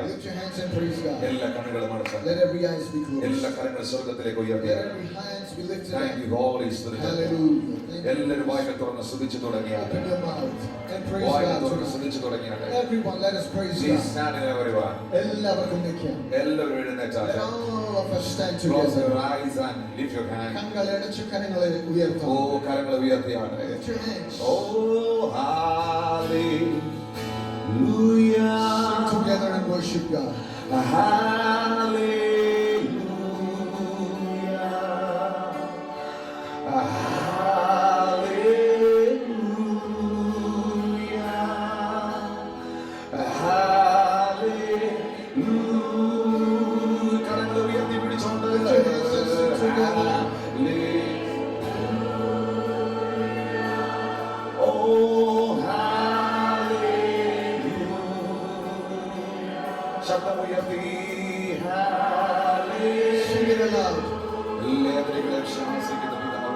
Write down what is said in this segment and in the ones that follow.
Lift your hands and praise God. എല്ലാ കണ്ണുകളും അടച്ചാൽ Let every eyes be closed. എല്ലാ കരങ്ങളും സ്വർഗ്ഗത്തിലേക്ക് ഉയർത്തി. Let every hands be lifted up. Thank you, Holy Spirit. Hallelujah. എല്ലാവരും വായ്കൾ തുറന്ന് സ്തുതിച്ചു തുടങ്ങിയാട്ടെ. Open your mouth and praise വായ്കൾ God. തുറന്ന് സ്തുതിച്ചു തുടങ്ങിയാട്ടെ. Everyone, let us praise Please God. stand in everyone. എല്ലാവർക്കും നിൽക്കാം. എല്ലാവരും Let എഴുന്നേറ്റാട്ടെ. all of us stand Close together. your eyes and lift your hands. കണ്ണുകളെ അടച്ച് കരങ്ങളെ ഉയർത്താം. ഓ കരങ്ങൾ ഉയർത്തിയാട്ടെ. Lift your hands. Oh, hallelujah. Sing together and worship God. Hallelujah. Hallelujah. Hallelujah. കരങ്ങൾ ഉയർത്തി പിടിച്ചോണ്ട് ശബ്ദമുയർത്തി Sing it aloud. എല്ലാവരെയും ശാസിക്കുന്ന പിതാവ്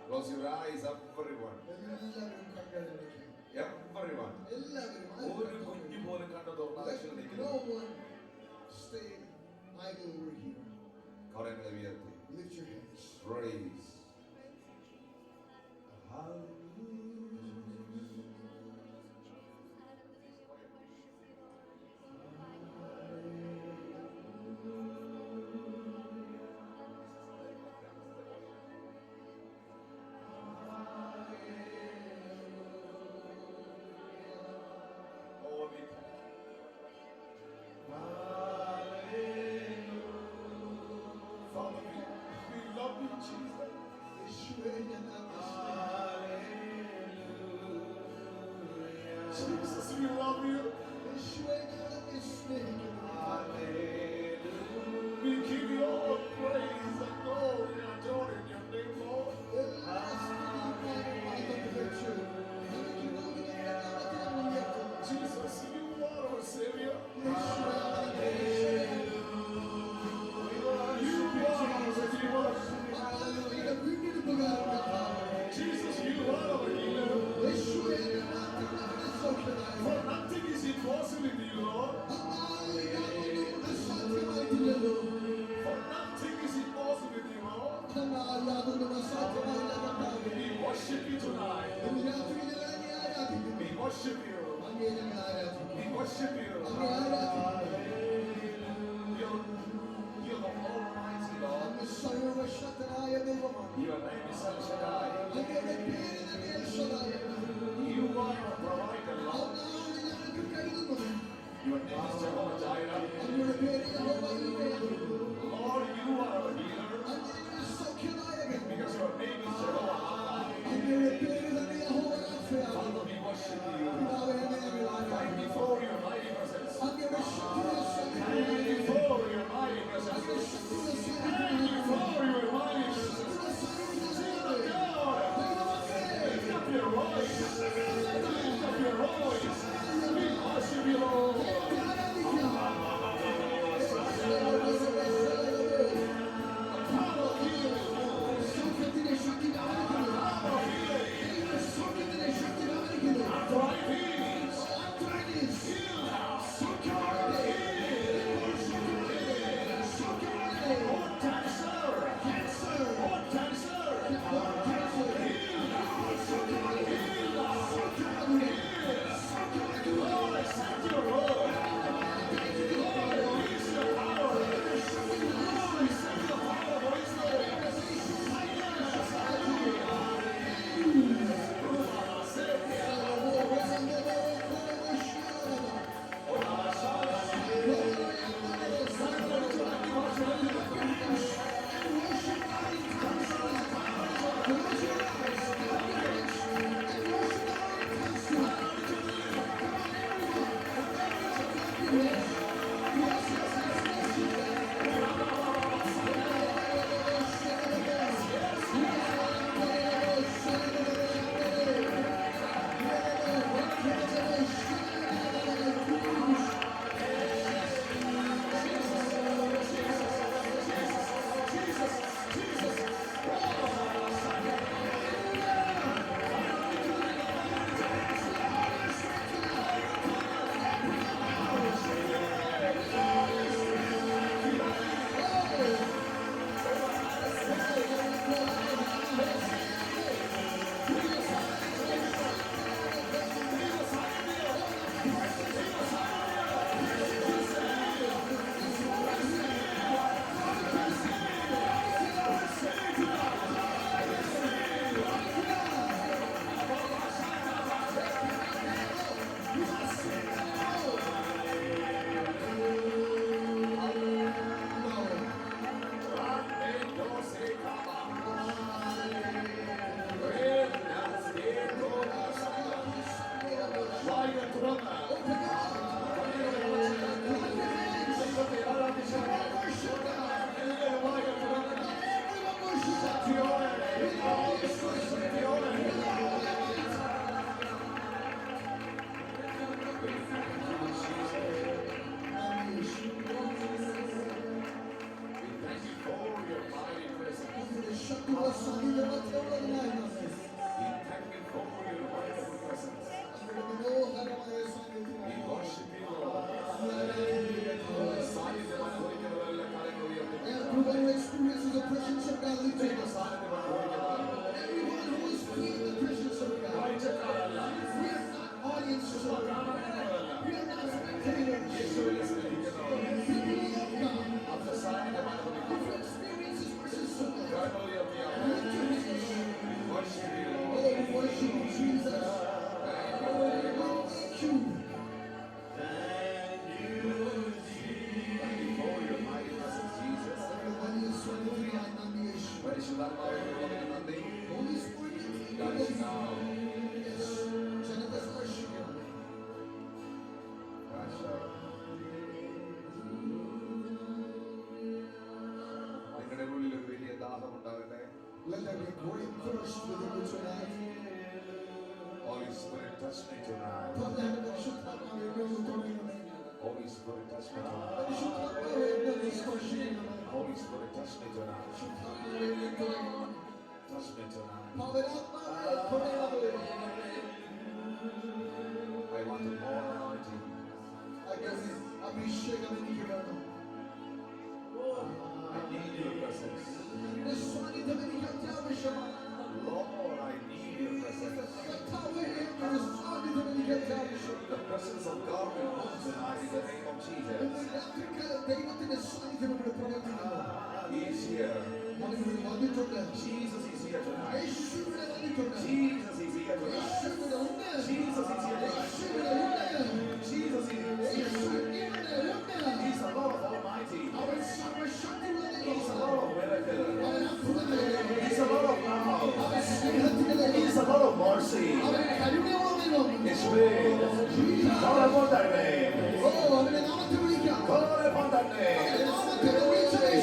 Close your eyes, everyone. Everyone. ഒരു കുഞ്ഞു പോലും കണ്ടു തുറന്ന No one stay idle over here. കരങ്ങളെ ഉയർത്തി. Lift your hands. Praise. Jesus, we love you. യേശുവേ ഞങ്ങൾ അങ്ങേ സ്നേഹിക്കുന്നു. We give you all praise and glory and adore in your name, Lord. എല്ലാ സ്തുതിയും മഹത്വവും വെച്ച് നമുക്ക് മുമ്പിൽ ഞങ്ങളുടെ നാമത്തെ നമ്മൾ ഉയർത്തുന്നു. Jesus, you are our Savior. യേശുവേ അങ്ങേ You are our Redeemer. Hallelujah വീണ്ടെടുപ്പുകാരനാണ്. Jesus, you are our healer. യേശുവേ അങ്ങ് മാത്രം ഞങ്ങളെ സൗഖ്യമാക്കുന്നു. For nothing is impossible with you, Lord. എന്നാൽ യാതൊന്നും അസാധ്യമായിട്ടില്ലല്ലോ. For nothing is impossible with you, Lord. എന്നാൽ യാതൊന്നും അസാധ്യമായില്ല കർത്താവേ. We worship you tonight. ഇന്ന് രാത്രി ഞങ്ങൾ അങ്ങേ ആരാധിക്കുന്നു. We worship you. അങ്ങേ ഞങ്ങൾ ആരാധിക്കുന്നു. We worship you. അങ്ങേ ആരാധിക്കുന്നു. You're the Almighty Lord. അങ്ങ് സർവ്വശക്തനായ ദൈവമാണ്. Your name is El Shaddai. അങ്ങയുടെ പേര് തന്നെ L ശദ്ദായ്. You are our provider, Lord. അതാണ് ഞങ്ങൾക്ക് കഴിയുന്നത്. Your name is Jehovah Jireh. അങ്ങയുടെ പേര് യഹോവ ഈരയാണ്. Lord, you are our healer. അങ്ങ് ഞങ്ങളുടെ സൗഖ്യദായകൻ. Because your name is Jehovah Rapha. അങ്ങയുടെ പേര് തന്നെ യഹോവ റാഫയാണ്. Father, we worship you. പിതാവേ, അങ്ങേ ഞങ്ങൾ Thank ആരാധിക്കുന്നു. you for your mighty presence. അങ്ങയുടെ ശക്തിയെ Thank സന്നിധിയിൽ you for your mighty presence. അങ്ങയുടെ ശക്തിയെ Thank you സന്നിധിയിൽ for your mighty presence. അങ്ങയുടെ സന്നിധിയിൽ God, lift up your voice. Lift up your voice. We worship you, Lord. Power of healing. Power of healing. Arthritis. Bone cancer. Bone cancer. Lord, accept your word. Lord, release your power. Lord, accept your power for His glory. Experiences the presence of God. Everyone who is feeling the presence of God. We are not audiences of God. We are not spectators. People of God. Who experience His presence of God. Oh, we worship you, Jesus. Oh, thank you. Holy Spirit, touch me tonight. Holy Spirit, touch me tonight. Touch me tonight. I want to more anointing. I need your presence. Lord, I need your presence. The presence of God will move tonight in the name of Jesus. He is here. Jesus is here tonight. Jesus is here tonight. Jesus is here tonight. Jesus is here. He's the Lord Almighty. He's the Lord of miracles. He's the Lord of love. He's the Lord of mercy. Yeshua, call upon that name. Call upon that name.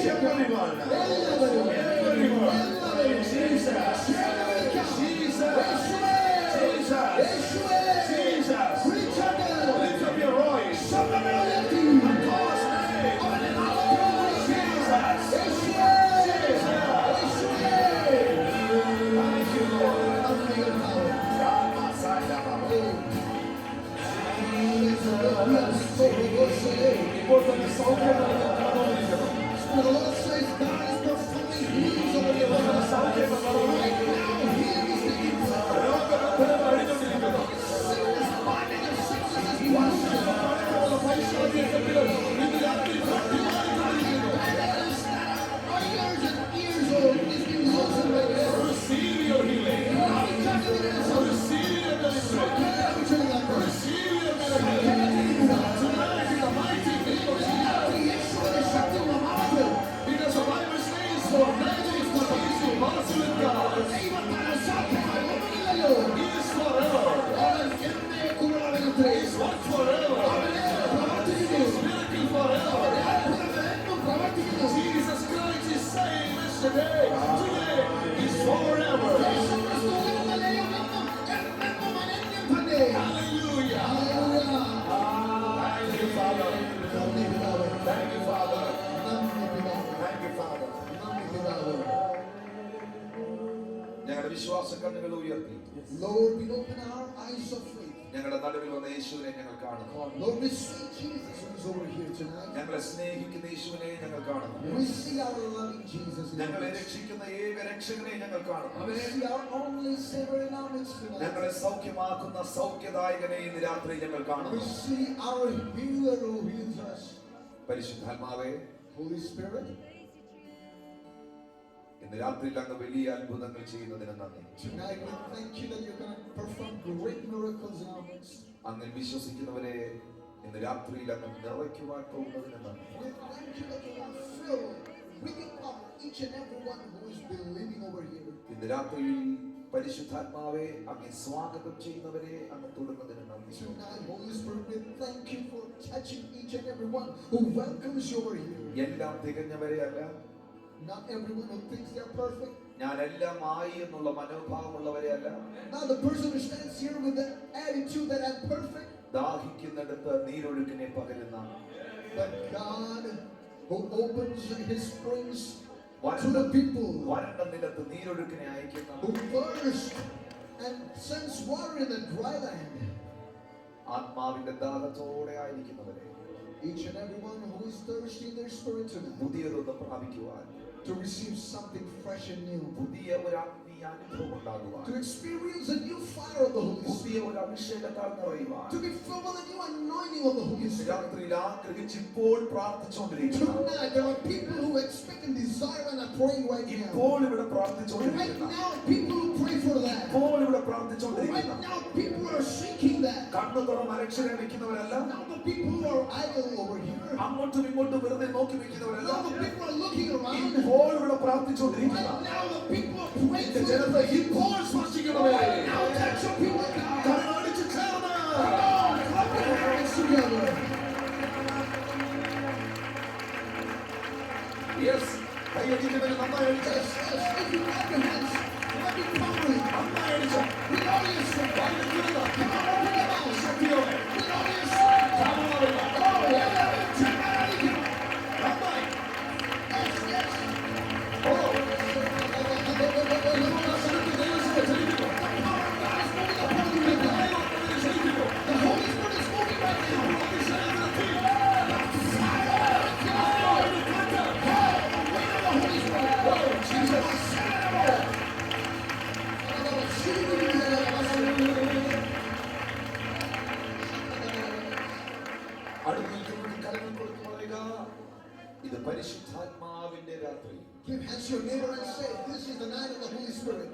Everyone. Everyone. Jesus. Jesus. Jesus. Lift up your voice. And call his name. Jesus. Thank you, Lord. ഇപ്പോൾ തന്നെ സൗഖ്യം receive your healing. Receive your deliverance. Receive your miracle. Tonight in the mighty name of Jesus. Because the Bible says, for nothing is too impossible with God. He is forever. He is what forever. He is miracle forever. Jesus Christ is saying yesterday, today, is forever. Hallelujah. Thank you, Father. Thank you, Father. Thank you, Father. ഞങ്ങളുടെ വിശ്വാസ കണ്ണുകൾ ഉയർത്തി Lord, we open our eyes of faith. ഞങ്ങളുടെ നടുവിൽ വന്ന യേശുവിനെ ഞങ്ങൾ കാണുന്നു. Lord, we see Jesus who is over here tonight. ഞങ്ങളെ സ്നേഹിക്കുന്ന യേശുവിനെ ഞങ്ങൾ കാണുന്നു. We see our loving Jesus in our ഞങ്ങളെ midst. രക്ഷിക്കുന്ന ഏക രക്ഷകനെ ഞങ്ങൾ കാണുന്നു. We see our only Savior in our midst tonight. ഞങ്ങളെ സൗഖ്യമാക്കുന്ന സൗഖ്യദായകനെ ഇന്ന് രാത്രി ഞങ്ങൾ We കാണുന്നു. see our healer who heals us. പരിശുദ്ധാത്മാവേ, Holy Spirit, ഇന്ന് രാത്രിയിൽ അങ്ങ് വലിയ അത്ഭുതങ്ങൾ ചെയ്യുന്നതിന് നന്ദി. tonight we thank you that you're going to perform great miracles in our midst. അങ്ങിൽ വിശ്വസിക്കുന്നവരെ ഇന്ന് രാത്രിയിൽ അങ്ങ് നിറയ്ക്കുവാൻ പോകുന്നതിന് നന്ദി. We thank you that you're going to fill with your power each and every one who is believing over here. ഇന്ന് രാത്രിയിൽ പരിശുദ്ധാത്മാവെ അങ്ങ് സ്വാഗതം ചെയ്യുന്നവരെ അങ്ങ് തൊടുന്നതിന് നന്ദി. Tonight, Holy Spirit, we thank you for touching each and every one who welcomes you over here. എല്ലാം തികഞ്ഞവരെ അല്ല, Not everyone who thinks they're perfect. ഞാൻ എല്ലാം ആയി എന്നുള്ള മനോഭാവമുള്ളവരെ അല്ല, Not the person who stands here with the attitude that I'm perfect. ദാഹിക്കുന്നിടത്ത് നീരൊഴുക്കിനെ പകരുന്ന, But God who opens his springs to വരണ്ട the people വരണ്ട നിലത്ത് നീരൊഴുക്കിനെ അയക്കുന്ന, who thirst and sends water in the dry land. ആത്മാവിന്റെ ദാഹത്തോടെ ആയിരിക്കുന്നവരെ Each and every one who is thirsty in their spirit tonight പുതിയതൊന്ന് പ്രാപിക്കുവാൻ, to receive something fresh and new, പുതിയ ഒരു ആത്മീയ അനുഭവം ഉണ്ടാകുവാൻ, to experience a new fire of the Holy Spirit, പുതിയ ഒരു അഭിഷേകത്താൽ നിറയുവാൻ to be filled with a new anointing of the Holy Spirit. രാത്രിയിൽ ആഗ്രഹിച്ച് ഇപ്പോൾ പ്രാർത്ഥിച്ചുകൊണ്ടിരിക്കുന്നു. Tonight there are people who expect and desire and are praying right now. ഇപ്പോൾ ഇവിടെ Right പ്രാർത്ഥിച്ചുകൊണ്ടിരിക്കുന്നു. now people who pray for that. ഇപ്പോൾ ഇവിടെ Right പ്രാർത്ഥിച്ചുകൊണ്ടിരിക്കുന്നു. now people are seeking that. കണ്ണു തുറന്ന് അരക്ഷരം വെക്കുന്നവരല്ല, Now the people who are idle over here. അങ്ങോട്ടും ഇങ്ങോട്ടും വെറുതെ നോക്കി വെക്കുന്നവരല്ല, Now the people are looking around. ഇപ്പോൾ ഇവിടെ പ്രാർത്ഥിച്ചുകൊണ്ടിരിക്കുന്നു. Right now the people are praying എന്റെ for ജനത്തെ it. ഇപ്പോൾ സ്പർശിക്കണമേ. Right now touch your people now. കണ്ണടിച്ച് ചേർന്ന് Come on, clap your hands together. Yes, കൈയടിക്കുന്നവര് നന്നായി അടിച്ച്, Yes, yes, if you clap your hands, clap it properly. നന്നായി അടിച്ച്, With all your strength. കൈയടിക്കുന്നത് Come on, open your mouth. അടുത്ത് നിൽക്കുന്നവർക്ക് കരങ്ങൾ കൊടുത്ത് പറയുക, ഇത് പരിശുദ്ധാത്മാവിന്റെ രാത്രി. Give hands to your neighbor and say, this is the night of the Holy Spirit.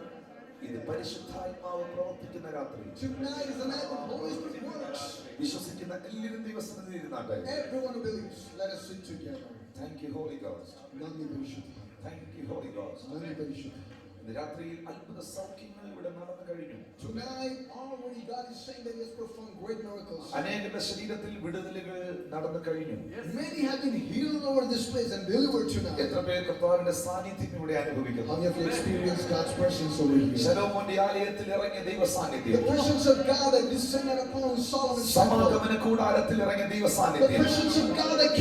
ഇത് പരിശുദ്ധാത്മാവ് പ്രവർത്തിക്കുന്ന രാത്രി. Tonight is the night when the Holy Spirit works. വിശ്വസിക്കുന്ന എല്ലാവരും ദൈവസന്നിധിയിൽ ഇരുന്നാട്ടെ. Everyone who believes, let us sing together. Thank you, Holy Ghost. നന്ദി പരിശുദ്ധ. Thank you, Holy Ghost. നന്ദി പരിശുദ്ധ. ഇന്ന് രാത്രിയിൽ അത്ഭുത സൗഖ്യങ്ങൾ ഇവിടെ നടന്നു കഴിഞ്ഞു. Tonight, already God is saying that He has performed great miracles. അനേകരുടെ ശരീരത്തിൽ വിടുതലുകൾ നടന്നു കഴിഞ്ഞു. Many have been healed over this place and delivered tonight. എത്ര പേർ കർത്താവിന്റെ സാന്നിധ്യം ഇവിടെ അനുഭവിക്കുന്നു? How many of you experienced God's presence over here? ശലോമോന്റെ ആലയത്തിൽ ഇറങ്ങിയ ദൈവ The സാന്നിധ്യം, presence of God that descended upon Solomon's temple. സമാഗമന കൂടാരത്തിൽ ഇറങ്ങിയ ദൈവ The സാന്നിധ്യം, presence of God that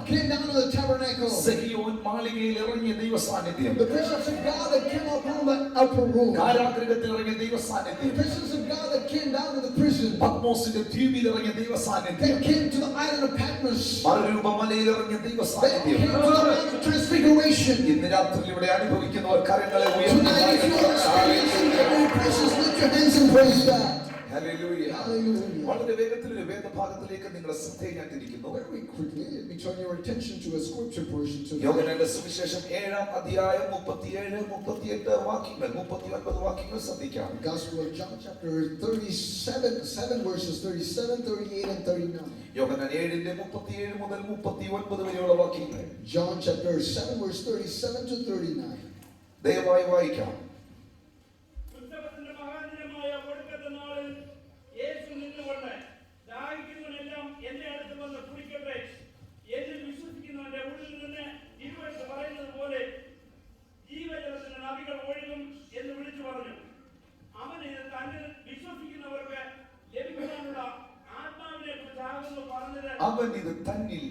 came down to the tabernacle. Sehion മാളികയിൽ ഇറങ്ങിയ ദൈവ സാന്നിധ്യം, The presence of God that came upon the upper room. കാരാഗൃഹത്തിൽ ഇറങ്ങിയ ദൈവ The സാന്നിധ്യം, presence of God that came down to the prison. പത്മോസിന്റെ ദ്വീപിൽ ഇറങ്ങിയ ദൈവ സാന്നിധ്യം, That came to the island of Patmos. മറുരൂപമലയിൽ ഇറങ്ങിയ ദൈവ That സാന്നിധ്യം. came to the Mount of Transfiguration. ഇന്ന് രാത്രിയിൽ ഇവിടെ അനുഭവിക്കുന്നവർ കരങ്ങളെ Tonight, if you are experiencing the very presence, lift your hands and praise God. Hallelujah. Hallelujah. വളരെ വേഗത്തിൽ ഒരു വേദഭാഗത്തിലേക്ക് നിങ്ങളുടെ ശ്രദ്ധയെ ഞാൻ തിരിക്കുന്നു. Very quickly, let me turn your attention to a scripture portion tonight. യോഹന്നാന്റെ സുവിശേഷം 7-ാം അധ്യായം 37, 38 വാക്യങ്ങൾ, 39 വാക്യങ്ങൾ ശ്രദ്ധിക്കാം. Gospel of John chapter 7 verses 37, 38 and 39. യോഹന്നാൻ 7-ന്റെ 37 മുതൽ 39 വരെയുള്ള വാക്യങ്ങൾ John chapter 7 verse 37 to 39. ദയവായി വായിക്കാം. ഉത്സവത്തിന്റെ മഹാദിനമായ ഒടുക്കത്തെ നാളിൽ യേശു നിന്നുകൊണ്ട്, ദാഹിക്കുന്നവനെല്ലാം എന്റെ അടുത്ത് വന്ന് കുടിക്കട്ടെ, എന്നിൽ വിശ്വസിക്കുന്നവന്റെ ഉള്ളിൽ നിന്ന് തിരുവെഴുത്ത് പറയുന്നത് പോലെ ജീവജലത്തിന്റെ നദികൾ ഒഴുകും എന്ന് വിളിച്ചു പറഞ്ഞു. അവൻ ഇത് തന്നിൽ വിശ്വസിക്കുന്നവർക്ക് ലഭിക്കാനുള്ള ആത്മാവിനെ കുറിച്ചാകുന്നു പറഞ്ഞത്. അവൻ ഇത് തന്നിൽ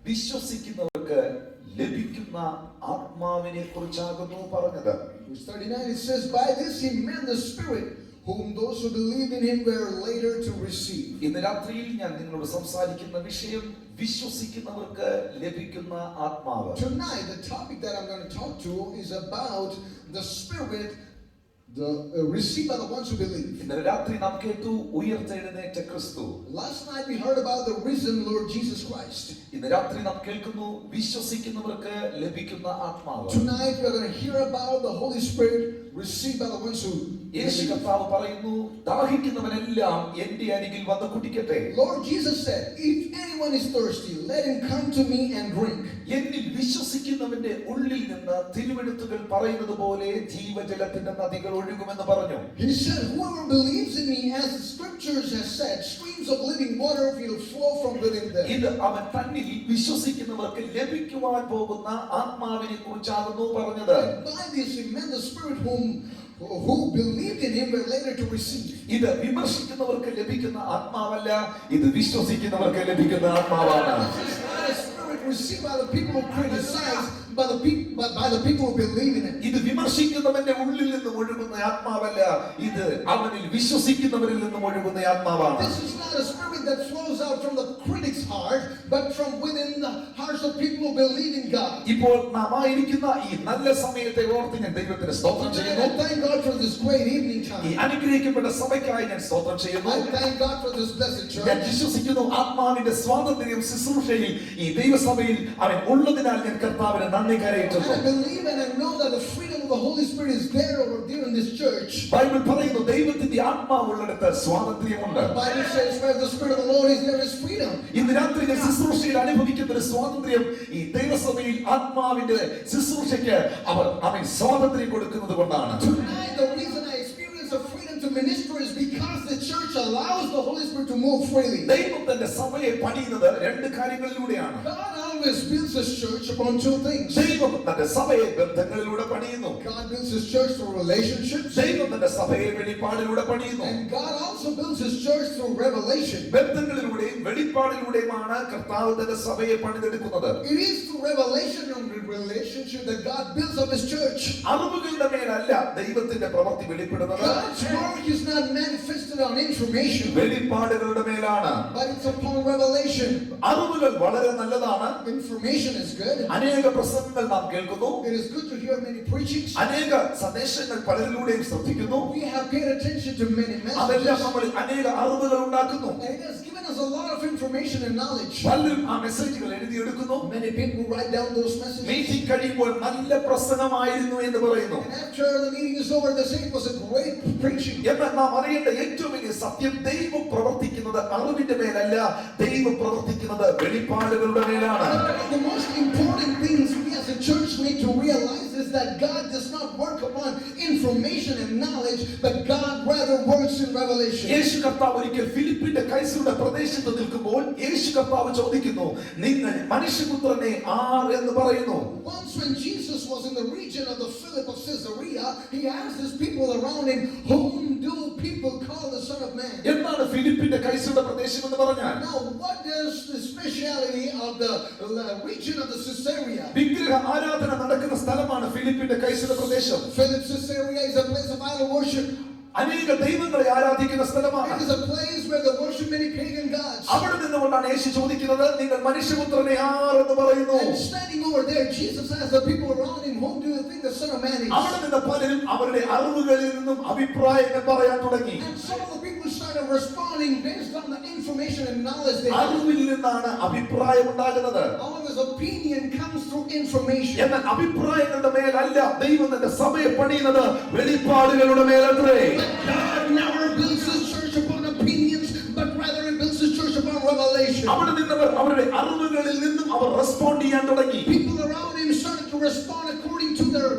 വിശ്വസിക്കുന്നവർക്ക് ലഭിക്കുന്ന ആത്മാവിനെ കുറിച്ചാകുന്നു പറഞ്ഞത്. Verse 39 it says, by this he meant the Spirit, whom those who believed in him were later to receive. ഇന്ന് രാത്രിയിൽ ഞാൻ നിങ്ങളോട് സംസാരിക്കുന്ന വിഷയം വിശ്വസിക്കുന്നവർക്ക് ലഭിക്കുന്ന ആത്മാവ്. Tonight the topic that I'm going to talk to is about the Spirit received by the ones who believe. ഇന്നലെ രാത്രി നാം കേട്ടു ഉയർത്തെഴുന്നേറ്റ ക്രിസ്തു. Last night we heard about the risen Lord Jesus Christ. ഇന്ന് രാത്രി നാം കേൾക്കുന്നു വിശ്വസിക്കുന്നവർക്ക് ലഭിക്കുന്ന ആത്മാവ്. Tonight we are going to hear about the Holy Spirit received by the ones who Yeshu believe. കർത്താവ് പറയുന്നു, ദാഹിക്കുന്നവനെല്ലാം എന്റെ അരികിൽ വന്ന് കുടിക്കട്ടെ. Lord Jesus said, if anyone is thirsty, let him come to me and drink. എന്നിൽ വിശ്വസിക്കുന്നവന്റെ ഉള്ളിൽ നിന്ന് തിരുവെഴുത്തുകൾ പറയുന്നത് പോലെ ജീവജലത്തിന്റെ നദികൾ ഒഴുകുമെന്ന് പറഞ്ഞു. He said, whoever believes in me, as the scriptures have said, streams of living water will flow from within them. ഇത് അവൻ തന്നിൽ വിശ്വസിക്കുന്നവർക്ക് ലഭിക്കുവാൻ പോകുന്ന ആത്മാവിനെ കുറിച്ചാകുന്നു പറഞ്ഞത്. By this he meant the Spirit who believed in him were later to receive. ഇത് വിമർശിക്കുന്നവർക്ക് ലഭിക്കുന്ന ആത്മാവല്ല, ഇത് വിശ്വസിക്കുന്നവർക്ക് ലഭിക്കുന്ന ആത്മാവാണ്. This is not a spirit received by the people who criticize, by the people who believe in it. ഇത് വിമർശിക്കുന്നവന്റെ ഉള്ളിൽ നിന്നും ഒഴുകുന്ന ആത്മാവല്ല, ഇത് അവനിൽ വിശ്വസിക്കുന്നവരിൽ നിന്നും ഒഴുകുന്ന ആത്മാവാണ്. This is not a spirit that flows out from the critic's heart, but from within the hearts of people who believe in God. ഇപ്പോൾ നാം ആയിരിക്കുന്ന ഈ നല്ല സമയത്തെ ഓർത്ത് ഞാൻ ദൈവത്തിന് സ്തോത്രം Today, ചെയ്യുന്നു. I thank God for this great evening ഈ time. അനുഗ്രഹിക്കപ്പെട്ട സഭയ്ക്കായി ഞാൻ സ്തോത്രം ചെയ്യുന്നു. I thank God for this blessed ഞാൻ church. വിശ്വസിക്കുന്നു ആത്മാവിന്റെ സ്വാതന്ത്ര്യം ശുശ്രൂഷയിൽ ഈ ദൈവസഭയിൽ അവൻ ഉള്ളതിനാൽ ഞാൻ കർത്താവിനെ നന്ദി കരയറ്റുന്നു. And I believe and I know that the freedom of the Holy Spirit is there over there in this church. Bible പറയുന്നു ദൈവത്തിന്റെ ആത്മാവുള്ളിടത്ത് സ്വാതന്ത്ര്യമുണ്ട്. The Bible says where the Spirit of the Lord is, there is freedom. ഇന്ന് രാത്രി ഞാൻ ശുശ്രൂഷയിൽ അനുഭവിക്കുന്ന ഒരു സ്വാതന്ത്ര്യം ഈ ദൈവസഭയിൽ ആത്മാവിന്റെ ശുശ്രൂഷയ്ക്ക് അവൻ സ്വാതന്ത്ര്യം കൊടുക്കുന്നത് കൊണ്ടാണ്. Tonight, the reason I experience the freedom to minister is because the church allows the Holy Spirit to move freely. ദൈവം തന്റെ സഭയെ പണിയുന്നത് രണ്ട് കാര്യങ്ങളിലൂടെയാണ്. God always builds His church upon two things. ദൈവം തന്റെ സഭയെ ബന്ധങ്ങളിലൂടെ പണിയുന്നു. God builds His church through relationships. ദൈവം തന്റെ സഭയെ വെളിപ്പാടിലൂടെ പണിയുന്നു. And God also builds His church through revelation. ബന്ധങ്ങളിലൂടെയും വെളിപ്പാടിലൂടെയുമാണ് കർത്താവ് തന്റെ സഭയെ പണിതെടുക്കുന്നത്. It is through revelation and relationship that God builds up His church. അറിവുകളുടെ മേലല്ല ദൈവത്തിന്റെ പ്രവൃത്തി വെളിപ്പെടുന്നത്. God's work is not manifested on information, വെളിപ്പാടുകളുടെ മേലാണ്. but it's upon revelation. അറിവുകൾ വളരെ നല്ലതാണ്. Information is good. അനേക പ്രസംഗങ്ങൾ നാം കേൾക്കുന്നു. It is good to hear many preachings. അനേക സന്ദേശങ്ങൾ പലരിലൂടെയും ശ്രദ്ധിക്കുന്നു. We have paid attention to many അതെല്ലാം messages. നമ്മൾ അനേക അറിവുകൾ ഉണ്ടാക്കുന്നു. And it has given us a lot of information. information and knowledge. പലരും ആ മെസ്സേജുകൾ എഴുതിയെടുക്കുന്നു. Many people write down those messages. Meeting കഴിയുമ്പോൾ നല്ല പ്രസംഗമായിരുന്നു എന്ന് പറയുന്നു. And after the meeting is over, they say it was a great preaching. എന്നാൽ നാം അറിയേണ്ട ഏറ്റവും വലിയ സത്യം, ദൈവം പ്രവർത്തിക്കുന്നത് അറിവിന്റെ മേലല്ല, ദൈവം പ്രവർത്തിക്കുന്നത് വെളിപ്പാടുകളുടെ മേലാണ്. The most important things we as a church need to realize is that God does not work upon information and knowledge, but God rather works in revelation. യേശു കർത്താവ് ഒരിക്കൽ ഫിലിപ്പിന്റെ കൈസരുടെ പ്രദേശത്ത് നിൽക്കുമ്പോൾ യേശു കർത്താവ് ചോദിക്കുന്നു, നിങ്ങൾ മനുഷ്യപുത്രനെ ആർ എന്ന് പറയുന്നു. Once when Jesus was in the region of the Philip of Caesarea, he asked his people around him, whom do people call the Son of Man? എന്താണ് ഫിലിപ്പിന്റെ കൈസരുടെ പ്രദേശം എന്ന് പറഞ്ഞാൽ? Now what is the speciality of the region of the Caesarea? വിഗ്രഹ ആരാധന നടക്കുന്ന സ്ഥലമാണ് ഫിലിപ്പിന്റെ കൈസരുടെ പ്രദേശം. Philip Caesarea is a place of idol worship. അനേക ദൈവങ്ങളെ ആരാധിക്കുന്ന സ്ഥലമാണ്. It is a place where they worship many pagan gods. അവിടെ നിന്നുകൊണ്ടാണ് യേശു ചോദിക്കുന്നത്, നിങ്ങൾ മനുഷ്യപുത്രനെ ആർ എന്ന് പറയുന്നു. And standing over there, Jesus asked the people around him, whom do you think the Son of Man is? അവിടെ നിന്ന് പലരും അവരുടെ അറിവുകളിൽ നിന്നും അഭിപ്രായങ്ങൾ പറയാൻ തുടങ്ങി. And some of the people started responding based on the information and knowledge they had. അറിവിൽ നിന്നാണ് അഭിപ്രായം ഉണ്ടാകുന്നത്. All of his opinion comes through information. എന്നാൽ അഭിപ്രായങ്ങളുടെ മേലല്ല ദൈവം തന്റെ സഭയെ പണിയുന്നത്, വെളിപ്പാടുകളുടെ മേലത്രേ. God never builds his church upon opinions, but rather he builds his church upon revelation. അവിടെ നിന്നവർ അവരുടെ അറിവുകളിൽ നിന്നും അവർ റെസ്പോണ്ട് ചെയ്യാൻ തുടങ്ങി. People around him started to respond according to their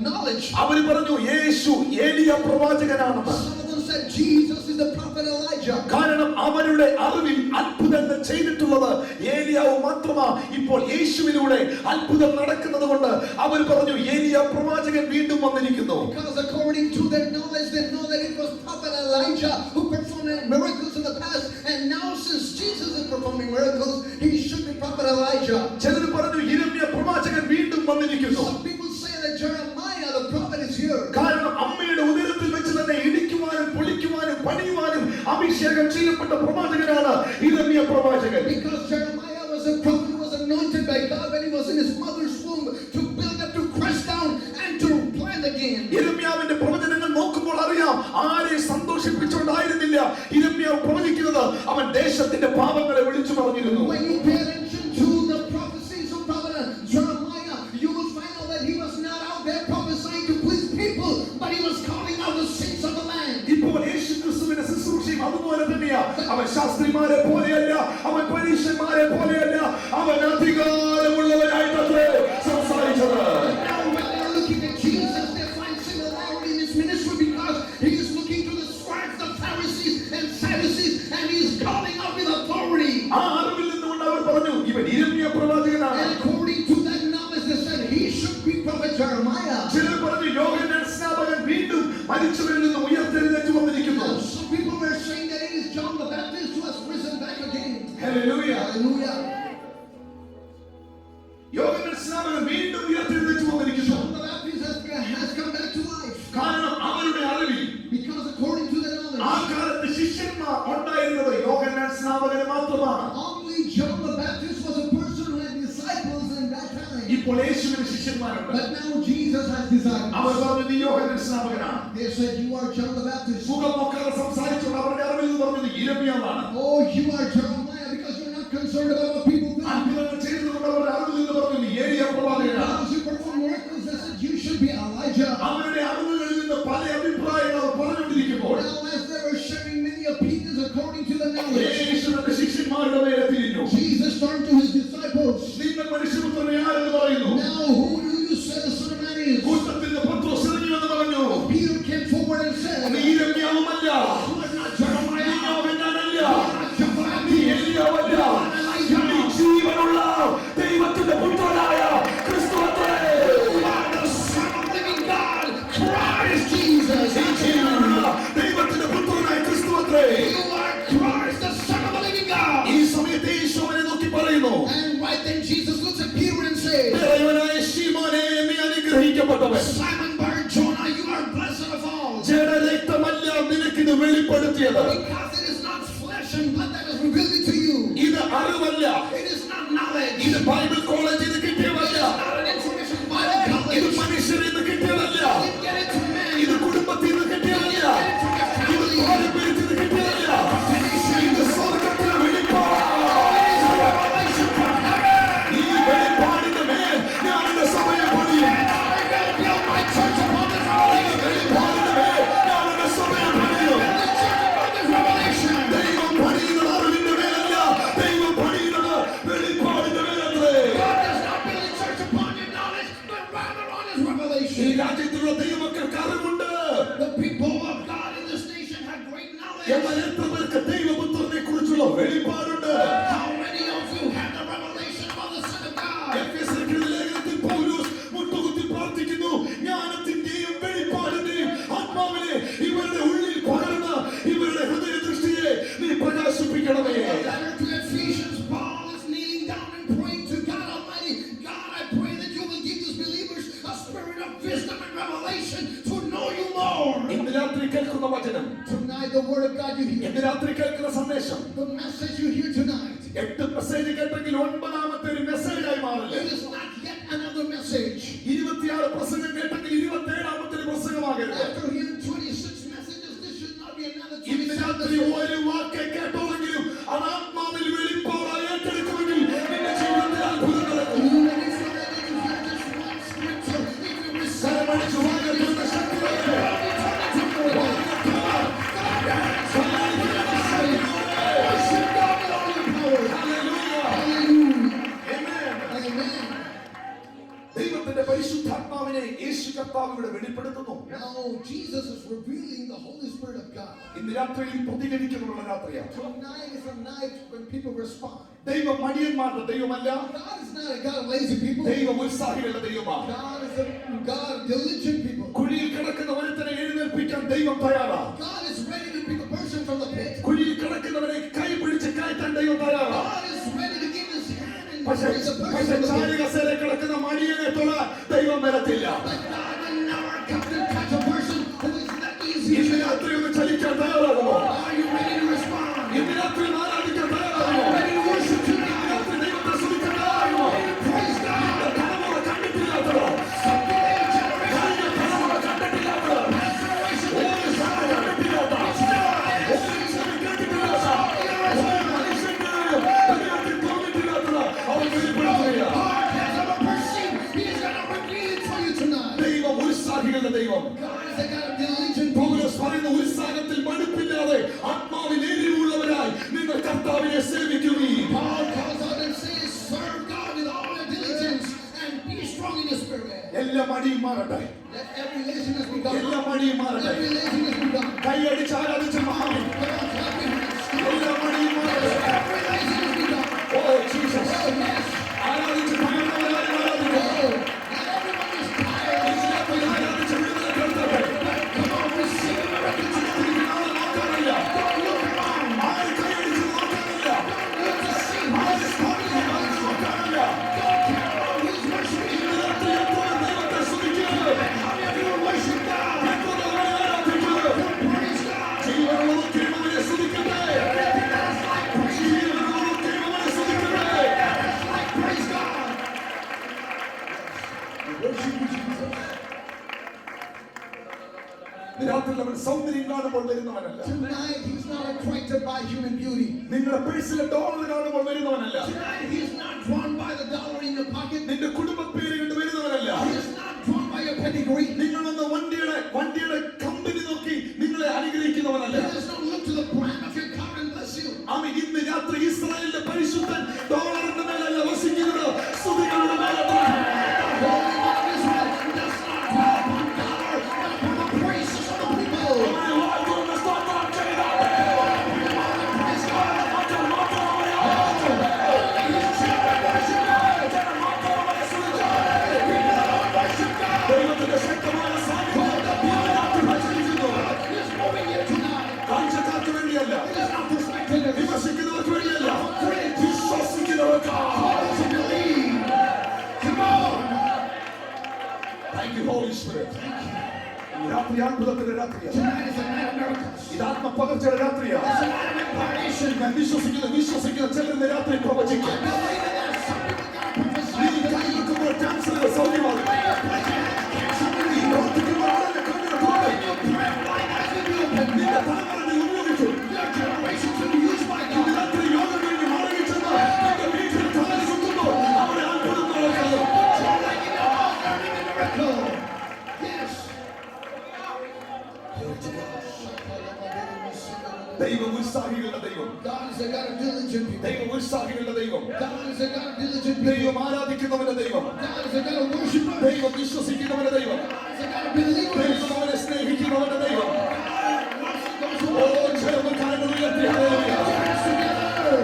knowledge. അവർ പറഞ്ഞു, യേശു ഏലിയ പ്രവാചകനാണെന്ന്. Some of them said Jesus is the prophet Elijah. കാരണം അവരുടെ അറിവിൽ അത്ഭുതങ്ങൾ ചെയ്തിട്ടുള്ളത് ഏലിയാവ് മാത്രമാ. ഇപ്പോൾ യേശുവിലൂടെ അത്ഭുതം നടക്കുന്നത് കൊണ്ട് അവർ പറഞ്ഞു, ഏലിയ പ്രവാചകൻ വീണ്ടും വന്നിരിക്കുന്നു. Because according to their knowledge, they know that it was prophet Elijah who performed miracles in the past, and now since Jesus is performing miracles, he should be prophet Elijah. ചിലർ പറഞ്ഞു, യിരെമ്യ പ്രവാചകൻ വീണ്ടും വന്നിരിക്കുന്നു. Some people say that Jeremiah the prophet is here. കാരണം അമ്മയുടെ ഉദരത്തിൽ വെച്ച് തന്നെ ഇടിക്കുവാനും പൊളിക്കുവാനും പണിയുവാനും അഭിഷേകം ചെയ്യപ്പെട്ട പ്രവാചകനാണ് യിരെമ്യ പ്രവാചകൻ. Because Jeremiah was a prophet who was anointed by God when he was in his mother's womb to build up, to crush down, and to plant again. യിരെമ്യാവിന്റെ പ്രവചനങ്ങൾ നോക്കുമ്പോൾ അറിയാം, ആരെ സന്തോഷിപ്പിച്ചുകൊണ്ടായിരുന്നില്ല യിരെമ്യാവ് പ്രവചിക്കുന്നത്. അവൻ ദേശത്തിന്റെ പാപങ്ങളെ വിളിച്ചു പറഞ്ഞിരുന്നു. When you pay attention to the prophecies of prophet Jeremiah, you will find out that he was not out there prophesying to please people, but he was calling out the sins of the land. ഇപ്പോൾ യേശു ക്രിസ്തുവിന്റെ ശുശ്രൂഷയും അതുപോലെ തന്നെയാ. അവൻ ശാസ്ത്രിമാരെ പോലെയല്ല, അവൻ പരീക്ഷന്മാരെ പോലെയല്ല, അവൻ അധികാരമുള്ളവനായിട്ടത്രേ സംസാരിച്ചത്. Now when they are looking at Jesus, they find similarity in his ministry because he is looking to the scribes, the Pharisees and Sadducees, and he is calling out with authority. ആ അറിവിൽ നിന്നുകൊണ്ട് അവർ പറഞ്ഞു, ഇവൻ യിരെമ്യ പ്രവാചകനാണ്. And according to that knowledge, they said he should be prophet Jeremiah. ചിലർ പറഞ്ഞു, യോഹന്നാൻ സ്നാപകൻ വീണ്ടും മരിച്ചവരിൽ നിന്ന് ഉയർത്തെഴുന്നേറ്റ് വന്നിരിക്കുന്നു. Some people were saying that it is John the Baptist who has risen back again. Hallelujah. Hallelujah. യോഹന്നാൻ സ്നാപകൻ വീണ്ടും ഉയർത്തെഴുന്നേറ്റ് വന്നിരിക്കുന്നു. John the Baptist has come back to life. കാരണം അവരുടെ അറിവിൽ Because according to the knowledge, ആ കാലത്ത് ശിഷ്യന്മാർ ഉണ്ടായിരുന്നത് യോഹന്നാൻ സ്നാപകന് മാത്രമാണ്. only John the Baptist was a person who had disciples in that time. ഇപ്പോൾ യേശുവിന് ശിഷ്യന്മാരുണ്ട്. But now Jesus has disciples. അവർ പറഞ്ഞു, നീ യോഹന്നാൻ സ്നാപകനാണ്. They said, you are John the Baptist. മുഖം നോക്കാതെ സംസാരിച്ചുകൊണ്ട് അവരുടെ അറിവിൽ നിന്ന് പറഞ്ഞത് യിരെമ്യാവാണ്. Oh, you are Jeremiah because you're not concerned about what people think. അത്ഭുതങ്ങൾ ചെയ്തുകൊണ്ട് അവരുടെ അറിവിൽ നിന്ന് പറഞ്ഞു, നീ ഏലിയ പ്രവാചകനാണ്. Because you perform miracles, they said you should be Elijah. അവരുടെ അറിവുകളിൽ നിന്ന് പല അഭിപ്രായങ്ങൾ അവർ പറഞ്ഞുകൊണ്ടിരിക്കുമ്പോൾ Now as they were sharing many opinions according to the knowledge, യേശു തന്റെ ശിഷ്യന്മാരുടെ മേലെ തിരിഞ്ഞു. Jesus turned to his disciples. നിങ്ങൾ മനുഷ്യപുത്രനെ ആരെന്ന് പറയുന്നു? Now who do you say the Son of Man is? കൂട്ടത്തിൽ നിന്ന് പത്രോസ് ഇറങ്ങിവെന്ന് പറഞ്ഞു, Peter came forward and said, നീ യിരെമ്യാവുമല്ല, you are not Jeremiah, നീ യോഹന്നാനല്ല, you are not Jeremiah, നീ ഏലിയാവല്ല, നീ ജീവനുള്ള ദൈവത്തിന്റെ പുത്രനായ ക്രിസ്തുവത്രേ. you are the Son of the living God, Christ Jesus. നീ ജീവനുള്ള ദൈവത്തിന്റെ പുത്രനായ ക്രിസ്തുവത്രേ. You are Christ, the Son of the living God. ഈ സമയത്ത് യേശു അവനെ നോക്കി പറയുന്നു, And right then Jesus looks at Peter and says, ദൈവനായ ശീമോനേ, നീ അനുഗ്രഹിക്കപ്പെട്ടവൻ. Simon Bar-Jonah, you are blessed of all. ജഡരക്തമല്ല നിനക്കിത് വെളിപ്പെടുത്തിയത്. Because it is not flesh and blood that has revealed it to you. ഇത് അറിവല്ല, It is not knowledge. ഇത് Bible കോളേജിൽ നിന്ന് കിട്ടിയതല്ല, Not an information Bible ഇത് college. മനുഷ്യരിൽ നിന്ന് കിട്ടിയതല്ല, You didn't get it from man. ഇത് കുടുംബത്തിൽ നിന്ന് കിട്ടിയതല്ല, ഇത് പാരമ്പര്യത്തിൽ നിന്ന് കിട്ടിയതല്ല, ഇത് സ്വർഗ്ഗത്തിലെ വെളിപ്പാട്. വെളിപ്പാടുണ്ട്. How many of you have the revelation of the Son of God? എഫെസ്യർക്കെഴുതിയ ലേഖനത്തിൽ പൗലോസ് മുട്ടുകുത്തി പ്രാർത്ഥിക്കുന്നു, ജ്ഞാനത്തിന്റെയും വെളിപ്പാടിന്റെയും ആത്മാവിനെ ഇവരുടെ ഉള്ളിൽ പകർന്ന് ഇവരുടെ ഹൃദയദൃഷ്ടിയെ നീ പ്രകാശിപ്പിക്കണമേ. The letter to Ephesians, Paul is kneeling down and praying to God Almighty. God, I pray that you will give these believers a spirit of wisdom and revelation to know you more. ഇന്ന് രാത്രി കേൾക്കുന്ന വചനം, Tonight, the word of God you hear, ഇന്ന് രാത്രി കേൾക്കുന്ന സന്ദേശം, the message you hear tonight, 8 message കേട്ടെങ്കിൽ 9ാമത്തെ ഒരു മെസ്സേജായി മാറില്ല. it is not yet another message. 26 പ്രസംഗം കേട്ടെങ്കിൽ 27ാമത്തെ ഒരു പ്രസംഗമാകരുത്. After hearing 26 messages, this should not be another ഇന്ന് 27 രാത്രി message. ഒരു വാക്ക് കേട്ടോളെങ്കിലും അത് ആത്മാവിൽ വെളിപ്പാടായി ഏറ്റെടുക്കുമെങ്കിൽ നിന്റെ ജീവിതത്തിൽ അത്ഭുതം നടക്കും. Even if you're ready to hear just one scripture, if you receive കരമടിച്ച് വാങ്ങുന്ന ശക്തിയോടെ worship God with all your power. Hallelujah. Hallelujah. Amen. Amen. ദൈവത്തിന്റെ പരിശുദ്ധാത്മാവിനെ യേശു കർത്താവ് ഇവിടെ വെളിപ്പെടുത്തുന്നു. Now Jesus is revealing the Holy Spirit of God. ഇന്ന് രാത്രിയിൽ പ്രതികരിക്കുന്നുള്ള രാത്രിയാണ്. Tonight is a night when people respond. ദൈവം മടിയന്മാരുടെ ദൈവമല്ല, God is not a God of lazy people. ദൈവം ഉത്സാഹികളുടെ ദൈവമാണ്. God is a God of diligent people. കുഴിയിൽ കിടക്കുന്ന ഒരുത്തനെ എഴുന്നേൽപ്പിക്കാൻ ദൈവം തയ്യാറാണ്. God is ready to pick a person from the pit. കുഴിയിൽ കിടക്കുന്നവനെ കൈ പിടിച്ച് കയറ്റാൻ ദൈവം തയ്യാറാണ്. God is ready to give his hand and പക്ഷേ raise a person from the pit. ചാരികസേരയിൽ കിടക്കുന്ന മടിയനെ തൊടാൻ ദൈവം വരത്തില്ല. But God will never come to touch a person who is not easy. ഇന്ന് രാത്രി ഒന്ന് ചലിക്കാൻ തയ്യാറാകുമോ? Are you ready to respond? ഇന്ന് രാത്രി ഒന്ന് ആരാധിക്കാൻ Are you തയ്യാറാകുമോ? ready to worship ഇന്ന് tonight? രാത്രി ദൈവത്തെ സ്തുതിക്കാൻ തയ്യാറാകുമോ? Praise God. ഇന്ന് തലമുറ കണ്ടിട്ടില്ലാത്തതോ, Something that your generation കഴിഞ്ഞ തലമുറ കണ്ടിട്ടില്ലാത്തതോ, ഒരു സഭ കണ്ടിട്ടില്ലാത്ത, ഒരു ഈശ്വരൻ കേട്ടിട്ടില്ലാത്ത, ഒരു മനുഷ്യന്റെ ഹൃദയത്തിൽ തോന്നിട്ടില്ലാത്തത് അവൻ വെളിപ്പെടുത്തുകയാണ്. heart has ever perceived. He is going to reveal it for you tonight. ദൈവം ഉത്സാഹികളുടെ ദൈവം. God is a God of diligent people. പൗലോസ് പറയുന്ന ഉത്സാഹത്തിൽ മടുപ്പില്ലാതെ ആത്മാവിൽ എരിവുള്ളവരായി നിങ്ങൾ കർത്താവിനെ സേവിക്കുകയും Paul calls out and says, serve God with all your diligence and be strong in the spirit. എല്ലാ മടിയും മാറട്ടെ, Let every laziness be gone. എല്ലാ മടിയും മാറട്ടെ. Every laziness be gone. കൈയടിച്ച് ആരാധിച്ച മഹാൻ Come on, clap your hands. എല്ലാ മടിയും മാറട്ടെ. Every laziness be gone. Oh Jesus, Oh, yes. ആരാധിച്ച് ഭയങ്കരമായി ആരാധിക്കുക. Oh, not everyone is tired. ഈശ്വരത്തിൽ ആരാധിച്ച് വിടുതൽ കേൾക്കട്ടെ. Come on, receive a miracle tonight. ഇതിന് ആളെ നോക്കാനില്ല, Don't look around. ആര് കൈയടിച്ച് നോക്കാനില്ല, Look to see who ആര് is സ്തോത്രം നോക്കാനില്ല. Don't care about who's worshiping. ഇന്ന് രാത്രി എത്ര ദൈവത്തെ സ്തുതിക്കുന്നത്, How many of you worship God? എത്ര ദൈവത്തെ ആരാധിക്കുന്നത്. Praise God. ജീവനുള്ള ദൈവമനെ സ്തുതിക്കട്ടെ. Everything that is like praise God. ജീവനുള്ള ദൈവമനെ സ്തുതിക്കട്ടെ. That is like praise God. Worship you, Jesus. രാത്രിയിൽ അവൻ സൗന്ദര്യം കാണുമ്പോൾ വരുന്നവനല്ല, Tonight, he's not attracted by human beauty. നിങ്ങളുടെ പേഴ്സിലെ ഡോളർ കാണുമ്പോൾ വരുന്നവനല്ല, Tonight, he's not drawn by the dollar in your pocket. നിന്റെ കുടുംബ പേര് കണ്ട് വരുന്നവനല്ല, He is not drawn by your pedigree. നിങ്ങളൊന്ന് വണ്ടിയുടെ കമ്പനി നോക്കി നിങ്ങളെ അനുഗ്രഹിക്കുന്നവനല്ല. He does not look to the brand of your car and bless you. ആമേൻ. ഇന്ന് രാത്രി ഇസ്രായേലിന്റെ പരിശുദ്ധൻ ഡോളറിന്റെ മേലല്ല വസിക്കുന്നത്, സ്തുതികളുടെ മേലത്രേ. The Holy One of Israel does not dwell upon dollar, but upon the praises of the people. അവനെ വാഴ്ത്തുന്ന സ്തോത്രം ചെയ്താട്ടെ. Praise God. മക്കൾ മാത്രം അവനെ ആരാധിച്ചു. Only his children worship God. ജനം മാത്രം അവനെ സ്തുതിച്ചാട്ടെ. People alone worship God. ദൈവത്തിന്റെ ശക്തമായ സാന്നിധ്യം ഈ രാത്രി ഭജിക്കുന്നു. He is moving here tonight. കാഴ്ചക്കാർക്ക് വേണ്ടിയല്ല, It is not for spectators. വിമർശിക്കുന്നവർക്ക് വേണ്ടിയല്ല, വിശ്വസിക്കുന്നവർക്ക്. Call to believe. Come on. Thank you, Holy Spirit. ഈ രാത്രി അത്ഭുതത്തിന്റെ രാത്രിയാണ്. Tonight is a night of miracles. ഇത് ആത്മപകർച്ചയുടെ രാത്രിയാണ്. It's a night of impartation. ഞാൻ വിശ്വസിക്കുന്ന ചിലരുടെ രാത്രി പ്രവചിക്കും. I believe that there are some people that are നീ prophesying. കൈവെക്കുമ്പോൾ ക്യാൻസറുകൾ സൗഖ്യമാകും. നീ പ്രവർത്തിക്കുമ്പോൾ ആളുകളുടെ കണ്ണിന് തുറക്കും. നിന്റെ തലമുറ നീ ഉപയോഗിക്കും. Your generation to be used by ഇന്ന് God. രാത്രി യോഗം കഴിഞ്ഞ് മടങ്ങി ചെന്ന് നിന്റെ വീട്ടിൽ കാല് കുത്തുമ്പോൾ അവിടെ അത്ഭുതം നടക്കുന്നു. You're like in your house learning a miracle. Yes. ദൈവം ഉത്സാഹികളുടെ ദൈവം, God is a God of diligent people. ദൈവം ഉത്സാഹികളുടെ ദൈവം, God is a God of diligent people. ദൈവം ആരാധിക്കുന്നവന്റെ ദൈവം, God is a God of worshipers. ദൈവം വിശ്വസിക്കുന്നവന്റെ ദൈവം, God is a God of believers. ദൈവം അവനെ സ്നേഹിക്കുന്നവന്റെ ദൈവം. God wants those who ഓ ചേർന്ന് കരങ്ങൾ ഉയർത്തി ഹല്ലേലൂയ. hands together.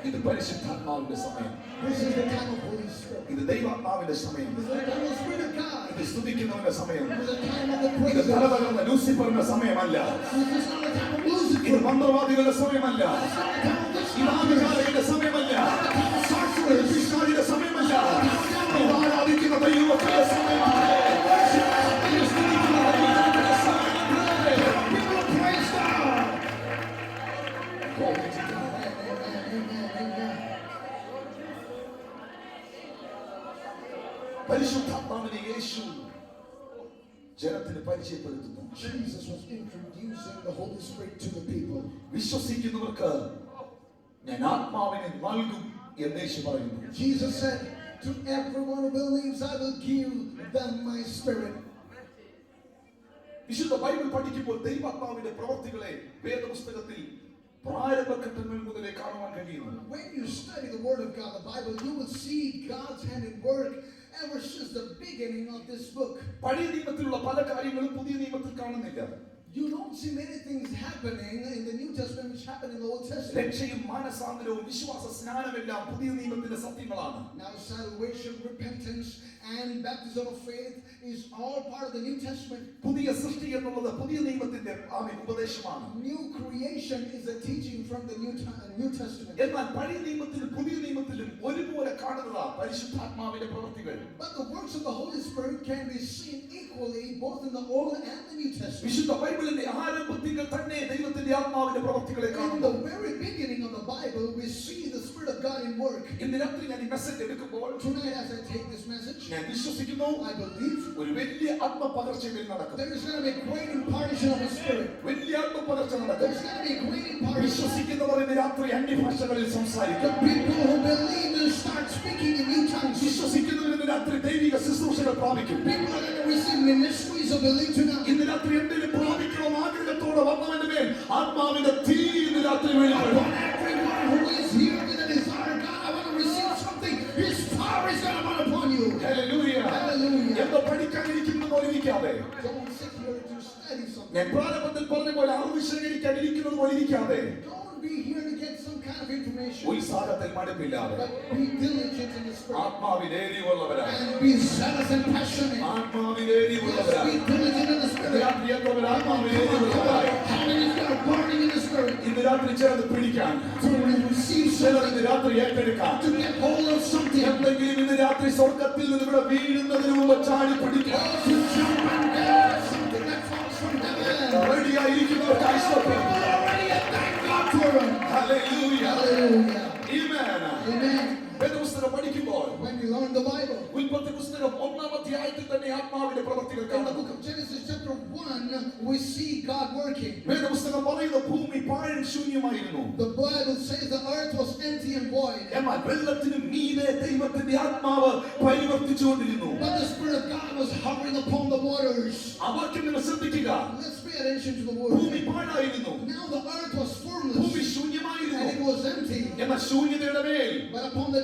ഇത് പരിശുദ്ധാത്മാവിന്റെ സമയം. This is the time of Holy Spirit. ഇത് ദൈവാത്മാവിന്റെ സമയം. This is the time of the Spirit of God. ഇത് സ്തുതിക്കുന്നവന്റെ സമയം. This is the time of the ഇത് praise. തലതകർന്ന ലൂസിഫറിന്റെ സമയമല്ല. This is not the time of Lucifer. ഇത് മന്ത്രവാദികളുടെ സമയമല്ല. It's not the time of this. ഇത് ആഭിചാരകന്റെ സമയമല്ല. ഇത് പിശാചിന്റെ സമയമല്ല. ഇത് ആരാധിക്കുന്ന ദൈവത്തിന്റെ സമയമാണ്. ഇത് സ്തുതിക്കുന്ന ദൈവത്തിന്റെ സമയമാണ്. People of praise God. Glory to God. പരിശുദ്ധാത്മാവിനെ യേശു ജനത്തിന് പരിചയപ്പെടുത്തുന്നു. Jesus was introducing the Holy Spirit to the people. വിശ്വസിക്കുന്നവർക്ക് ഞാൻ ആത്മാവിനെ നൽകും എന്ന് യേശു പറയുന്നു. Jesus said, to everyone who believes, I will give them my spirit. വിശുദ്ധ ബൈബിൾ പഠിക്കുമ്പോൾ ദൈവാത്മാവിന്റെ പ്രവർത്തികളെ വേദപുസ്തകത്തിൽ പ്രാരംഭഘട്ടങ്ങൾ മുതലേ കാണുവാൻ കഴിയുന്നു. When you study the Word of God, the Bible, you will see God's hand at work ever since the beginning of this book. പഴയ നിയമത്തിലുള്ള പല കാര്യങ്ങളും പുതിയ നിയമത്തിൽ കാണുന്നില്ല. You don't see many things happening in the New Testament which happened in the Old Testament. രക്ഷയും മാനസാന്തരവും വിശ്വാസ സ്നാനമെല്ലാം പുതിയ നിയമത്തിന്റെ സത്യങ്ങളാണ്. Now salvation, repentance and baptism of faith is all part of the New Testament. പുതിയ സൃഷ്ടി എന്നുള്ളത് പുതിയ നിയമത്തിന്റെ ഉപദേശമാണ്. New creation is a teaching from the New Testament. എന്നാൽ പഴയ നിയമത്തിലും പുതിയ നിയമത്തിലും ഒരുപോലെ കാണുന്നതാ പരിശുദ്ധാത്മാവിന്റെ പ്രവൃത്തികൾ. But the works of the Holy Spirit can be seen equally both in the Old and the New Testament. വിശുദ്ധ ബൈബിളിന്റെ ആരംഭത്തിൽ തന്നെ ദൈവത്തിന്റെ ആത്മാവിന്റെ പ്രവൃത്തികളെ In കാണുന്നു. the very beginning of the Bible, we see the Spirit of God in work. ഇന്ന് രാത്രി ഞാൻ ഈ മെസ്സേജ് എടുക്കുമ്പോൾ Tonight, as I take this message, ഞാൻ വിശ്വസിക്കുന്നു I believe ഒരു വലിയ ആത്മപകർച്ചയിൽ നടക്കും. there is going to be a great impartation of the Spirit. വലിയ ആത്മപകർച്ച നടക്കും. There's going to be a great impartation. വിശ്വസിക്കുന്നവർ ഇന്ന് രാത്രി അന്യഭാഷകളിൽ The സംസാരിക്കും. people who believe will start speaking in new tongues. വിശ്വസിക്കുന്നവർ ഇന്ന് രാത്രി ദൈവിക ശുശ്രൂഷകൾ പ്രാപിക്കും. People are going to receive ministries of belief tonight. ഇന്ന് രാത്രി എന്തെങ്കിലും പ്രാപിക്കണം ആഗ്രഹത്തോടെ വന്നവന്റെ മേൽ ആത്മാവിന്റെ തീ ഇന്ന് രാത്രി വീഴും. Upon everyone who is here with a desire, God, I want to receive something. His power is going to come upon you. Hallelujah. Hallelujah. എന്തോ പഠിക്കാനിരിക്കുന്ന പോലെ ഇരിക്കാതെ, Don't sit here to study something. ഞാൻ പ്രാരംഭത്തിൽ പറഞ്ഞ പോലെ അറിവ് ശേഖരിക്കാനിരിക്കുന്നത് പോലെ ഇരിക്കാതെ, Don't be here to get some kind of information. ഉത്സാഹത്തിൽ മടുപ്പില്ലാതെ, But be diligent in the Spirit. ആത്മാവിൽ എരിവുള്ളവരാണ്. And be zealous and passionate. ആത്മാവിൽ Yes, എരിവുള്ളവരാണ്. be diligent in the ഇന്ന് Spirit. രാത്രി എന്തോവർ ആത്മാവിൽ എരിവുള്ളവരായി. How many of you are burning in the Spirit? ഇന്ന് രാത്രി ചിലത് പിടിക്കാൻ, To receive ചിലത് something, ഇന്ന് രാത്രി ഏറ്റെടുക്കാൻ, to get hold of something. എന്തെങ്കിലും ഇന്ന് രാത്രി സ്വർഗത്തിൽ നിന്ന് ഇവിടെ വീഴുന്നതിന് മുമ്പ് ചാടി പിടിക്കാൻ To jump and get something that falls from heaven. റെഡിയായിരിക്കുന്നവർക്കായി സ്തോത്രം. People are ready and thank God for them. Hallelujah. Hallelujah. Amen. Amen. വേദപുസ്തകം പഠിക്കുമ്പോൾ When we learn the Bible, ഉൽപ്പത്തി പുസ്തകം 1-ാം അധ്യായത്തിൽ തന്നെ ആത്മാവിന്റെ പ്രവൃത്തികൾ in the കാണുന്നു. book of Genesis chapter 1, we see God working. വേദപുസ്തകം പറയുന്ന ഭൂമി പാഴും ശൂന്യമായിരുന്നു. The Bible says the earth was empty and void. എന്നാൽ വെള്ളത്തിന് മീതെ ദൈവത്തിന്റെ ആത്മാവ് പരിവർത്തിച്ചുകൊണ്ടിരുന്നു. But the Spirit of God was hovering upon the waters. ആ വാക്യം നിങ്ങൾ ശ്രദ്ധിക്കുക. Let's pay attention to the ഭൂമി word. പാഴായിരുന്നു. Now the earth was ഭൂമി formless ശൂന്യമായിരുന്നു. and it was empty. എന്നാൽ ശൂന്യതയുടെ മേൽ, But upon the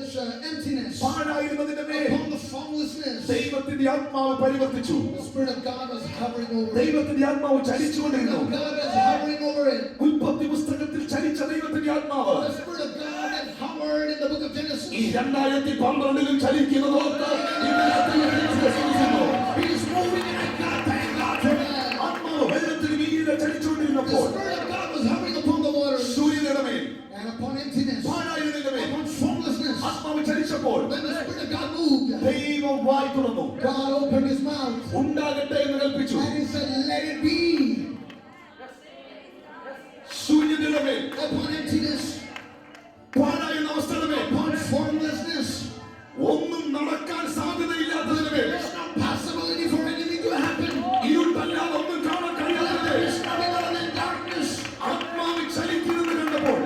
emptiness, പാഴായിരുന്നതിന്റെ മേൽ upon the formlessness, ദൈവത്തിന്റെ ആത്മാവ് പരിവർത്തിച്ചു. the Spirit of God was hovering over it. ദൈവത്തിന്റെ ആത്മാവ് The Spirit ചലിച്ചുകൊണ്ടിരുന്നു. of God was hovering over it. ഉൽപ്പത്തി പുസ്തകത്തിൽ ചലിച്ച ദൈവത്തിന്റെ ആത്മാവ് The Spirit of God that hovered in the book of ഈ Genesis. 2012 ചലിക്കുന്നത് ഓർത്ത് ഇന്ന് രാത്രി ഞാൻ വിശ്വസിക്കുന്നു. He is moving and I God thank God for that. ആത്മാവ് വെള്ളത്തിന് മീതെ The ചലിച്ചുകൊണ്ടിരുന്നപ്പോൾ Spirit of God was hovering upon the waters സൂര്യയുടെ മേൽ, and upon emptiness, പാഴായിരുന്നതിന്റെ മേൽ upon formlessness. ആത്മാവ് ചലിച്ചപ്പോൾ When the Spirit of God moved, ദൈവം വായ് തുറന്നു. God opened his mouth ഉണ്ടാകട്ടെ എന്ന് കൽപ്പിച്ചു. and he said, let it be. ശൂന്യതയുടെ മേൽ, Upon emptiness, പാഴായിരുന്ന അവസ്ഥയുടെ മേൽ, upon formlessness, ഒന്നും നടക്കാൻ സാധ്യതയില്ലാത്തതിന് മേൽ, there's no possibility for anything to happen. ഇരുട്ടല്ലാതെ ഒന്നും കാണാൻ കഴിയാത്തതിന് There മേൽ is nothing other than darkness. ആത്മാവ് ചലിക്കുന്നത് കണ്ടപ്പോൾ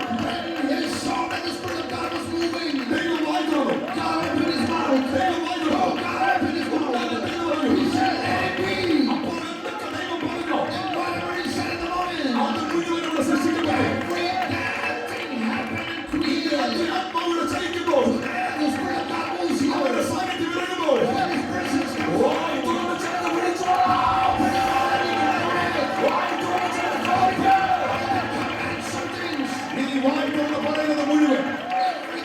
When they saw that the Spirit of God was moving, ദൈവം വായ് തുറന്നു. God opened his mouth. ദൈവം വായ് Oh, തുറന്നു. God opened his ഉണ്ടാകട്ടെ mouth. എന്ന് പറഞ്ഞു. He said, let it be. അപ്പോൾ എന്തൊക്കെ ദൈവം പറഞ്ഞോ And whatever he said in the moment, അത് മുഴുവൻ ഇവിടെ സൃഷ്ടിക്കപ്പെട്ടു. every bad thing happened and ഈ രാത്രി created. ആത്മാവിടെ ചലിക്കുമ്പോൾ, And the Spirit of God moves അവരുടെ here. സാന്നിധ്യം ഇറങ്ങുമ്പോൾ When his presence comes, വായ് തുറന്ന് ചേർന്ന് വിളിച്ചോ. വായ് തുറന്ന് ചേർന്ന് ചോദിക്ക്. command some things. നീ വായ് തുറന്ന് പറയുന്നത് മുഴുവൻ Every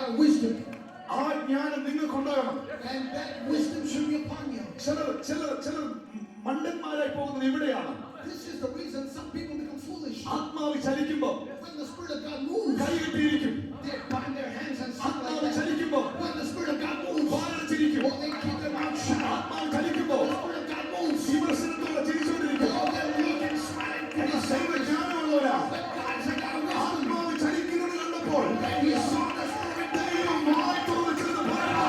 God of wisdom. ആ ജ്ഞാനം നിങ്ങൾക്കുണ്ടാകണം. And that wisdom should be upon you. ചിലർ മണ്ടന്മാരായി പോകുന്നത് ഇവിടെയാണ്. This is the reason some people become foolish. ആത്മാവ് ചലിക്കുമ്പോ When the Spirit of God moves, കൈ കെട്ടിയിരിക്കും. they bind their hands and sing ആത്മാവ് like that. ചലിക്കുമ്പോ When the Spirit of God moves, വാഴച്ചിരിക്കും. oh, they keep their mouth shut. ആത്മാവ് ചലിക്കുമ്പോ The Spirit of God moves, വിമർശനത്തോടെ ചിരിച്ചുകൊണ്ടിരിക്കും. oh, they look and smile and ഇത് criticize. ദൈവജ്ഞാനമുള്ളവരാ. But God is a God of wisdom. ആത്മാവ് ചലിക്കുന്നത് കണ്ടപ്പോൾ When He saw the Spirit, ദൈവം വായ് തുറന്ന് ചിലത് പറയാം.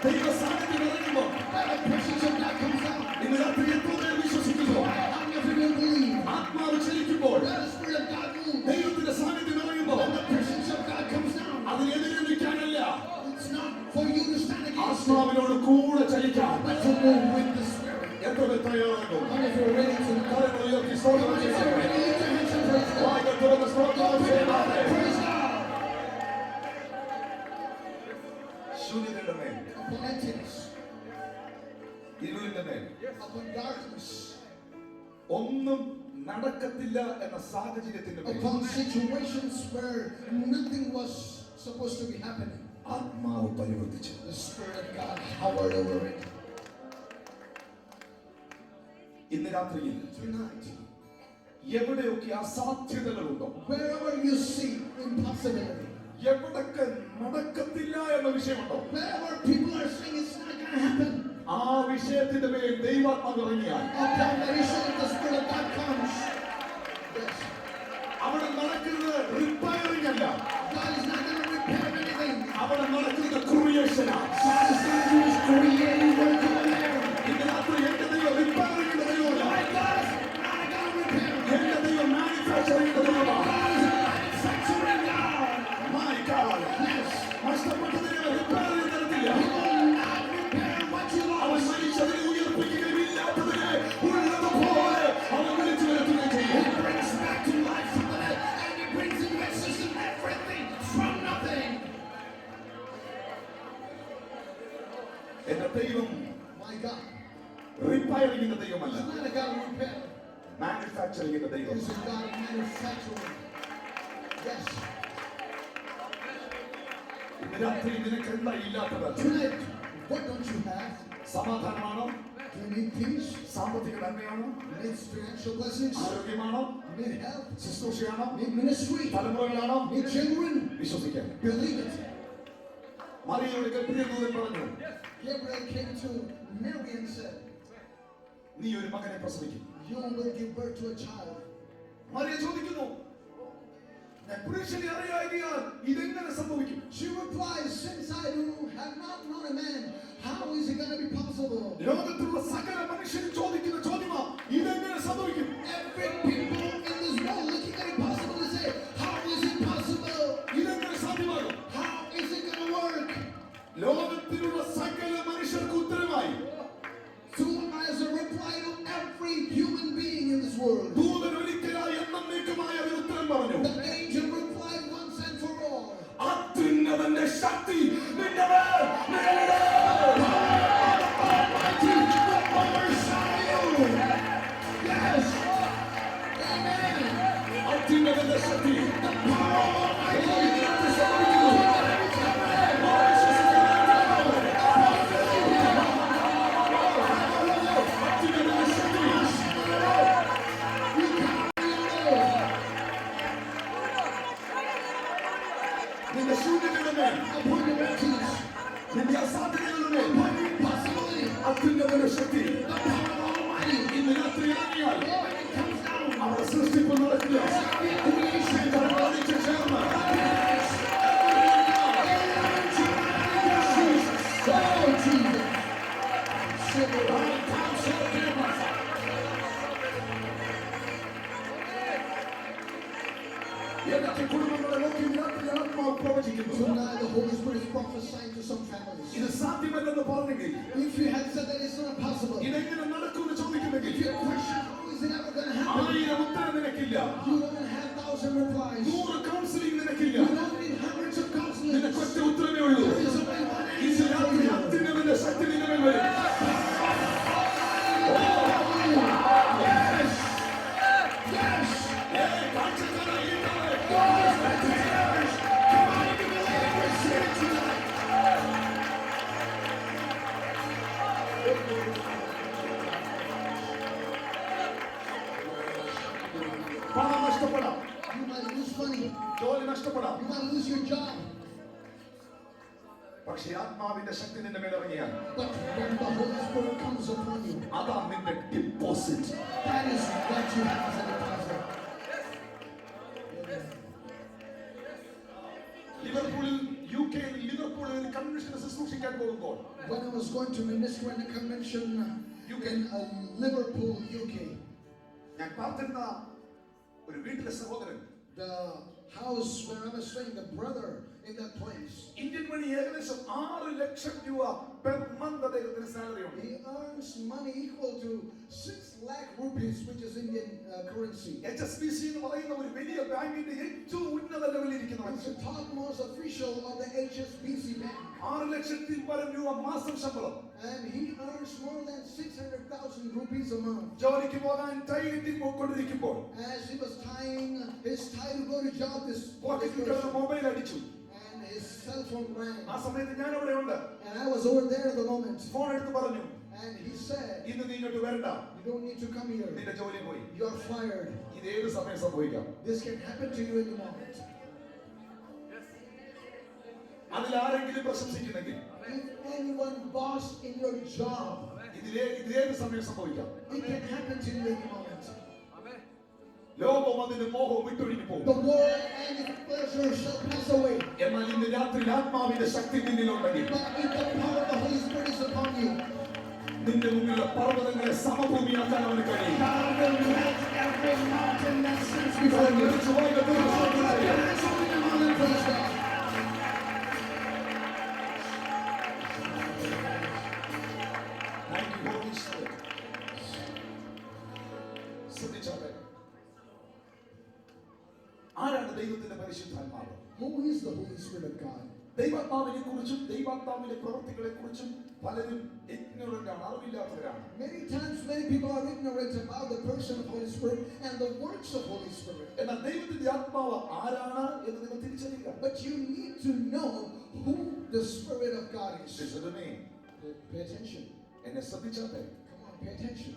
ദൈവ സാന്നിധ്യം ഇറങ്ങുമ്പോ ഇന്ന് രാത്രി എത്ര പേർ വിശ്വസിക്കുന്നു? ആത്മാവ് ചലിക്കുമ്പോൾ ദൈവത്തിന്റെ സാന്നിധ്യം ഇറങ്ങുമ്പോ അതിനെതിരെ നിൽക്കാനല്ല, ആത്മാവിനോട് കൂടെ ചലിക്കാൻ എത്ര പേർ തയ്യാറാകും? കരങ്ങൾ ഉയർത്തി സ്തോത്രം ചെയ്യാം. വായ്കൾ തുറന്ന് സ്തോത്രം ചെയ്യാം. ശൂന്യതയുടെ മേൽ, ഇരുളിന്റെ മേൽ ഒന്നും നടക്കത്തില്ല എന്ന സാഹചര്യത്തിന്റെ മേൽ upon situations where nothing was supposed to be happening, ആത്മാവ് പരിവർത്തിച്ചു. the Spirit of God hovered over it. ഇന്ന് രാത്രിയിൽ Tonight, എവിടെയൊക്കെ അസാധ്യതകളുണ്ടോ, wherever you see impossibility, എവിടൊക്കെ നടക്കത്തില്ല എന്ന വിഷയമുണ്ടോ, wherever people are saying it's not going to happen, ആ വിഷയത്തിന്റെ മേൽ ദൈവാത്മാവ് ഇറങ്ങിയാൽ upon that issue, if the Spirit of God comes, yes, അവിടെ നടക്കുന്നത് റിപ്പയറിംഗ് അല്ല, God is not going to repair anything. അവിടെ നടക്കുന്നത് ക്രിയേഷനാണ്. God is going to do His creative work over there. ഇന്ന് രാത്രി എന്റെ ദൈവം റിപ്പയറിംഗിന്റെ ദൈവമല്ല, My God is not a God of repair. എന്റെ ദൈവം മാനുഫാക്ചറിംഗിന്റെ ദൈവമാണ്. God is a manufacturing God. My God. Yes. നഷ്ടപ്പെട്ടതിനെ റിപ്പയർ ചെയ്ത് തരത്തില്ല. He will not repair what you അവൻ lost. മരിച്ചതിനെ ഉയർപ്പിക്കുകയും ഇല്ലാത്തതിനെ ഉള്ളതുപോലെ അവൻ വിളിച്ചു വരുത്തുകയും ചെയ്യും. He brings back to life from the dead, and He brings into existence everything from nothing. എന്റെ ദൈവം My God റിപ്പയറിംഗിന്റെ ദൈവമല്ല, is not a God of repair. മാനുഫാക്ചറിംഗിന്റെ He ദൈവം. is a God of manufacturing. Yes. ഇന്ന് രാത്രി നിനക്ക് എന്താ ഇല്ലാത്തത്? Tonight, what don't you have? സമാധാനമാണോ? Do you need peace? സാമ്പത്തിക നന്മയാണോ? You need spiritual blessings? ആരോഗ്യമാണോ? You need health? ശുശ്രൂഷയാണോ? You need ministry? തലമുറകളാണോ? You need children? വിശ്വസിക്കാൻ. Believe it. മറിയയുടെ ഗർഭിണിയ ദൂതൻ പറഞ്ഞു, Gabriel came to Mary and said, നീ ഒരു മകനെ പ്രസവിക്കും. you will give birth to a child. Mariya ചോദിക്കുന്നു, ഞാൻ പുരുഷനെ അറിയായികയാൽ ഇതെങ്ങനെ സംഭവിക്കും? She replies, since I have not known a man, how is it going to be possible? ലോകത്തിലുള്ള സകല മനുഷ്യരും ചോദിക്കുന്ന ചോദ്യമാ, ഇതെങ്ങനെ സംഭവിക്കും? Every people in this world looking at impossible to say, how is it possible? ഇതെങ്ങനെ സാധ്യമാകും? How is it going to work? ലോകത്തിലുള്ള സകല മനുഷ്യർക്ക് ഉത്തരമായി So as a reply to every human being in this world, ദൂതൻ ഒരിക്കലായി എന്നേക്കുമായി അതിന് ഉത്തരം പറഞ്ഞു. the angel replied once and for all, അത്യുന്നതന്റെ ശക്തി നിന്റെ മേൽ നിഴലിടും. Almighty will overshadow you. Yes. Amen. അത്യുന്നതന്റെ ശക്തി The power of Almighty ഇതിനകത്ത് സംഭവിക്കുന്നു. അത്യുന്നതന്റെ ശക്തി നിന്റെ ശൂന്യതയുടെ മേൽ, upon your emptiness, നിന്റെ അസാധ്യതകളുടെ മേൽ upon your impossibility. അത്യുന്നതന്റെ ശക്തി The power of Almighty, ഇന്ന് രാത്രി ഇറങ്ങിയാൽ when it comes down, അവിടെ സൃഷ്ടിപ്പ് നടക്കുക. creation, കർത്താവിനെ ചേർന്ന് oh Jesus. ഏതൊക്കെ കുടുംബങ്ങളെ നോക്കി ഇന്ന് രാത്രി ആത്മാവ് പ്രവചിക്കുന്നു. Tonight the Holy Spirit is prophesying to some families. ഇത് സാധ്യമല്ലെന്ന് പറഞ്ഞെങ്കിൽ, If you had said that it's not possible, ഇതെങ്ങനെ നടക്കുമെന്ന് ചോദിക്കുന്നെങ്കിൽ, if you question how is it ever going to happen, 1000 ഉത്തരം നിനക്കില്ല, you don't have 1,000 replies. 100 counselling നിനക്കില്ല, You don't need hundreds of counselors. നിനക്കൊറ്റ ഉത്തരമേ ഉള്ളൂ. There is only one ഇന്ന് answer for രാത്രി you. അത്യുന്നതന്റെ ശക്തി നിന്റെ മേൽ പണം നഷ്ടപ്പെടാം, You might lose money. ജോലി നഷ്ടപ്പെടാം. You might lose your job. പക്ഷേ ആത്മാവിന്റെ ശക്തി നിന്റെ മേൽ ഇറങ്ങിയാൽ But when the Holy Spirit comes upon you, അതാ നിന്റെ deposit. that is what you have as a deposit. ലിവർപൂളിൽ യുകെയിൽ ലിവർപൂളിൽ കൺവെൻഷന് ശുശ്രൂഷിക്കാൻ പോകുമ്പോൾ When I was going to minister in a convention in Liverpool, UK, ഞാൻ പാർത്തിരുന്ന ഒരു വീട്ടിലെ സഹോദരൻ the house where I was staying, the brother in that place, Indian money ഏകദേശം 6 ലക്ഷം രൂപ per month അദ്ദേഹത്തിന് സാലറി ഉണ്ട്. he earns money equal to 6 lakh rupees, which is Indian currency. HSBC എന്ന് പറയുന്ന ഒരു വലിയ ബാങ്കിന്റെ ഏറ്റവും ഉന്നത ലെവലിൽ ഇരിക്കുന്ന He's മനുഷ്യൻ. the topmost official of the HSBC bank. 6 ലക്ഷത്തിൽ പരം രൂപ മാസം ശമ്പളം. And he earns more than 600,000 rupees a month. ജോലിക്ക് പോകാൻ ടൈ കെട്ടി പോയിക്കൊണ്ടിരിക്കുമ്പോൾ As he was tying his tie to go to job, this പോക്കറ്റിൽ കിടന്ന മൊബൈൽ അടിച്ചു. and his cell phone rang. ആ സമയത്ത് ഞാൻ അവിടെ ഉണ്ട്. And I was over there at the moment. Phone എടുത്ത് പറഞ്ഞു, And he said, ഇന്ന് നീ ഇങ്ങോട്ട് വരണ്ട, you don't need to come here. നിന്റെ ജോലി പോയി. You're fired. ഇത് ഏത് സമയം സംഭവിക്കാം. This can happen to you in the moment. അതിൽ ആരെങ്കിലും പ്രശംസിക്കുന്നെങ്കിൽ If anyone boss in your job, ഇതിലേത് സമയം സംഭവിക്കാം. it can happen to you in the moment. ലോകവും അതിന്റെ മോഹവും വിട്ടൊഴിഞ്ഞു പോകും. The world and its pleasure shall pass away. എന്നാൽ ഇന്ന് രാത്രി ആത്മാവിന്റെ ശക്തി നിന്നിലുണ്ടെങ്കിൽ But if the power of the Holy Spirit is upon you, നിന്റെ മുന്നിലുള്ള പർവ്വതങ്ങളെ സമഭൂമിയാക്കാൻ അവന് കഴിയും. God will melt every mountain that sits before you. Hands over your mouth and praise God. Thank you, Holy Spirit. ശ്രദ്ധിച്ചോട്ടെ, ആരാണ് ദൈവത്തിന്റെ പരിശുദ്ധാത്മാവ്? Who is the Holy Spirit of God? ദൈവാത്മാവിനെ കുറിച്ചും ദൈവാത്മാവിന്റെ പ്രവൃത്തികളെ കുറിച്ചും പലരും ignorant ആണ്, അറിവില്ലാത്തവരാണ്. Many times, many people are ignorant about the person of Holy Spirit and the works of Holy Spirit. എന്നാൽ ദൈവത്തിന്റെ ആത്മാവ് ആരാണ് എന്ന് നിങ്ങൾ തിരിച്ചറിയുക. But you need to know who the Spirit of God is. Listen to me. Pay attention. എന്നെ ശ്രദ്ധിച്ചാട്ടെ, Come on, pay attention.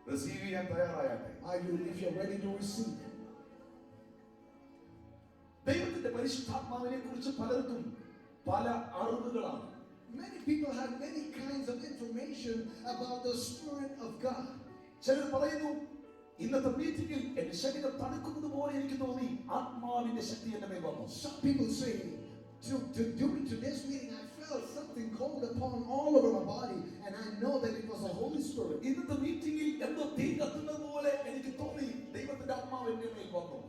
Receive ചെയ്യാൻ തയ്യാറായാട്ടെ. Are you, if you're ready to receive? ദൈവത്തിന്റെ പരിശുദ്ധാത്മാവിനെ കുറിച്ച് പലർക്കും പല അറിവുകളാണ്. Many people have many kinds of information about the Spirit of God. ചിലർ പറയുന്നു, ഇന്നത്തെ മീറ്റിംഗിൽ എന്റെ ശരീരം തണുക്കുന്നത് പോലെ എനിക്ക് തോന്നി, ആത്മാവിന്റെ ശക്തി എന്റെ മേൽ വന്നു. Some people say, during today's meeting, I felt something cold upon all over my body, and I know that it was the Holy Spirit. ഇന്നത്തെ മീറ്റിംഗിൽ എന്തോ തീ കത്തുന്നത് പോലെ എനിക്ക് തോന്നി, ദൈവത്തിന്റെ ആത്മാവ് എന്റെ മേൽ വന്നു.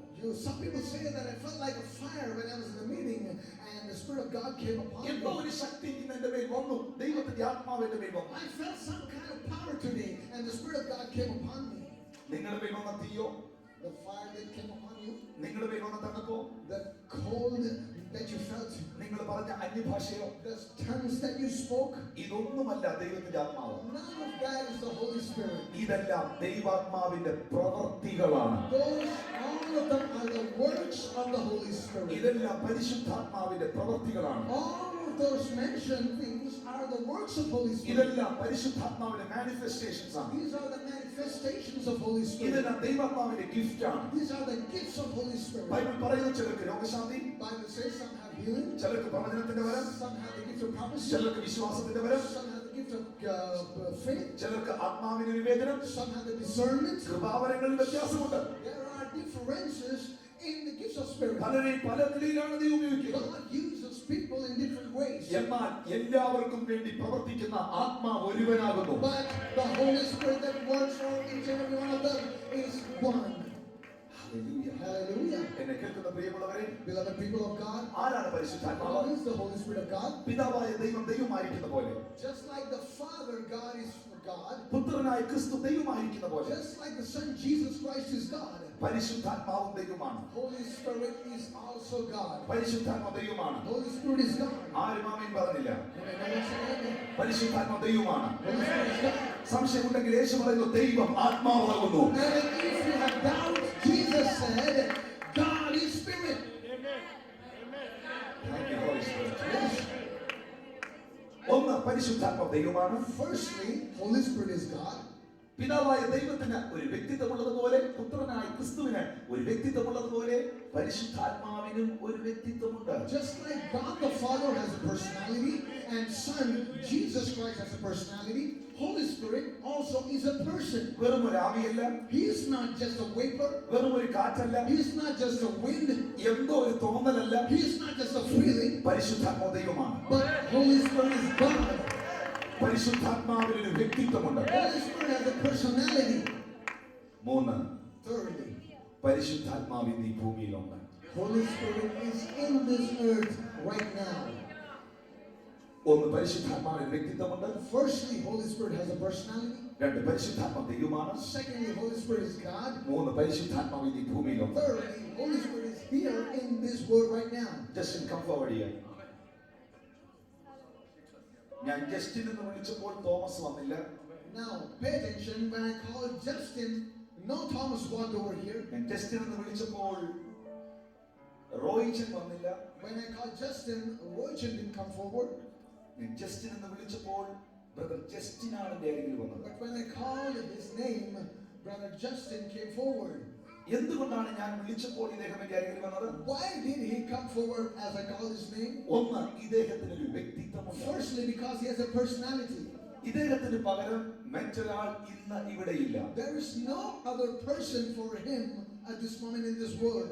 Some people say that I felt like a fire when I was in the meeting, and the Spirit of God came upon എന്തോ me. ഒരു ശക്തി ഇന്ന് എന്റെ മേൽ വന്നു, ദൈവത്തിന്റെ ആത്മാവ് എന്റെ മേൽ വന്നു. I felt some kind of power today, and the Spirit of God came upon me. നിങ്ങളുടെ മേൽ വന്ന തീയോ, The fire that came upon you, നിങ്ങളുടെ മേൽ വന്ന തണുപ്പോ, the cold that you felt, നിങ്ങൾ പറഞ്ഞ അന്യഭാഷയോ, the tongues that you spoke, ഇതൊന്നുമല്ല ദൈവത്തിന്റെ ആത്മാവ്. none of that is the Holy Spirit. ഇതെല്ലാം ദൈവാത്മാവിന്റെ പ്രവൃത്തികളാണ്. All of them are the works of the Holy Spirit. ഇതെല്ലാം പരിശുദ്ധാത്മാവിന്റെ പ്രവൃത്തികളാണ്. All of those mentioned things are the works of Holy Spirit. ഇതെല്ലാം പരിശുദ്ധാത്മാവിന്റെ manifestations ആണ്. These are the manifestations of Holy Spirit. ഇതെല്ലാം ദൈവാത്മാവിന്റെ gift ആണ്. These are the gifts of Holy Spirit. Bible പറയുന്നു, ചിലർക്ക് രോഗശാന്തി, Bible says some have healing, ചിലർക്ക് പ്രവചനത്തിന്റെ വരം, some have the gift of prophecy, ചിലർക്ക് വിശ്വാസത്തിന്റെ വരം, some have the gift of faith, ചിലർക്ക് ആത്മാവിന്റെ വിവേചനം, some have the discernment. കൃപാവരങ്ങളിൽ വ്യത്യാസമുണ്ട്. There are differences in the gifts of Spirit. പലരെയും പല നിലയിലാണ് ദൈവം ഉപയോഗിക്കുന്നത്. God uses people in different ways. എന്നാൽ എല്ലാവർക്കും വേണ്ടി പ്രവർത്തിക്കുന്ന ആത്മാവ് ഒരുവനാകുന്നു. But the Holy Spirit that works for each and every one of them is one. Hallelujah. Hallelujah. എന്നെ കേൾക്കുന്ന പ്രിയമുള്ളവരെ, Beloved people of God, ആരാണ് പരിശുദ്ധാത്മാവ്? who is the Holy Spirit of God? പിതാവായ ദൈവം ദൈവമായിരിക്കുന്ന പോലെ, Just like the Father God is God, പുത്രനായ ക്രിസ്തു ദൈവമായിരിക്കുന്ന പോലെ, just like the Son Jesus Christ is God, പരിശുദ്ധാത്മാവും ദൈവമാണ്. Holy Spirit is also God. പരിശുദ്ധാത്മ ദൈവമാണ്. Holy Spirit is God. ആരും ആമേൻ പറഞ്ഞില്ല. Amen. പരിശുദ്ധാത്മ ദൈവമാണ്. Holy Spirit is God. സംശയമുണ്ടെങ്കിൽ യേശു പറയുന്നു, ദൈവം ആത്മാവാകുന്നു. And if you have doubt, Jesus said, God is Spirit. Thank you, Holy Spirit. Yes. ഒന്ന് പരിശുദ്ധാത്മാവ് ദൈവമാണ്. Firstly, Holy Spirit is God. പിതാവായ ദൈവത്തിന് ഒരു വ്യക്തിത്വമുള്ളതുപോലെ പുത്രനായ ക്രിസ്തുവിന് ഒരു വ്യക്തിത്വമുള്ളതുപോലെ പരിശുദ്ധാത്മാവിനും ഒരു വ്യക്തിത്വമുണ്ട്. Just like God the Father has a personality and Son Jesus Christ has a personality, Holy Spirit also is a person. വെറും ഒരു ആവിയല്ല, He is not just a vapor. വെറും ഒരു കാറ്റല്ല, He is not just a wind. എന്തോ ഒരു തോന്നലല്ല. He is not just a feeling. പരിശുദ്ധാത്മാവ് ദൈവമാണ്. But Holy Spirit is God. പരിശുദ്ധാത്മാവിന് ഒരു വ്യക്തിത്വമുണ്ട്. Holy Spirit has a personality. മൂന്ന്, Thirdly, പരിശുദ്ധാത്മാവിന് ഈ ഭൂമിയിലുണ്ട്. Holy Spirit is in this earth right now. ഒന്ന്, പരിശുദ്ധാത്മാവിന് വ്യക്തിത്വമുണ്ട്. Firstly, Holy Spirit has a personality. രണ്ട്, പരിശുദ്ധാത്മാവ് ദൈവമാണ്. Secondly, Holy Spirit is God. മൂന്ന്, പരിശുദ്ധാത്മാവിന് ഈ ഭൂമിയിലുണ്ട്. Thirdly, Holy Spirit is here in this world right now. Justin come forward here. ഞാൻ Justin എന്ന് വിളിച്ചപ്പോൾ തോമസ് വന്നില്ല. Now, pay attention. When I called Justin, no Thomas walked over here. ഞാൻ Justin എന്ന് വിളിച്ചപ്പോൾ റോയിച്ചൻ വന്നില്ല. When I called Justin, Roychen didn't come forward. ഞാൻ Justin എന്ന് വിളിച്ചപ്പോൾ ബ്രദർ ജസ്റ്റിനാണ് എൻ്റെ അരികിൽ വന്നത്. But when I called his name, Brother Justin came forward. എന്തുകൊണ്ടാണ് ഞാൻ വിളിച്ചപ്പോൾ ഇദ്ദേഹം എൻ്റെ അരികിൽ വന്നത്? Why did he come forward as I called his name? ഒന്ന്, ഇദ്ദേഹത്തിന് ഒരു വ്യക്തിത്വമുണ്ട്. Firstly, because he has a personality. ഇദ്ദേഹത്തിന് പകരം മറ്റൊരാൾ ഇന്ന് ഇവിടെയില്ല. There is no other person for him at this moment in this world.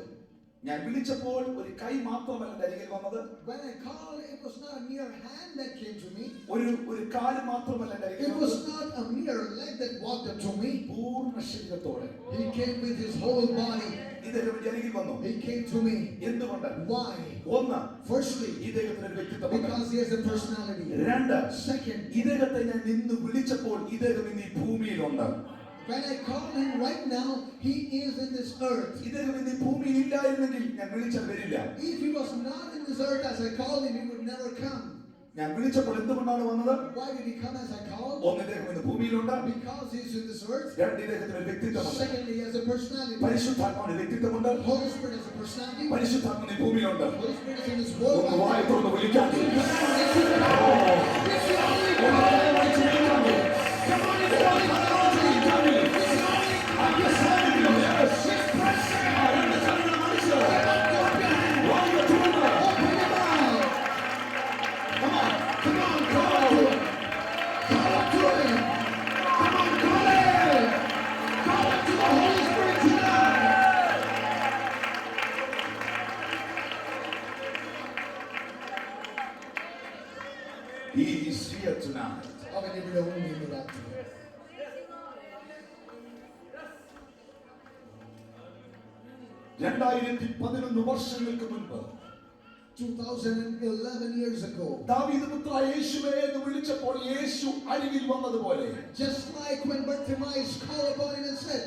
ഞാൻ വിളിച്ചപ്പോൾ ഒരു കൈ മാത്രമല്ല എൻ്റെ അരികിൽ വന്നത്. When I called, it was not a mere hand that came to me. ഒരു കാല് മാത്രമല്ല എൻ്റെ അരികിൽ It വന്നത്. was not a mere leg that walked up to me. പൂർണ്ണ ശരീരത്തോടെ He came with his whole body. ഇദ്ദേഹം എൻ്റെ അരികിൽ വന്നു. He came to me. എന്തുകൊണ്ട്? Why? ഒന്ന്, Firstly, ഇദ്ദേഹത്തിന് ഒരു വ്യക്തിത്വമുണ്ട്. because he has a personality. രണ്ട്, Second, ഇദ്ദേഹത്തെ ഞാൻ നിന്ന് വിളിച്ചപ്പോൾ ഇദ്ദേഹം ഇന്ന് ഈ ഭൂമിയിലുണ്ട്. when I call him right now, he is in this earth. ഇദ്ദേഹം ഇന്ന് ഈ ഭൂമിയിൽ ഇല്ലായിരുന്നെങ്കിൽ ഞാൻ വിളിച്ചാൽ വരില്ല. If he was not in this earth as I called him, he would never come. ഞാൻ വിളിച്ചപ്പോൾ എന്തുകൊണ്ടാണ് വന്നത്? Why did he come as I called? ഒന്ന്, ഇദ്ദേഹം ഇന്ന് ഭൂമിയിലുണ്ട്. Because he is in this earth. രണ്ട്, ഇദ്ദേഹത്തിന് ഒരു വ്യക്തിത്വമുണ്ട്. Secondly, he has a personality. പരിശുദ്ധാത്മാവിന് വ്യക്തിത്വമുണ്ട്. Holy Spirit has a personality. പരിശുദ്ധാത്മാവിന് ഈ ഭൂമിയിലുണ്ട്. Holy Spirit is in this world. ഒന്ന് വായ തുറന്ന് വിളിക്കാൻ. It's the only power. Come on, it's the only He is here tonight. അവൻ ഇവിടെ ഉണ്ട് ഇന്ന് രാത്രി. 2011 വർഷങ്ങൾക്ക് മുൻപ് 2011 years ago, ദാവീദ് പുത്ര യേശുവേ എന്ന് വിളിച്ചപ്പോൾ യേശു അരികിൽ വന്നതുപോലെ, just like when Bartimaeus called upon him and said,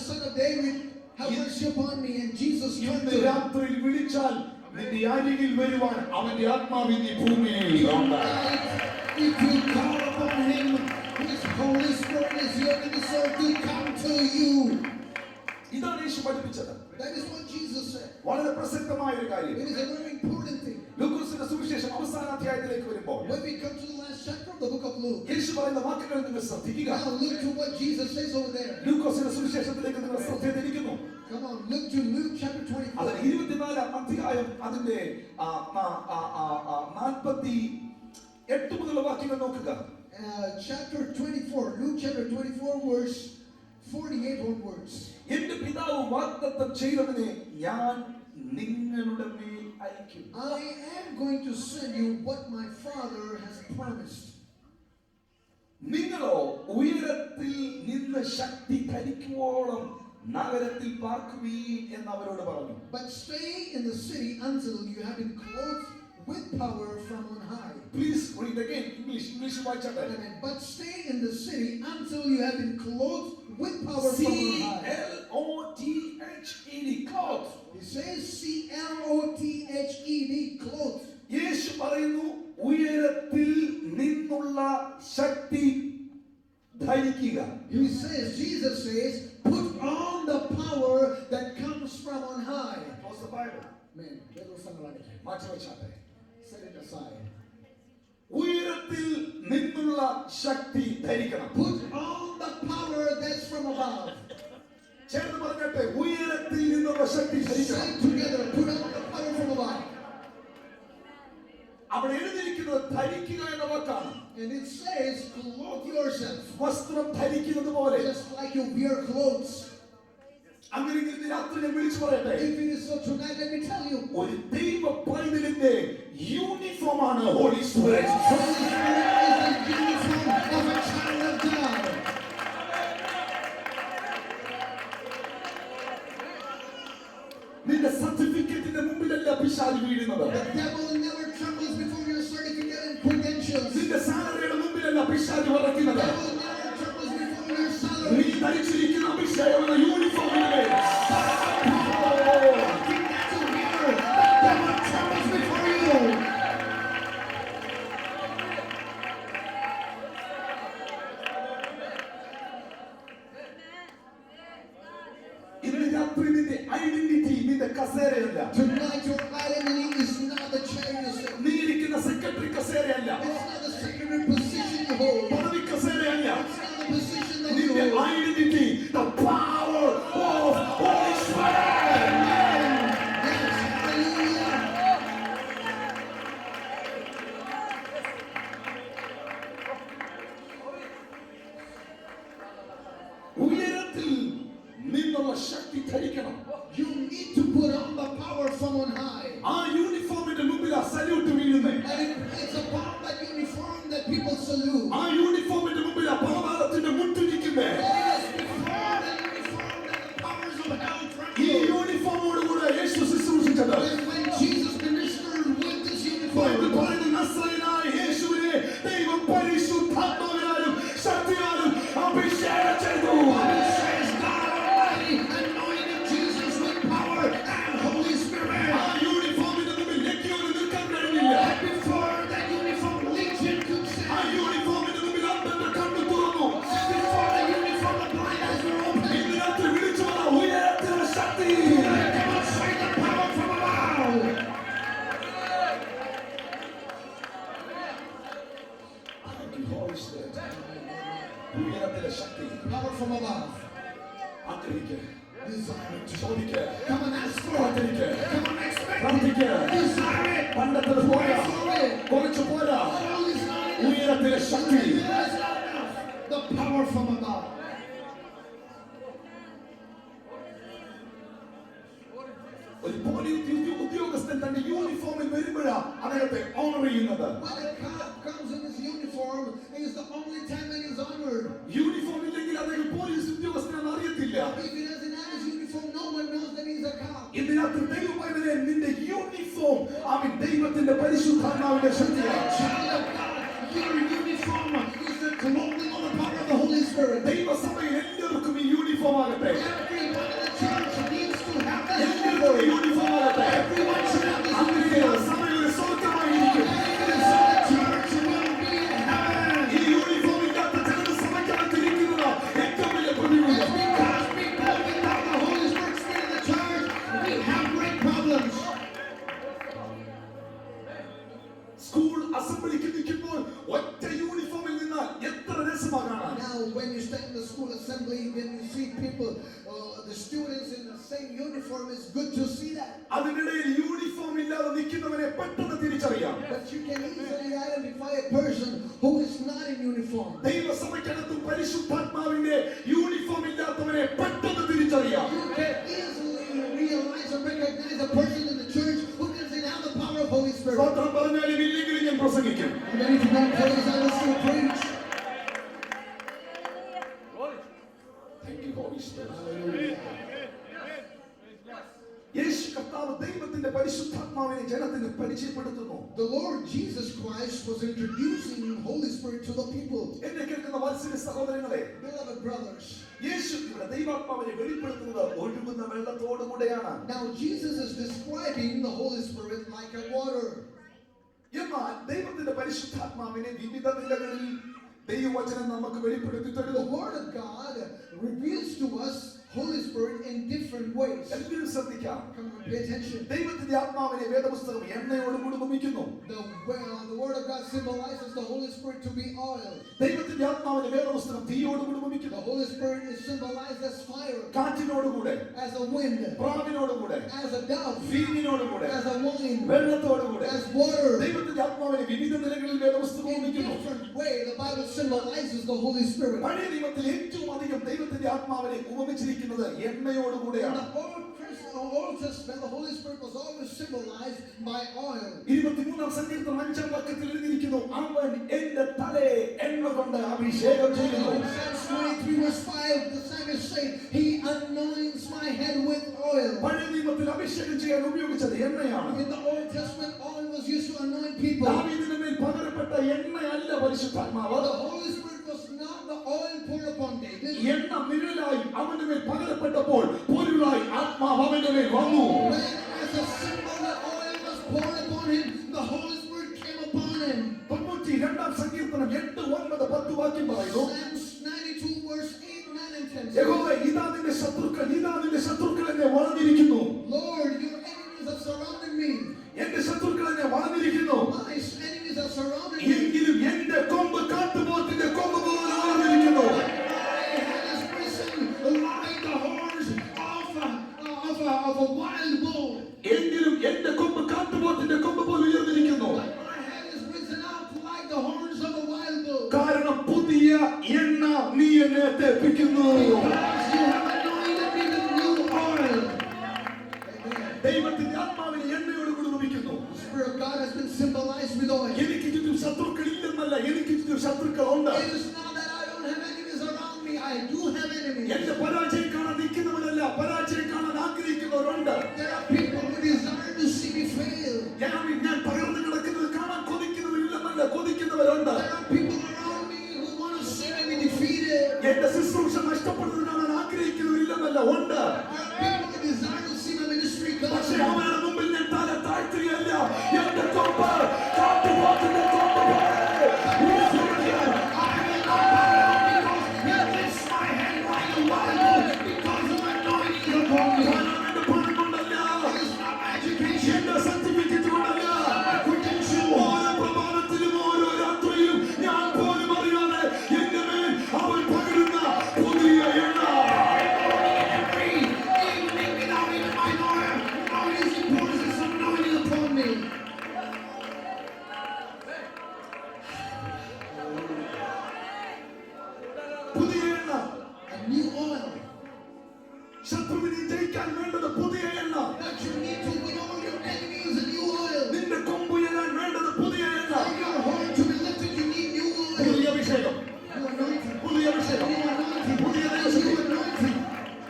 Son of David, have mercy upon me, and Jesus turned ഇന്ന് to him. രാത്രിയിൽ വിളിച്ചാൽ നിന്റെ അരികിൽ വരുവാൻ അവന്റെ ആത്മാവിന്റെ ഭൂമിയിൽ ഉണ്ട്. If you call upon him, his Holy Spirit is here in this earth to come to you. ഇതാണ് യേശു പഠിപ്പിച്ചത്. That is what Jesus said. വളരെ പ്രസക്തമായ ഒരു കാര്യം. It is a very important thing. ലൂക്കോസിന്റെ സുവിശേഷം അവസാന അധ്യായത്തിലേക്ക് വരുമ്പോൾ When we come to the last chapter of the book of Luke, യേശു പറയുന്ന വാക്കുകൾ നിങ്ങൾ ശ്രദ്ധിക്കുക. now look to what Jesus says over there. ലൂക്കോസിന്റെ സുവിശേഷത്തിലേക്ക് നിങ്ങൾ ശ്രദ്ധ തിരിക്കുന്നു. Come on, look to Luke chapter 24. അതിൽ 24 അധ്യായം അതിന്റെ 48 മുതലുള്ള വാക്യങ്ങൾ നോക്കുക. Chapter 24, Luke chapter 24, verse 48 onwards. എന്റെ പിതാവ് വാഗ്ദത്തം ചെയ്തതിനെ ഞാൻ നിങ്ങളുടെ മേൽ അയക്കും. I am going to send you what my Father has promised. നിങ്ങളോ ഉയരത്തിൽ നിന്ന് ശക്തി ധരിക്കുവോളം നഗരത്തിൽ പാർക്കുവീൻ എന്ന് അവരോട് പറഞ്ഞു. But stay in the city until you have been clothed with power from on high. Please read again. English വായിച്ചാട്ടെ. Amen. But stay in the city until you have been clothed with power from on high. CLOTHED clothed. He says CLOTHED clothed. യേശു പറയുന്നു ഉയരത്തിൽ നിന്നുള്ള ശക്തി ധരിക്കുക. He says, Jesus says, put on the power that comes from on high. Close the Bible. Man, little something like that. മാറ്റി വെച്ചാട്ടെ. Set it aside. ഉയരത്തിൽ നിന്നുള്ള ശക്തി ധരിക്കണം. Put on the power that's from above. ചേർന്ന് പറഞ്ഞിട്ട് ഉയരത്തിൽ നിന്നുള്ള ശക്തി ധരിക്കണം. Say together, put on the power from above. അവിടെ എഴുതിയിരിക്കുന്നത് ധരിക്കുക എന്ന വാക്കാണ്. And it says, clothe yourself. വസ്ത്രം ധരിക്കുന്നത് പോലെ. Just like you wear clothes. അങ്ങനെ ഇന്ന് രാത്രി ഞാൻ വിളിച്ചു പറയട്ടെ. If it is so tonight, let me tell you. ഒരു ദൈവ പൈതലിന്റെ യൂണിഫോം ആണ് holy spirit. Holy Spirit is the uniform of a child of God. നിന്റെ സർട്ടിഫിക്കറ്റിന്റെ മുമ്പിലല്ല പിശാച് വീഴുന്നത്. The devil never trembles before your certificate and credentials. നിന്റെ സാലറിയുടെ മുമ്പിലല്ല പിശാച് വിറയ്ക്കുന്നത്. The devil never trembles before your നീ salary. ധരിച്ചിരിക്കുന്ന അഭിഷേകം എന്ന യൂണിഫോമിന്റെ The devil trembles before you. ഇന്ന് രാത്രി നിന്റെ ഐഡന്റിറ്റി നിന്റെ കസേരയല്ല. Tonight your identity is not the chair you sit. നീ ഇരിക്കുന്ന സെക്രട്ടറി കസേരയല്ല. It's not the secondary position you hold. പദവി കസേരയല്ല. It's not the position that you നിന്റെ hold. Identity the power of Holy Spirit. Yes, hallelujah. ഉയരത്തിൽ നിന്നുള്ള ശക്തി ധരിക്കണം. You need to put on the power from on high. ആ യൂണിഫോമിന്റെ മുമ്പിൽ ആ salute വീഴുന്നേ. And it's upon that uniform that people salute. ആ യൂണിഫോമിന്റെ മുമ്പിൽ ആ പാതാളത്തിന്റെ മുട്ടിരിക്കുന്നേ. It is before that uniform that the powers of hell ഈ tremble. യൂണിഫോമോടുകൂടെ യേശു ശുശ്രൂഷിച്ചത്. And when Jesus ministered with this Bible uniform, പറയുന്നു, നസറേയനായ യേശുവിനെ ദൈവം പരിശുദ്ധാത്മാവിനാലും ശക്തിയാലും അഭിഷേകം ചെയ്തു. it says God Almighty anointed Jesus with power and Holy Spirit. ആ യൂണിഫോമിന്റെ മുമ്പിൽ ലക്കിയോന് നിൽക്കാൻ കഴിഞ്ഞില്ല. And before that uniform, legion could ആ stand. യൂണിഫോമിന്റെ മുമ്പിൽ അന്ധന്റെ കണ്ണ് തുറന്നു. And before the uniform, the blind eyes were opened. ഇന്ന് രാത്രി വിളിച്ചു പറ, ഉയരത്തിലുള്ള ശക്തി. Demonstrate the power from above. Holy Spirit. ഉയരത്തിലെ Shakti Power from above. ആഗ്രഹിക്കുക, Desire it. ചോദിക്കുക, Come on, ask for it. കാത്തിരിക്കുക, Come on, expect it. പ്രാർത്ഥിക്കുക. Desire it. പണ്ടത്തെ പോരാ, കുറച്ച് പോരാ. All is not enough. ഉയരത്തിലെ ശക്തി. It is not enough. The power from above. ഒരു പോലീസ് ഉദ്യോഗസ്ഥൻ തന്റെ യൂണിഫോമിൽ വരുമ്പോഴാ അദ്ദേഹത്തെ ഓണർ ചെയ്യുന്നത്. When a cop comes in his uniform, it is the only time that he's honored. Uniform ഇല്ലെങ്കിൽ അദ്ദേഹം പോലീസ് ഉദ്യോഗസ്ഥനെന്ന് അറിയത്തില്ല. If he doesn't have his uniform, no one knows that he's a cop. ഇന്ന് രാത്രി ദൈവമേ നിന്റെ uniform ദൈവത്തിന്റെ പരിശുദ്ധാത്മാവിന്റെ ശക്തിയാണ്. Child of God, your uniform is the clothing of the power of the Holy Spirit. ദൈവസഭയിൽ എല്ലാവർക്കും ഈ യൂണിഫോം ആകട്ടെ. Everyone in the church needs to have that എല്ലാവർക്കും ഈ uniform. യൂണിഫോം ആകട്ടെ. Everyone should have this അങ്ങനെ uniform. സഭ ഒരു സ്വർഗ്ഗമായിരിക്കും. And so the church will be in heaven. ഈ യൂണിഫോം ഇല്ലാത്ത ചിലർ സഭയ്ക്കകത്തിരിക്കുന്നത് ഏറ്റവും വലിയ പ്രതികൂലം. It's because people without the Holy Spirit in the church, we have great problems. School അസംബ്ലിക്ക് നിൽക്കുമ്പോൾ ഒറ്റ യൂണിഫോമിൽ നിന്നാൽ എത്ര രസമാണ്. Now, when you stand in the school assembly, when you see people, the students in the same uniform, it's good to see that. അതിനിടയിൽ uniform ഇല്ലാതെ നിൽക്കുന്നവരെ പെട്ടെന്ന് തിരിച്ചറിയാം. But you can easily identify a person who is not in uniform. ദൈവസഭയ്ക്കകത്തും പരിശുദ്ധാത്മാവിന്റെ uniform ഇല്ലാത്തവരെ പെട്ടെന്ന് തിരിച്ചറിയാം. You can easily realize and recognize a person in the church who doesn't have the power of Holy Spirit. സ്തോത്രം പറഞ്ഞാലും ഇല്ലെങ്കിലും ഞാൻ പ്രസംഗിക്കും. And then if you don't praise, I will still preach. Thank you, Holy Spirit. Hallelujah. യേശു കർത്താവ് ദൈവത്തിന്റെ പരിശുദ്ധാത്മാവിനെ ജനത്തിന് പരിചയപ്പെടുത്തുന്നു. The Lord Jesus Christ was introducing Holy Spirit to the people. എന്നെ കേൾക്കുന്ന വാത്സല്യ സഹോദരങ്ങളെ, Beloved brothers, യേശു ഇവിടെ ദൈവാത്മാവിനെ വെളിപ്പെടുത്തുന്നത് ഒഴുകുന്ന വെള്ളത്തോടുകൂടെയാണ്. now Jesus is describing the Holy Spirit like a water. എന്നാൽ ദൈവത്തിന്റെ പരിശുദ്ധാത്മാവിനെ വിവിധ നിലകളിൽ ദൈവവചനം നമുക്ക് വെളിപ്പെടുത്തി The തരുന്നു. Word of God reveals to us Holy Spirit in different ways. എല്ലാവരും ശ്രദ്ധിക്കാം. Come on, pay attention. ദൈവത്തിന്റെ ആത്മാവിനെ വേദപുസ്തകം എണ്ണയോട് കൂടി ഉപമിക്കുന്നു. The word of God symbolizes the Holy Spirit to be oil. ദൈവത്തിന്റെ ആത്മാവിനെ വേദപുസ്തകം തീയോട് കൂടി ഉപമിക്കുന്നു. The Holy Spirit is symbolized as fire, കാറ്റിനോട് കൂടെ, as a wind, പ്രാവിനോട് കൂടെ, as a dove, വീഞ്ഞിനോട് കൂടെ, as a wine, വെള്ളത്തോട് കൂടെ, as water. ദൈവത്തിന്റെ ആത്മാവിനെ വിവിധ നിലകളിൽ വേദപുസ്തകം In ഉപമിക്കുന്നു. different way, the Bible symbolizes the Holy Spirit. പഴയ നിയമത്തിൽ ഏറ്റവും അധികം ദൈവത്തിന്റെ ആത്മാവിനെ ഉപമിച്ചിരിക്കുന്നത് എണ്ണയോട് In കൂടെയാണ്. the Old Testament, the Holy Spirit was always symbolized by oil. 23-ാം സങ്കീർത്തനം 5-ാം വാക്യത്തിൽ എഴുതിയിരിക്കുന്നു, അവൻ എന്റെ തലയെ എണ്ണ കൊണ്ട് അഭിഷേകം ചെയ്യുന്നു. Psalms 23 verse 5, the psalmist said, He anoints my head with oil. പഴയ നിയമത്തിൽ അഭിഷേകം ചെയ്യാൻ ഉപയോഗിച്ചത് എണ്ണയാണ്. In the Old Testament, oil was used to anoint people. ദാവീദിന് മേൽ പകരപ്പെട്ട എണ്ണയല്ല പരിശുദ്ധാത്മാവ്. The Holy Spirit was not the oil poured upon David. എണ്ണ നിഴലായി അവന്റെ മേൽ പകരപ്പെട്ടപ്പോൾ പൊരുളായി ആത്മാവ് അവന്റെ മേൽ വന്നു. When as a symbol the oil was poured upon him, the Holy Spirit came upon him. 92-ാം സങ്കീർത്തനം 8, 9, 10 വാക്യം പറയുന്നു, Psalms 92 verse 8, 9 and 10. യഹോവേ, ഇതാ നിന്റെ ശത്രുക്കൾ എന്നെ വളഞ്ഞിരിക്കുന്നു. Lord, your enemies have surrounded me. എന്റെ ശത്രുക്കൾ എന്നെ വളഞ്ഞിരിക്കുന്നു. My enemies have surrounded me. എങ്കിലും എന്റെ കൊമ്പ് കാട്ടുപോത്തിന്റെ കൊമ്പ് പോലെ വളർന്നിരിക്കുന്നു. My head has risen like the horns of a wild bull. എങ്കിലും എന്റെ കൊമ്പ് കാട്ടുപോത്തിന്റെ കൊമ്പ് പോലെ ഉയർന്നിരിക്കുന്നു. My head is risen up like the horns of a wild bull. കാരണം പുതിയ എണ്ണ നീ എന്നെ തെപ്പിക്കുന്നു. Because you have anointed me with new oil. Amen. ദൈവത്തിന്റെ ആത്മാവിനെ എണ്ണയോട് കൂടി ഉപമിക്കുന്നു. The Spirit of God has been symbolized with oil. എനിക്ക് ചുറ്റും ശത്രുക്കൾ ഇല്ലെന്നല്ല, എനിക്ക് ചുറ്റും ശത്രുക്കളുണ്ട്. It is not that I don't have enemies around me. I do have enemies. എന്റെ പരാജയം കാണാൻ നിൽക്കുന്നവരല്ല, പരാജയം കാണാൻ ആഗ്രഹിക്കുന്നവരുണ്ട്. There are people who desire to see me fail. ഞാൻ തകർന്നു കിടക്കുന്നത് കാണാൻ കൊതിക്കുന്നവരില്ലെന്നല്ല, കൊതിക്കുന്നവരുണ്ട്. There are people around me who want to see me be defeated. എന്റെ ശുശ്രൂഷ നഷ്ടപ്പെടുന്നത് കാണാൻ ആഗ്രഹിക്കുന്നവരില്ലെന്നല്ല, ഉണ്ട്. There are people who desire to see my ministry പക്ഷേ go. അവരുടെ മുമ്പിൽ ഞാൻ തല താഴ്ത്തുകയല്ല. എന്റെ കൊമ്പ് കാട്ടുപോത്തിന്റെ കൊമ്പ് പോലെ ഉയർന്നിരിക്കുകയാണ്. I will not bow down because He lifts my head like a wild bull because of anointing upon me. കാരണം എന്റെ പണം കൊണ്ടല്ല, It is not my education, എന്റെ സർട്ടിഫിക്കറ്റ് കൊണ്ടല്ല, my credential. ഓരോ പ്രഭാതത്തിലും ഓരോ രാത്രിയിലും ഞാൻ പോലും അറിയാതെ എന്റെ മേൽ അവൻ പകരുന്ന പുതിയ എണ്ണ. Every evening without even my knowledge, He pours His anointing upon me. പുതിയ എണ്ണ. A new oil. ശത്രുവിനെ ജയിക്കാൻ വേണ്ടത് പുതിയ എണ്ണ. What you need to win all your enemies, a new oil. നിന്റെ കൊമ്പ് ഉയരാൻ വേണ്ടത് പുതിയ എണ്ണ. For your horn to be lifted, you need new oil. പുതിയ അഭിഷേകം, New anointing. പുതിയ അഭിഷേകം, New anointing. പുതിയ New ദേശം. anointing.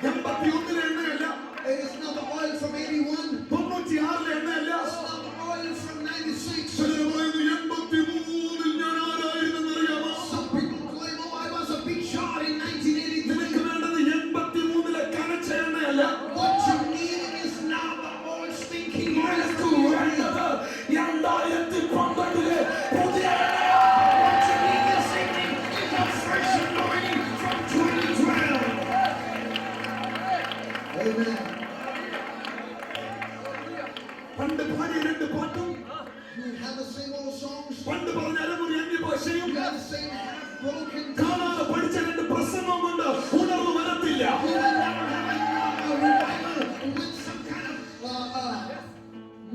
81-ലെ എണ്ണയല്ല, It is not the oil from 81. 96-ലെ എണ്ണയല്ല. It's not the oil from 96. ചിലർ പറയുന്നു 83-ൽ ഞാൻ ആരായിരുന്നെന്നറിയാമോ? Some people claim, oh, I was a big shot in 1983. നിനക്ക് വേണ്ടത് 83-ലെ കനച്ച എണ്ണയല്ല. What you need is not the old stinking oil. നിനക്ക് വേണ്ടത് 2012-ലെ പുതിയ എണ്ണ. What you need this evening is a fresh anointing from 2012. Amen. പണ്ട് പാടിയ 2 പാട്ടും, You have the same old songs. പണ്ട് പറഞ്ഞ അരമുറി അന്യഭാഷയും, You have the same half-broken. കാണാതെ പഠിച്ച 2 പ്രസംഗം കൊണ്ട് ഉണർവ് വരത്തില്ല. You will never have a revival with some kind of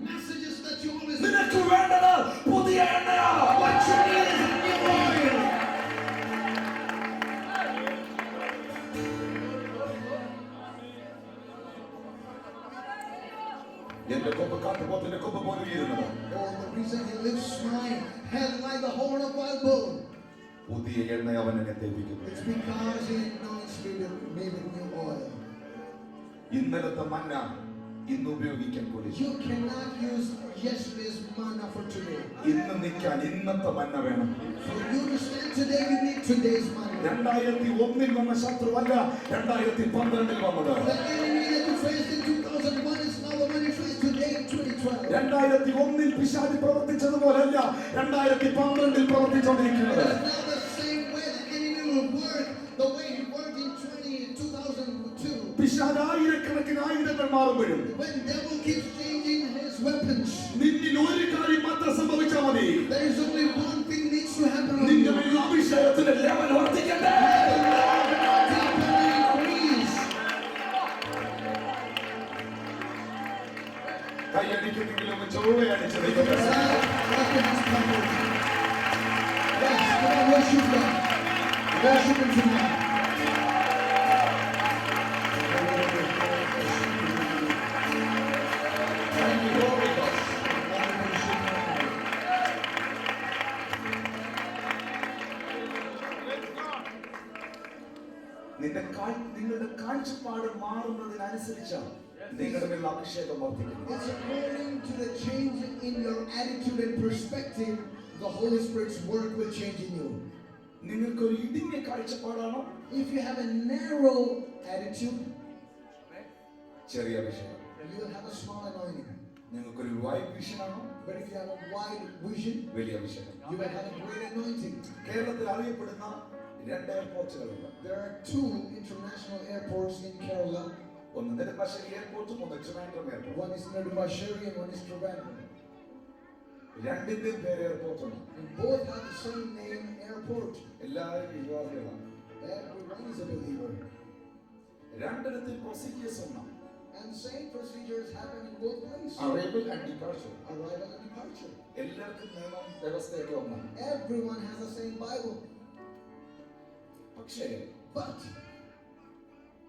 messages that you always. നിനക്ക് വേണ്ടത് പുതിയ എണ്ണയാ. What you need is a new oil. എന്റെ കൊമ്പ് കാട്ടുപോത്തിന്റെ കൊമ്പ് പോലെ ഉയരുന്നത് Oh, the reason He lifts my head like the horn of wild bull. പുതിയ എണ്ണ അവൻ എന്നെ തേപ്പിക്കുന്നു. It's because He anoints me with new oil. ഇന്നലത്തെ മന്ന ഇന്ന് ഉപയോഗിക്കാൻ പോലും You cannot use yesterday's manna for today. ഇന്ന് നിൽക്കാൻ ഇന്നത്തെ മന്ന വേണം. For you to stand today, you need today's manna. 2001-ൽ വന്ന ശത്രുവല്ല 2012-ൽ വന്നത്. The enemy that you faced in 2001 is not the one you face today in 2012. 2001-ൽ പിശാച് പ്രവർത്തിച്ചതുപോലല്ല 2012-ൽ പ്രവർത്തിച്ചുകൊണ്ടിരിക്കുന്നത്. It's not the same way the enemy will work, the way he worked in 2002. പിശാച് ആയിരങ്ങൾ മാറുമ്പോഴും when devil keeps changing his weapons, നിന്നിൽ ഒരു കാര്യം മാത്രം സംഭവിച്ചാൽ മതി. there is only one thing needs to happen on നിന്റെ you. മേൽ അഭിഷേകത്തിന്റെ ലെവൽ വർദ്ധിക്കട്ടെ. കൈയടിക്കുന്നെങ്കിലും ചൊവ്വയടിച്ച് ദൈവമേ. Yes, come on, worship God. Worship Him tonight. Thank you, Holy Ghost. നിങ്ങളുടെ കാഴ്ചപ്പാട് മാറുന്നതിനനുസരിച്ചാണ് നിങ്ങളുടെ മേൽ അഭിഷേകം വർദ്ധിക്കുന്നത്. It's according to the change in your attitude and perspective, the Holy Spirit's work will change in you. നിങ്ങൾക്കൊരു ഇടുങ്ങിയ കാഴ്ചപ്പാടാണോ? If you have a narrow attitude, ചെറിയ അഭിഷേകം. you will have a small anointing. നിങ്ങൾക്കൊരു വൈഡ് വിഷൻ ആണോ? But if you have a wide vision, വലിയ അഭിഷേകം. you will have a great anointing. കേരളത്തിൽ അറിയപ്പെടുന്ന രണ്ട് എയർപോർട്ടുകളുണ്ട്. There are two international airports in Kerala. ഒന്ന് നെടുമ്പാശ്ശേരി എയർപോർട്ടും ഒന്ന് Trivandrum എയർപോർട്ടും. One is Nedumasheri and one is Trivandrum. രണ്ടിന്റെയും പേര് എയർപോർട്ടാണ്. And both have the same name, airport. എല്ലാവരും വിശ്വാസികളാണ്. Everyone is a believer. രണ്ടിടത്തിൽ പ്രൊസീജിയേഴ്സ് ഒന്നാണ്. And same procedures happen in both places. Arrival and departure. Arrival and departure. എല്ലാവർക്കും നിയമം വ്യവസ്ഥയൊക്കെ ഒന്നാണ്. Everyone has the same Bible. പക്ഷേ But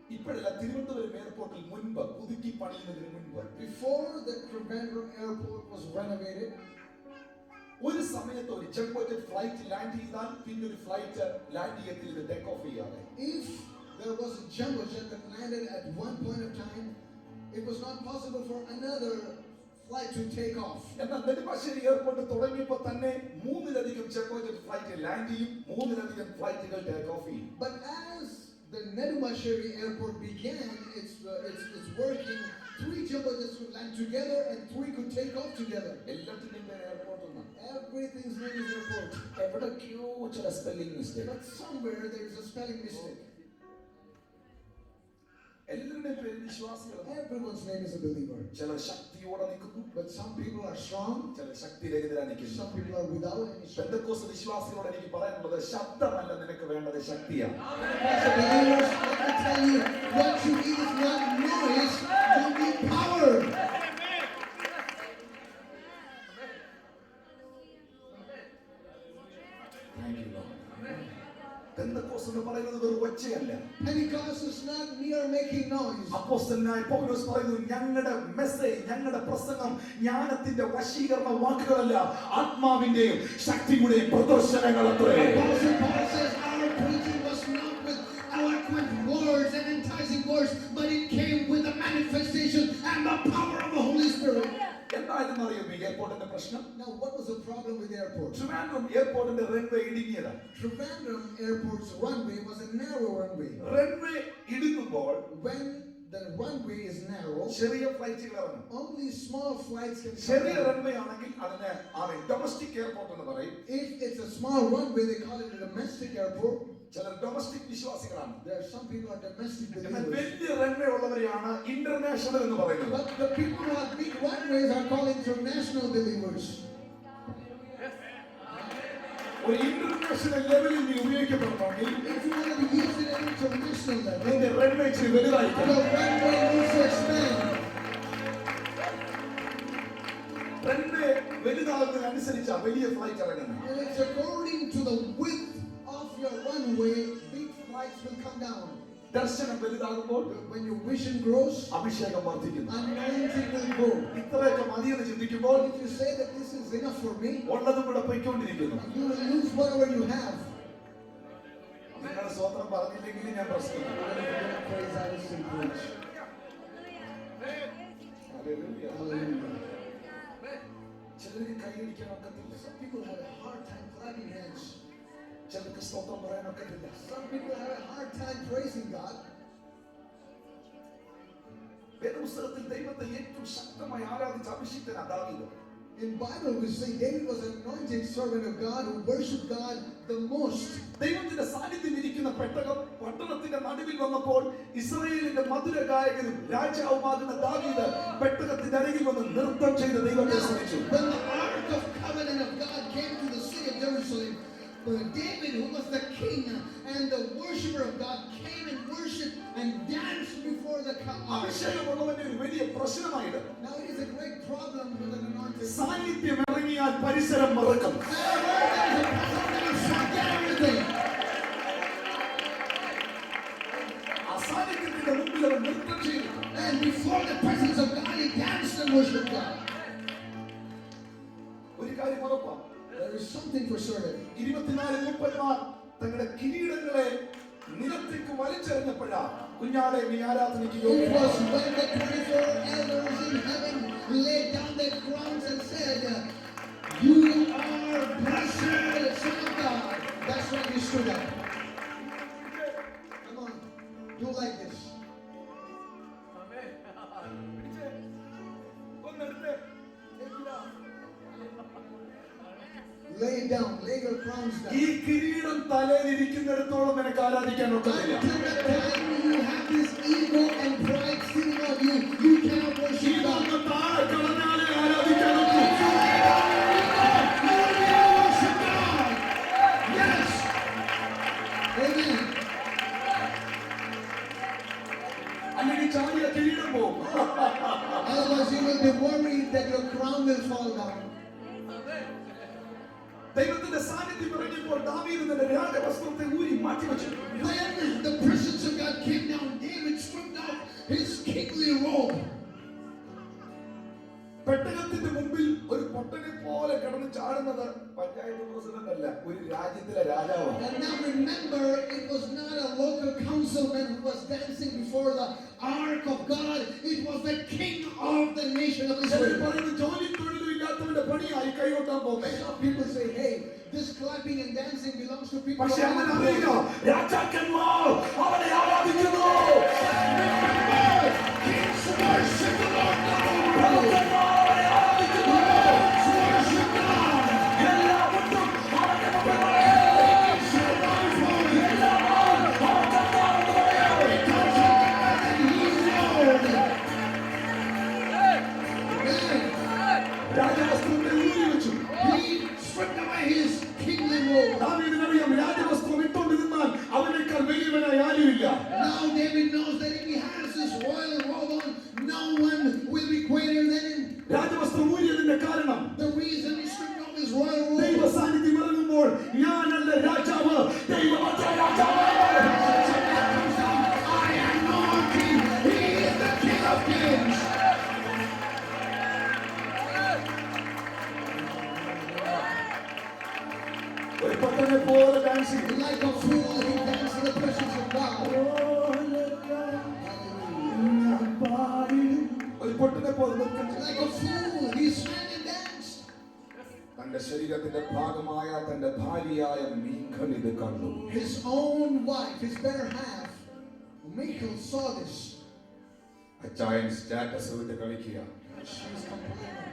ഇപ്പോഴല്ല, തിരുവനന്തപുരം എയർപോർട്ടിൽ മുൻപ് പുതുക്കി പണിയുന്നതിന് മുൻപ് before the Trivandrum airport was renovated, ഒരു സമയത്ത് ഒരു ജംബോ ഫ്ലൈറ്റ് ലാൻഡ് ചെയ്താൽ പിന്നെ ഒരു ഫ്ലൈറ്റ് ലാൻഡ് ചെയ്യത്തില്ല, ടേക്ക് ഓഫ് ചെയ്യാതെ. if there was a jumbo jet that landed at one point of time, it was not possible for another flight to take off. എന്നാൽ Nedumbassery airport തുടങ്ങിയപ്പോൾ തന്നെ മൂന്നിലധികം jumbo jet flight land ചെയ്യും, മൂന്നിലധികം ഫ്ലൈറ്റുകൾ take off ചെയ്യും. But as the Nedumasheri airport began its working, 3 jumbo jets would land together and 3 could take off together. എല്ലാത്തിന്റെയും പേര് airport ഒന്നാണ്. Everything's name is airport. എവിടൊക്കെയോ ചില spelling mistake. But somewhere there is a spelling mistake. എല്ലാവരുടെയും പേര് വിശ്വാസികളാണ്. Everyone's name is a believer. ചിലർ ശക്തിയോടെ നിൽക്കുന്നു, But some people are strong, ചിലർ ശക്തിരഹിതരായി നിൽക്കുന്നു. some people are without any strength. Pentecost വിശ്വാസികളോട് എനിക്ക് പറയാനുള്ളത്, ശബ്ദമല്ല നിനക്ക് വേണ്ടത്, ശക്തിയാണ്. As a believers, let me tell you, what you need is not noise, you need power. Thank you, Lord. Pentecost എന്ന് പറയുന്നത് വെറും ഒച്ചയല്ല. Pentecost is not mere making noise. അപ്പോസ്തലനായ പൗലോസ് പറയുന്നു, ഞങ്ങളുടെ മെസ്സേജ്, ഞങ്ങളുടെ പ്രസംഗം ജ്ഞാനത്തിന്റെ വശീകരണ വാക്കുകളല്ല, ആത്മാവിന്റെയും ശക്തിയുടെയും പ്രദർശനങ്ങളത്രേ. Apostle Paul says our preaching was not with eloquent words and enticing words, but it came with the manifestation and the power of the Holy Spirit. എന്തായിരുന്നു അറിയുമോ ഈ എയർപോർട്ടിന്റെ പ്രശ്നം? Now, what was the problem with the airport? Trivandrum എയർപോർട്ടിന്റെ runway ഇടുങ്ങിയതാണ്. Trivandrum airport's runway was a narrow runway. Runway ഇടുങ്ങുമ്പോൾ When the runway is narrow, ചെറിയ ഫ്ലൈറ്റുകൾ ഇറങ്ങും. only small flights can come ചെറിയ down. റൺവേ ആണെങ്കിൽ അതിനെ ഡൊമസ്റ്റിക് എയർപോർട്ട് എന്ന് പറയും. If it's a small runway, they call it a domestic airport. ചിലർ domestic വിശ്വാസികളാണ്. There are some people are domestic എന്നാൽ believers. വലിയ റൺവേ ഉള്ളവരെയാണ് ഇന്റർനാഷണൽ എന്ന് പറയുന്നത്. But the people who have big runways are called international believers. ഒരു international ലെവലിൽ നീ ഉപയോഗിക്കപ്പെടണമെങ്കിൽ If you want to be used at an international level, നിന്റെ runway ഇച്ചിരി the വലുതായിരിക്കണം. runway needs to expand. Runway വലുതാകുന്നതിനനുസരിച്ചാണ് വലിയ ഫ്ലൈറ്റ് ഇറങ്ങുന്നത്. And it's according to the width of your runway, big flights will come down. ദർശനം വലുതാകുമ്പോൾ When your vision grows, അഭിഷേകം വർദ്ധിക്കുന്നു. anointing will grow. ഇത്രയൊക്കെ മതിയെന്ന് ചിന്തിക്കുമ്പോൾ If you say that this is enough for me, ഉള്ളതും കൂടെ പൊയ്ക്കൊണ്ടിരിക്കുന്നു. you will lose whatever you have. നിങ്ങൾ സ്വന്തം പറഞ്ഞില്ലെങ്കിൽ ഞാൻ പ്രശ്നമില്ല. Praise I will still preach. Hallelujah. Hallelujah. ചിലർക്ക് കൈയടിക്കാൻ ഒക്കത്തില്ല. Some people have a hard time clapping hands. ചിലർക്ക് സ്തോത്രം പറയാൻ ഒക്കത്തില്ല. Some people have a hard time praising God. വേദപുസ്തകത്തിൽ ദൈവത്തെ ഏറ്റവും ശക്തമായി ആരാധിച്ച അഭിഷിക്തനാ ദാവീദ്. In Bible we say David was an anointed servant of God who worshipped God the most. ദൈവത്തിന്റെ സാന്നിധ്യം ഇരിക്കുന്ന പെട്ടകം പട്ടണത്തിന്റെ നടുവിൽ വന്നപ്പോൾ ഇസ്രായേലിന്റെ മധുര ഗായകനും രാജാവുമാകുന്ന ദാവീദ് പെട്ടകത്തിന്റെ അരികിൽ വന്ന് നൃത്തം ചെയ്ത് ദൈവത്തെ സ്തുതിച്ചു. When the Ark of Covenant of God came to the city of Jerusalem, David, who was the king and the worshiper of God, came and worshipped and danced before the Ark. അഭിഷേകമുള്ളവന്റെ ഒരു വലിയ പ്രശ്നമായത്. Now it is a great problem with an anointed. സാന്നിധ്യം ഇറങ്ങിയാൽ പരിസരം മറക്കും. അസാന്നിധ്യത്തിന്റെ മുമ്പിൽ അവൻ നൃത്തം ചെയ്തു. And before the presence of God, he danced and worshipped God. ഒരു കാര്യം ഉറപ്പാണ്. There is something for certain. 24 മൂപ്പന്മാർ തങ്ങളുടെ കിരീടങ്ങളെ നിലത്തേക്ക് വലിച്ചെറിഞ്ഞപ്പോഴാ കുഞ്ഞാടെ നീ ആരാധനയ്ക്ക് It യോഗ്യനാണ്. was when the 24 elders in heaven laid down their crowns and said, "You are blessed, Son of God." That's when he stood up. Come on, do like this. Lay down, lay your crowns down. ഈ കിരീടം തലയിലിരിക്കുന്നിടത്തോളം നിനക്ക് ആരാധിക്കാൻ ഒക്കത്തില്ല. Until the time you have this ego and pride sitting on you, you cannot worship God. ഇതൊന്ന് താഴെ കളഞ്ഞാലേ ആരാധിക്കാൻ ഒക്കൂ. Yes. Amen. അല്ലെങ്കിൽ ചാടിയ കിരീടം പോകും. Otherwise you will be worried that your crown will fall down. ദൈവത്തിന്റെ സാന്നിധ്യം ഇറങ്ങിയപ്പോൾ ദാവീദ് തന്റെ രാജവസ്ത്രത്തെ ഊരി മാറ്റിവെച്ചു. When the presence of God came down, David stripped off his kingly robe. പെട്ടകത്തിന്റെ മുമ്പിൽ ഒരു പൊട്ടനെ പോലെ കിടന്ന് ചാടുന്നത് പഞ്ചായത്ത് പ്രസിഡന്റ് അല്ല, ഒരു രാജ്യത്തിലെ രാജാവാണ്. And now remember, it was not a local councilman who was dancing before the ark of God. It was the king of the nation of ചിലർ Israel. പറയുന്നു ജോലി തൊഴിലും ഇല്ലാത്തവന്റെ പണിയായി കൈകൊട്ടാൻ പോകുന്നേ. Some people say, hey, this clapping and dancing belongs to people. പക്ഷെ അങ്ങനെ അറിയില്ല, രാജാക്കന്മാർ അവനെ ആരാധിക്കുന്നു. Kings worship the Lord. പ്രഭുക്കന്മാർ അവനെ ആരാധിക്കുന്നു. Worship God. എല്ലാവരും അവന്റെ മുമ്പിൽ വണങ്ങുന്നു. എല്ലാവരും അവൻ കർത്താവെന്ന് പറയുന്നു. രാജവസ്ത്രത്തെ ഊരി വെച്ചു. He stripped away his kingly robe. ദാവീദിനറിയാം, രാജവസ്ത്രം ഇട്ടുകൊണ്ടിരുന്നാൽ അവനേക്കാൾ വലിയവനായി ആരുമില്ല. Now David knows that if he has his royal robe on, no one will be greater than him. രാജവസ്ത്രം ഊരിയതിന്റെ കാരണം The reason he stripped off his royal ദൈവ robe. സാന്നിധ്യം ഇറങ്ങുമ്പോൾ ഞാനല്ല രാജാവ്, ദൈവമത്ര രാജാവ്. I am not king. He is the King of Kings. ഒരു പൊട്ടനെ പോലെ dance ചെയ്തു. Like a fool, he danced in the presence of God. ഞാൻ പാടിടും. ഒരു പൊട്ടനെ പോലെ നൃത്തം ചെയ്തു. Like a fool, he sang and danced. തന്റെ ശരീരത്തിന്റെ ഭാഗമായ തന്റെ ഭാര്യയായ മീഖൽ ഇത് കണ്ടു. His own wife, his better half, Michal, saw this. അച്ചായൻ സ്റ്റാറ്റസ് വിട്ട് കളിക്കുക. She's complaining.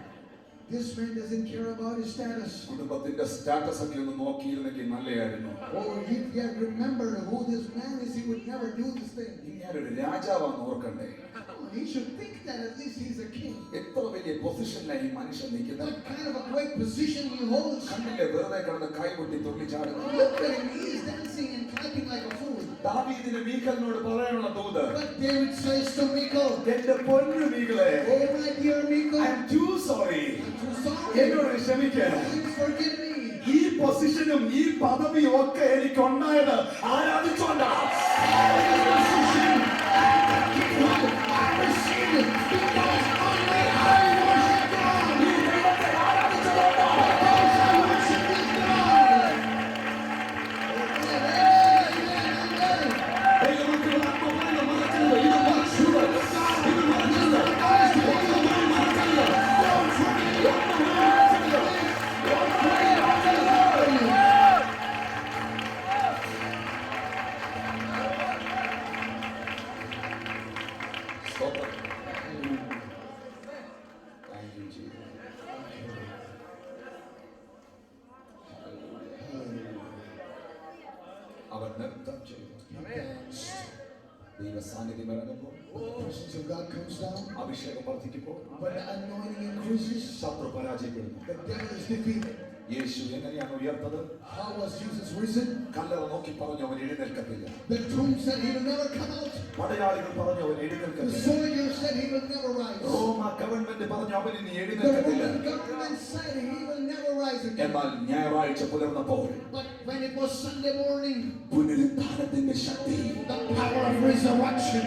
This man doesn't care about his status. കുടുംബത്തിന്റെ സ്റ്റാറ്റസ് ഒക്കെ ഒന്ന് നോക്കിയിരുന്നെങ്കിൽ നല്ലതായിരുന്നു. Oh, if he had remembered who this man is, he would never do this thing. ഇങ്ങനൊരു രാജാവാന്ന് ഓർക്കണ്ടേ. Oh, he should think that at least he's a king. എത്ര വലിയ പൊസിഷനിലായി ഈ മനുഷ്യൻ നിൽക്കുന്നത്. What kind of a great position he holds. കണ്ടില്ലേ, വെറുതെ കിടന്ന് കൈകൊട്ടി തുള്ളിച്ചാടുന്നു. Look at him, he is dancing and clapping like a fool. ദാവീദിന് മീഖലിനോട് പറയാനുള്ള ദൂത്, But David says to Michal, എന്റെ പൊന്നു മീഖലേ, oh my dear Michal, I am too sorry. I'm too sorry. എന്നോട് ക്ഷമിക്ക. Please forgive me. ഈ പൊസിഷനും ഈ പദവിയും ഒക്കെ എനിക്ക് ഉണ്ടായത് ആരാധിച്ചോണ്ടാ. ദൈവ സാന്നിധ്യം ഇറങ്ങുമ്പോൾ, when the presence of God comes down, അഭിഷേകം വർദ്ധിക്കുമ്പോൾ, when the anointing increases, ശത്രു പരാജയപ്പെടുന്നു. the devil is defeated. യേശു എങ്ങനെയാണ് ഉയർത്തത്? How was Jesus risen? കല്ലറ നോക്കി പറഞ്ഞു അവൻ എഴുന്നേൽക്കത്തില്ല. The tomb said he will never come out. പടയാളികൾ പറഞ്ഞു അവൻ The എഴുന്നേൽക്കത്തില്ല. soldiers said he will never rise. Roma government പറഞ്ഞു അവൻ ഇനി The എഴുന്നേൽക്കത്തില്ല. Roman government said he will never rise again. എന്നാൽ ഞായറാഴ്ച പുലർന്നപ്പോൾ But when it was Sunday morning, പുനരുത്ഥാനത്തിന്റെ Shakti, the power of resurrection,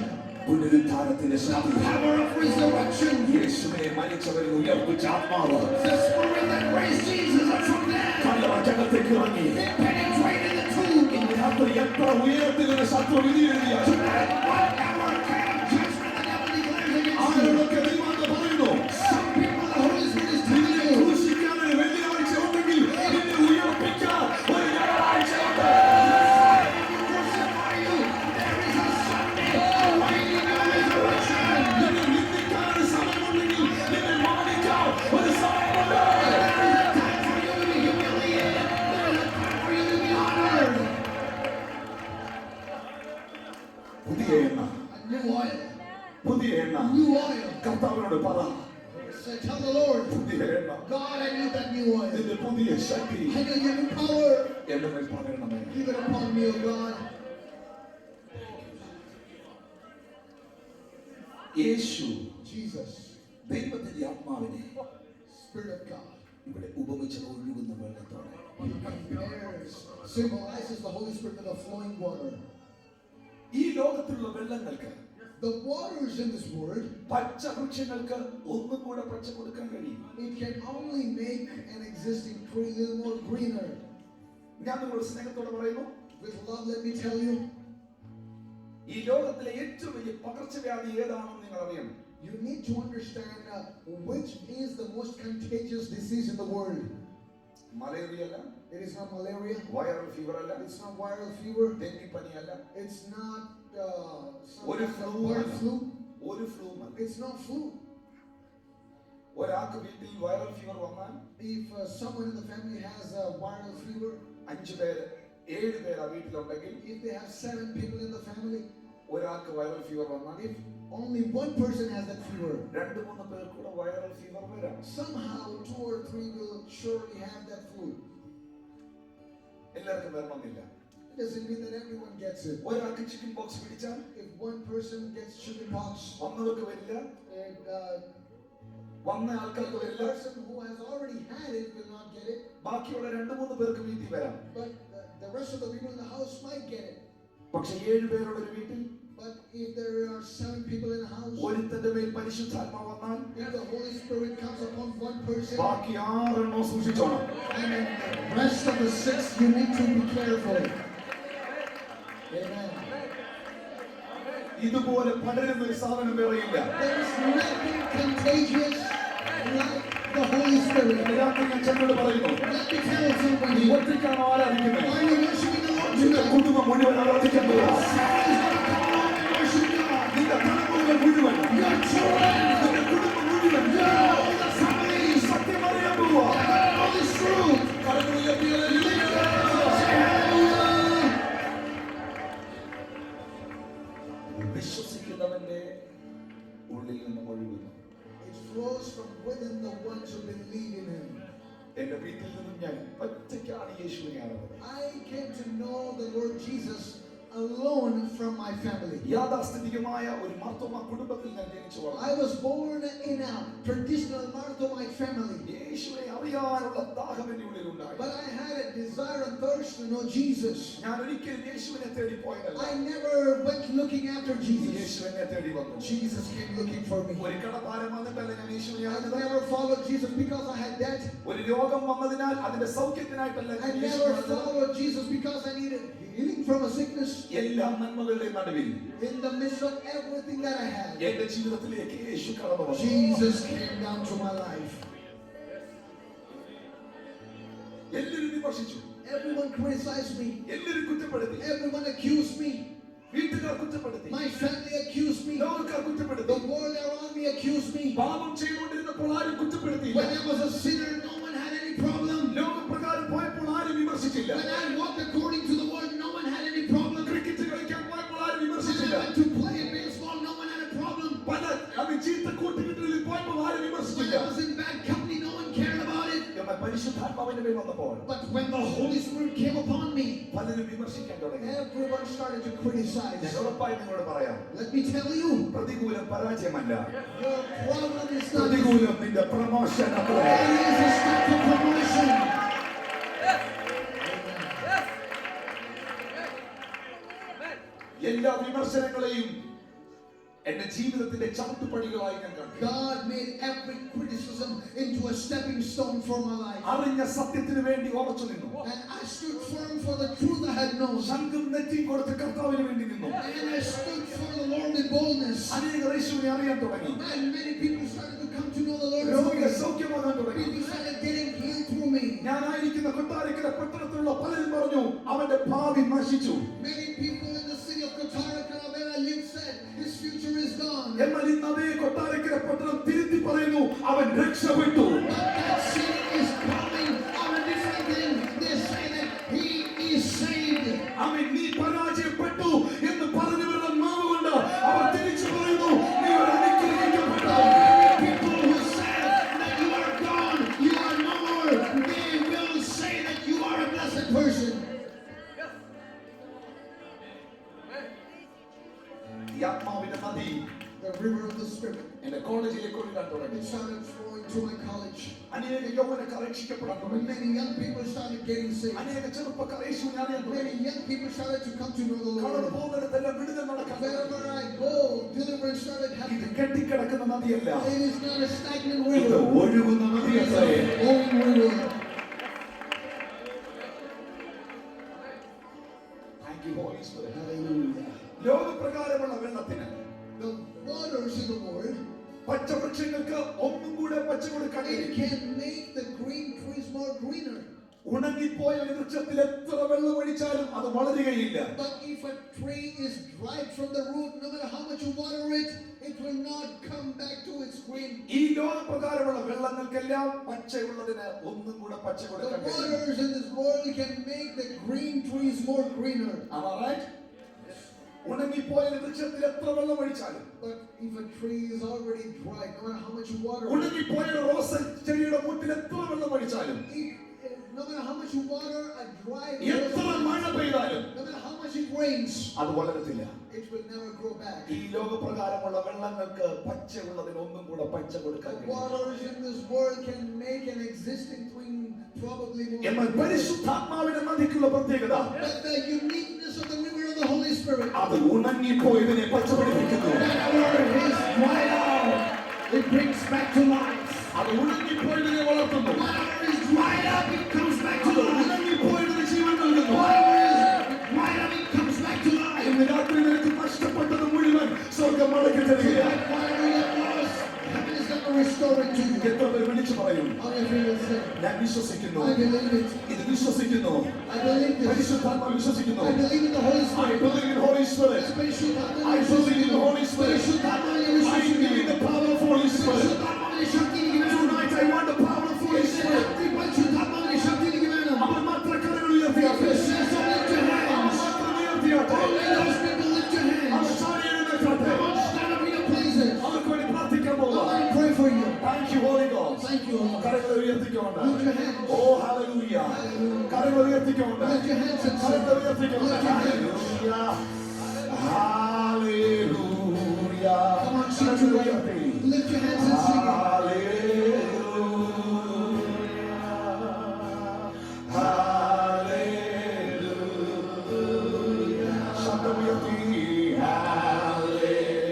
പുനരുത്ഥാനത്തിന്റെ the Shakti, power of resurrection, യേശുവിനെ മരിച്ചവരിൽ ഉയർപ്പിച്ച ആത്മാവ് the spirit that raised Jesus up from death, കല്ലറയ്ക്കകത്തേക്ക് ഇറങ്ങി. it penetrated the tomb. ഇന്ന് രാത്രി എത്ര ഉയരത്തിൽ ഒരു ശത്രു വിധി എഴുതിയാൽ Tonight, whatever kind of judgment the devil declares against you, ആളുകളൊക്കെ ദൈവം പറയുന്നു, some people the Holy Spirit is നിന്നെ telling you, ക്രൂശിക്കാൻ ഒരു വെള്ളിയാഴ്ച ഉണ്ടെങ്കിൽ നിന്നെ ഉയർപ്പിക്കാൻ ഒരു ഞായറാഴ്ചയുണ്ട്. crucify you, there is a Sunday awaiting your resurrection. നിന്നെ നിന്ദിക്കാൻ ഒരു സമയമുണ്ടെങ്കിൽ നിന്നെ മാനിക്കാൻ ഒരു സമയമുണ്ട്. There is a time for you to be humiliated. There is a time for you to be honored. പുതിയ എണ്ണ, A new oil. പുതിയ എണ്ണ. New oil. കർത്താവിനോട് പറ, Say, tell the Lord, പുതിയ എണ്ണ, God, I need that new oil. നിന്റെ പുതിയ ശക്തി I need your new power. എന്റെ മേൽ പകരണമേ. Give it upon me, O God. Yeshu Jesus, ദൈവത്തിന്റെ ആത്മാവിനെ Spirit of God. ഇവിടെ ഉപമിച്ച് ഒഴുകുന്ന വെള്ളത്തോടെ. He compares, symbolizes the Holy Spirit with a flowing water. ഈ ലോകത്തിലുള്ള വെള്ളങ്ങൾക്ക്, The waters in this world, പച്ച വൃക്ഷങ്ങൾക്ക് ഒന്നും കൂടെ പച്ച കൊടുക്കാൻ കഴിയും. it can only make an existing tree a little more greener. ഞാൻ നിങ്ങളോട് സ്നേഹത്തോടെ പറയുന്നു, With love, let me tell you, ഈ ലോകത്തിലെ ഏറ്റവും വലിയ പകർച്ചവ്യാധി ഏതാണെന്ന് നിങ്ങൾ അറിയണം. you need to understand which is the most contagious disease in the world. Malaria അല്ല, It is not malaria. Viral fever അല്ല, It's not viral fever. ഡെങ്കിപ്പനി അല്ല, It's not some What if kind of flu? bird flu. ഒരു flu അല്ല. It's not flu. ഒരാൾക്ക് വീട്ടിൽ viral fever വന്നാൽ If someone in the family has a viral fever, 5 പേര് 7 പേര് ആ വീട്ടിലുണ്ടെങ്കിൽ if they have 7 people in the family, ഒരാൾക്ക് വൈറൽ ഫീവർ വന്നാൽ if only one person has that fever, 2-3 പേർ കൂടെ വൈറൽ ഫീവർ വരാം. somehow 2 or 3 will surely have that flu. എല്ലാവർക്കും വരണമെന്നില്ല. It doesn't mean that everyone gets it. ഒരാൾക്ക് chicken box പിടിച്ചാൽ If one person gets chickenpox, വന്നവർക്ക് വരില്ല, and വന്ന ആൾക്കാർക്ക് the വരില്ല. person who has already had it will not get it, ബാക്കിയുള്ള 2-3 പേർക്ക് വീട്ടിൽ വരാം. but the rest of the people in the house might get it. പക്ഷെ 7 പേരുള്ള ഒരു വീട്ടിൽ But if there are 7 people in the house, ഒരുത്തന്റെ മേൽ പരിശുദ്ധാത്മാവ് വന്നാൽ if the Holy Spirit comes upon one person, ബാക്കി 6 സൂക്ഷിച്ചോണം. and then the rest of the 6, you need to be careful. Amen. ഇതുപോലെ പടരുന്ന ഒരു സാധനം വേറെയില്ല. There is nothing contagious like the Holy Spirit. രാത്രി ഞാൻ ചെന്നോട് പറയുന്നു, Let me tell നീ somebody, ഒറ്റയ്ക്കാണോ ആരാധിക്കുന്നത്? are you worshiping the Lord നിന്റെ tonight? കുടുംബം മുഴുവൻ ആരാധിക്കേണ്ടത്, Worship God. നിന്റെ തലമുറകൾ മുഴുവൻ, Your children, നിന്റെ കുടുംബം മുഴുവൻ all the families, സത്യം അറിയാൻ പോവാ. all this truth. കരങ്ങൾ ഉയർത്തി വിശ്വസിക്കുന്നവന്റെ ഉള്ളിൽ നിന്ന് ഒഴുകുന്നു. It flows from within the ones who believe in Him. എന്റെ വീട്ടിൽ നിന്നും ഞാൻ ഒറ്റയ്ക്കാണ് യേശുവിനെ അറിഞ്ഞത്. I came to know the Lord Jesus alone from my family. യാഥാസ്ഥിതികമായ ഒരു മാർത്തോമ കുടുംബത്തിൽ ഞാൻ ജനിച്ചു വളർന്നു. I was born in a traditional Marthomite family. യേശുവിനെ അറിയാനുള്ള ദാഹം എന്റെ ഉള്ളിലുണ്ടായി. But I had a desire and thirst to know Jesus. ഞാൻ ഒരിക്കലും യേശുവിനെ തേടി പോയതല്ല. I never went looking after Jesus. യേശു എന്നെ തേടി വന്നു. Jesus came looking for me. ഒരു കടഭാരം വന്നിട്ടല്ല ഞാൻ യേശുവിനെ I അറിഞ്ഞത്. never followed Jesus because I had debt. ഒരു രോഗം വന്നതിനാൽ അതിന്റെ സൗഖ്യത്തിനായിട്ടല്ല I ഞാൻ never യേശുവിനെ അറിഞ്ഞത്. followed Jesus because I needed healing from a sickness. എല്ലാ നന്മകളുടെയും നടുവിൽ In the midst of everything that I had, എന്റെ ജീവിതത്തിലേക്ക് യേശു കടന്നു വന്നു. Jesus came down to my life. എല്ലാവരും വിമർശിച്ചു, Everyone criticized me. എല്ലാവരും കുറ്റപ്പെടുത്തി, Everyone accused me. വീട്ടുകാർ കുറ്റപ്പെടുത്തി, My family accused me. ലോകക്കാർ കുറ്റപ്പെടുത്തി, The world around me accused me. പാപം ചെയ്തുകൊണ്ടിരുന്നപ്പോൾ ആരും കുറ്റപ്പെടുത്തിയില്ല. When I was a sinner, no one had any problem. ലോകപ്രകാരം പോയപ്പോൾ ആരും വിമർശിച്ചില്ല. When I walked according to the word, no one had any problem. Cricket കളിക്കാൻ പോയപ്പോൾ ആരും When I വിമർശിച്ചില്ല. went to play പരിശുദ്ധാത്മാവ് അവന്റെ മേൽ വന്നപ്പോൾ But when the Holy Spirit came upon me, പലരും വിമർശിക്കാൻ തുടങ്ങി. everyone started to criticize. ഞാൻ ഉറപ്പായി നിങ്ങളോട് പറയാം, Let me tell you, പ്രതികൂലം പരാജയമല്ല, your problem is not. പ്രതികൂലം നിന്റെ പ്രമോഷൻ അത്രേ. It is a step to promotion. എല്ലാ വിമർശനങ്ങളെയും എന്റെ ജീവിതത്തിന്റെ ചവിട്ടുപടികളായി ഞാൻ കണ്ടു. God made every criticism into a stepping stone for my life. അറിഞ്ഞ സത്യത്തിന് വേണ്ടി ഉറച്ചു നിന്നു. And I stood firm for the truth I had known. ശംഖും നെറ്റിയും കൊടുത്ത് കർത്താവിന് വേണ്ടി നിന്നു. And I stood for the Lord with boldness. അനേകർ യേശുവിനെ അറിയാൻ തുടങ്ങി. And many people started to come to know the Lord. രോഗികൾ സൗഖ്യമാകാൻ തുടങ്ങി. People started getting healed through me. ഞാനായിരിക്കുന്ന Kottarakkara പട്ടണത്തിലുള്ള പലരും പറഞ്ഞു അവന്റെ ഭാവി നശിച്ചു. Many people in the city of Kottarakara where I live said his future is gone. എന്നാൽ ഇന്ന് അതേ കൊട്ടാരക്കര പട്ടണം തിരുത്തി പറയുന്നു അവൻ രക്ഷപ്പെട്ടു. But that city is coming on a different thing. They say that he is saved. അവൻ നീ പരാജയപ്പെട്ടു എന്ന് പറഞ്ഞവരുടെ നാവ് കൊണ്ട് അവർ തിരിച്ചു പറയുന്നു നീ ഒരു അനുഗ്രഹിക്കപ്പെട്ടവൻ. People who said that you are gone, you are no more, they will say that you are a blessed person. ഈ ആത്മാവിന്റെ നദി The river of the Spirit. എന്റെ കോളേജിലേക്ക് ഒഴുകാൻ തുടങ്ങി. It started flowing to my college. അനേക യൗവനക്കാർ രക്ഷിക്കപ്പെടാൻ തുടങ്ങി. Many young people started getting saved. അനേക ചെറുപ്പക്കാർ യേശുവിനെ അറിയാൻ തുടങ്ങി. Many young people started to come to know the കടന്നു Lord. പോകുന്നിടത്തെല്ലാം വിടുതൽ നടക്കാൻ തുടങ്ങി. Wherever I go, deliverance started ഇത് happening. കെട്ടിക്കിടക്കുന്ന നദിയല്ല, It is not a stagnant ഇത് river. ഒഴുകുന്ന It is നദിയത്രേ. a flowing river. Thank you, Holy Spirit. Hallelujah. ലോകപ്രകാരമുള്ള വെള്ളത്തിന് The waters in the world, പച്ചവൃക്ഷങ്ങൾക്ക് ഒന്നും കൂടെ പച്ച കൊടുക്കാൻ it കഴിയും. can make the green trees more greener. ഉണങ്ങിപ്പോയ ഒരു വൃക്ഷത്തിൽ എത്ര വെള്ളം ഒഴിച്ചാലും അത് വളരുകയില്ല. But if a tree is dried from the root, no matter how much you water it, it will not come back to its green. ഈ ലോകപ്രകാരമുള്ള വെള്ളങ്ങൾക്കെല്ലാം പച്ചയുള്ളതിന് ഒന്നും കൂടെ പച്ച The കൊടുക്കാൻ കഴിയും. waters in this world can make the green trees more greener. Am I right? ഉണങ്ങിപ്പോയ ഒരു വൃക്ഷത്തിൽ എത്ര വെള്ളം ഒഴിച്ചാലും, But if a tree is already dried, no matter how much you water it, ഉണങ്ങിപ്പോയ ഒരു റോസ ചെടിയുടെ മുട്ടിൽ എത്ര വെള്ളം ഒഴിച്ചാലും, no matter how much you water a dry എത്ര മഴ പെയ്താലും no matter how much it rains, അത് വളരത്തില്ല. it will never grow back. ഈ ലോകപ്രകാരമുള്ള വെള്ളങ്ങൾക്ക് പച്ചയുള്ളതിന് ഒന്നും കൂടെ പച്ച കൊടുക്കാൻ The കഴിയും. waters in this world can make an existing thing probably more. എന്നാൽ പരിശുദ്ധാത്മാവിന്റെ നദിക്കുള്ള പ്രത്യേകത But the uniqueness of the river of the Holy Spirit, അത് ഉണങ്ങിപ്പോയതിനെ പച്ചപിടിപ്പിക്കുന്നു. whenever it is dried out, it brings back to life. അത് ഉണങ്ങിപ്പോയതിനെ വളർത്തുന്നു. Whatever is dried up, it comes back to അത് life. ഉണങ്ങിപ്പോയതിന് ജീവൻ നൽകുന്നു. Whatever is dried up, it comes back to life. ഇന്ന് രാത്രി നിനക്ക് നഷ്ടപ്പെട്ടത് മുഴുവൻ സ്വർഗം മടക്കി തരികയാണ്. Whatever you have lost, heaven is going to restore it to you. എത്ര പേർ വിളിച്ചു പറയും How many people say, ഞാൻ വിശ്വസിക്കുന്നു, I believe it. ഇത് വിശ്വസിക്കുന്നു, I believe this. പരിശുദ്ധാത്മാവ് വിശ്വസിക്കുന്നു. I believe in the Holy I Spirit. believe in Holy Spirit. I believe in the Holy Spirit. I need the power of Holy Spirit. Tonight I want the power of Holy Spirit. അവർ മാത്രം കരങ്ങൾ ഉയർത്തിയാട്ടെ. അവർ മാത്രം ഉയർത്തിയാട്ടെ. അവർ ചാടി എഴുന്നേൽക്കട്ടെ. അവർക്ക് വേണ്ടി പ്രാർത്ഥിക്കാൻ പോകാം. Thank you, Holy Ghost. Thank you, Lord. കരങ്ങൾ ഉയർത്തിക്കൊണ്ട്. Lift your hands. Oh, hallelujah. കരങ്ങൾ ഉയർത്തിക്കൊണ്ട്. Lift your hands and sing. കരങ്ങൾ ഉയർത്തിക്കൊണ്ട്. Lift your hands. Hallelujah. Hallelujah. Come on, sing together. Lift your hands and sing it. Hallelujah. Hallelujah. ശബ്ദം ഉയർത്തി. Hallelujah.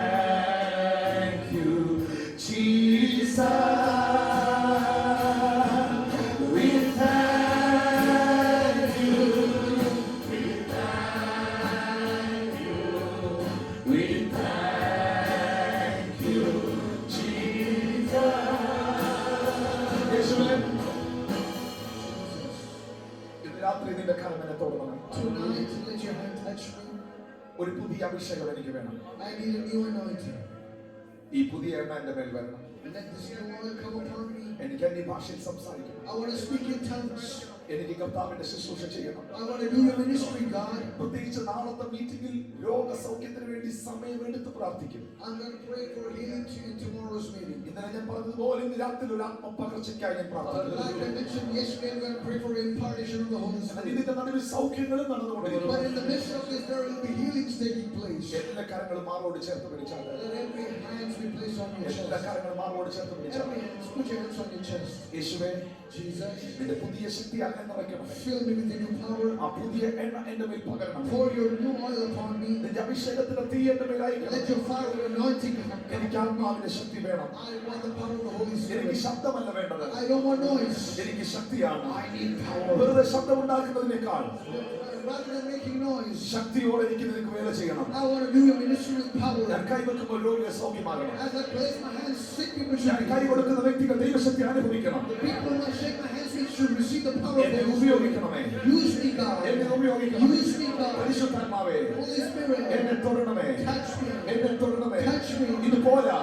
thank you, Jesus. We thank you. We thank you. We thank you, Jesus. യേശുവേ, ഇന്ന് രാത്രി നിന്റെ കരം എന്നെ തൊടണം. Tonight, let your hand touch me. ഒരു പുതിയ അഭിഷേകം എനിക്ക് വേണം. I need a new anointing. ഈ പുതിയ എണ്ണ എന്റെ മേൽ വരണം. Let this new oil come upon me. എനിക്ക് അന്യ ഭാഷയിൽ സംസാരിക്കണം. I want to speak in tongues. എനിക്ക് കർത്താവിന്റെ ശുശ്രൂഷ ചെയ്യണം. I want to do your ministry, God. പ്രത്യേകിച്ച് നാളത്തെ മീറ്റിംഗിൽ രോഗസൗഖ്യത്തിന് വേണ്ടി സമയമെടുത്ത് പ്രാർത്ഥിക്കും. I'm going to pray for healing in tomorrow's meeting. ഇന്നലെ ഞാൻ പറഞ്ഞതുപോലെ ഇന്ന് രാത്രി ഒരു ആത്മപകർച്ചയ്ക്കായി ഞാൻ പ്രാർത്ഥിക്കുന്നു. Like I mentioned yesterday, I'm going to pray for impartation of the Holy Spirit. ഇതിന്റെ നടുവിൽ സൗഖ്യങ്ങളും നടന്നുകൊണ്ടിരിക്കും. But in the midst of this, there will be healings taking place. എല്ലാ കരങ്ങളും മാറോട് ചേർത്ത് പിടിച്ചാൽ Let every hands be placed on your എല്ലാ chest. കരങ്ങളും മാറോട് ചേർത്ത് പിടിച്ചാൽ Every hands, put your hands on your chest. യേശുവേ, Jesus, നിന്റെ പുതിയ ശക്തി അല്ല നിറയ്ക്കണമേ. fill me with your new power. ആ പുതിയ എണ്ണ എന്റെ മേൽ പകരണം. Pour your new oil upon me. നിന്റെ അഭിഷേകത്തിന്റെ തീ എന്റെ മേൽ അയക്കണം. Let your fire of anointing come. എനിക്ക് ആത്മാവിന്റെ ശക്തി വേണം. I want the power of the Holy എനിക്ക് Spirit. ശബ്ദമല്ല വേണ്ടത്, I don't want noise. എനിക്ക് ശക്തിയാണ്. I need power. വെറുതെ ശബ്ദം ഉണ്ടാക്കുന്നതിനേക്കാൾ Rather than making noise, ശക്തിയോടെ എനിക്ക് നിനക്ക് വേല ചെയ്യണം. I want to do your ministry with power. ഞാൻ കൈവെക്കുമ്പോൾ രോഗിയെ സൗഖ്യമാകണം. As I place my hands, sick people ഞാൻ should കൈ be. കൊടുക്കുന്ന വ്യക്തികൾ ദൈവശക്തി അനുഭവിക്കണം. The people who I shake my hands with should receive the power of the എന്നെ Holy Spirit. ഉപയോഗിക്കണമേ. Use me, God. എന്നെ ഉപയോഗിക്കണം. Use me, God. പരിശുദ്ധാത്മാവേ, Holy Spirit, എന്നെ തൊടണമേ. touch me. എന്നെ തൊടണമേ. Touch me. ഇത് പോരാ,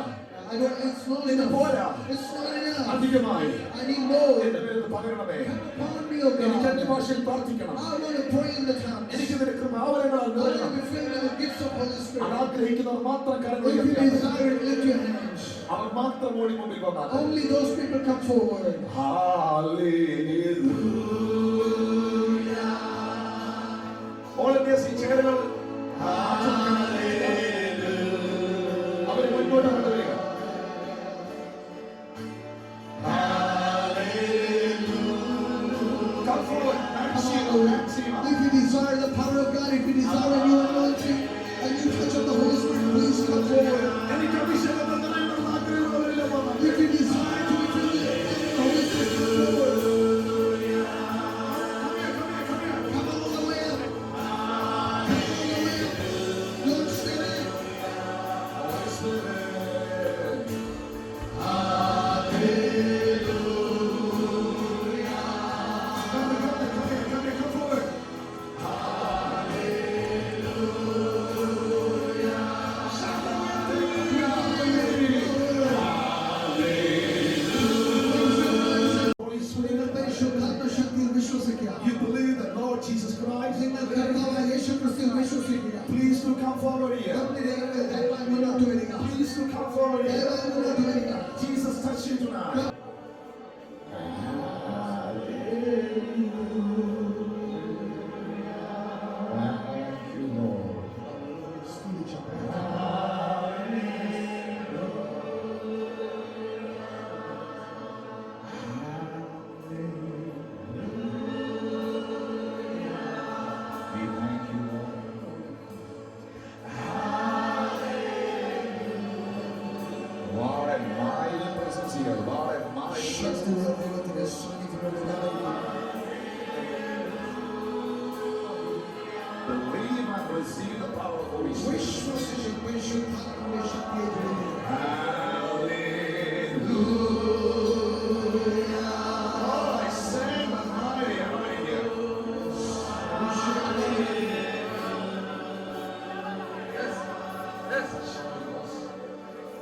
I don't. It's not ഇത് പോരാ. enough. It's not enough. അധികമായി I need more. എന്റെ മേൽ പകരണമേ. Come upon me, O എനിക്ക് God. അന്യഭാഷയിൽ പ്രാർത്ഥിക്കണം. I want to pray in the tongues. എനിക്ക് നിന്റെ കൃപാവരങ്ങളാൽ I want നിറയണം. to be filled with the gifts of Holy അത് Spirit. ആഗ്രഹിക്കുന്നവർ മാത്രം കരങ്ങൾ If you ഉയർത്തിയാൽ desire it, lift your hands. അവർ മാത്രം ഓടി മുമ്പിൽ വന്നാൽ Only those people come forward. All of this, ഈ ചേരുകൾ അവരെ മുന്നോട്ട് കൊണ്ടുവരിക. Come forward. Maxima. If you desire the power of God, if you desire a new anointing, a new touch of the Holy Spirit, please come forward. എനിക്ക് അഭിഷേകത്തിൽ നിറയണമെന്ന് ആഗ്രഹമുള്ളവരില്ല പോകാം. If you desire to be filled with the Holy Spirit, come forward. Come all the way up. Come all the way up. Don't stay there. Holy Spirit. Come forward. Holy Spirit, you believe that Lord Jesus Christ, please to come forward here. Please to come forward here. Jesus touch you tonight. Thank you, Lord. We thank you, Lord. What a mighty presence here. What a mighty presence. Believe and receive the power of Holy Spirit. Hallelujah. Oh, I sang the mighty here.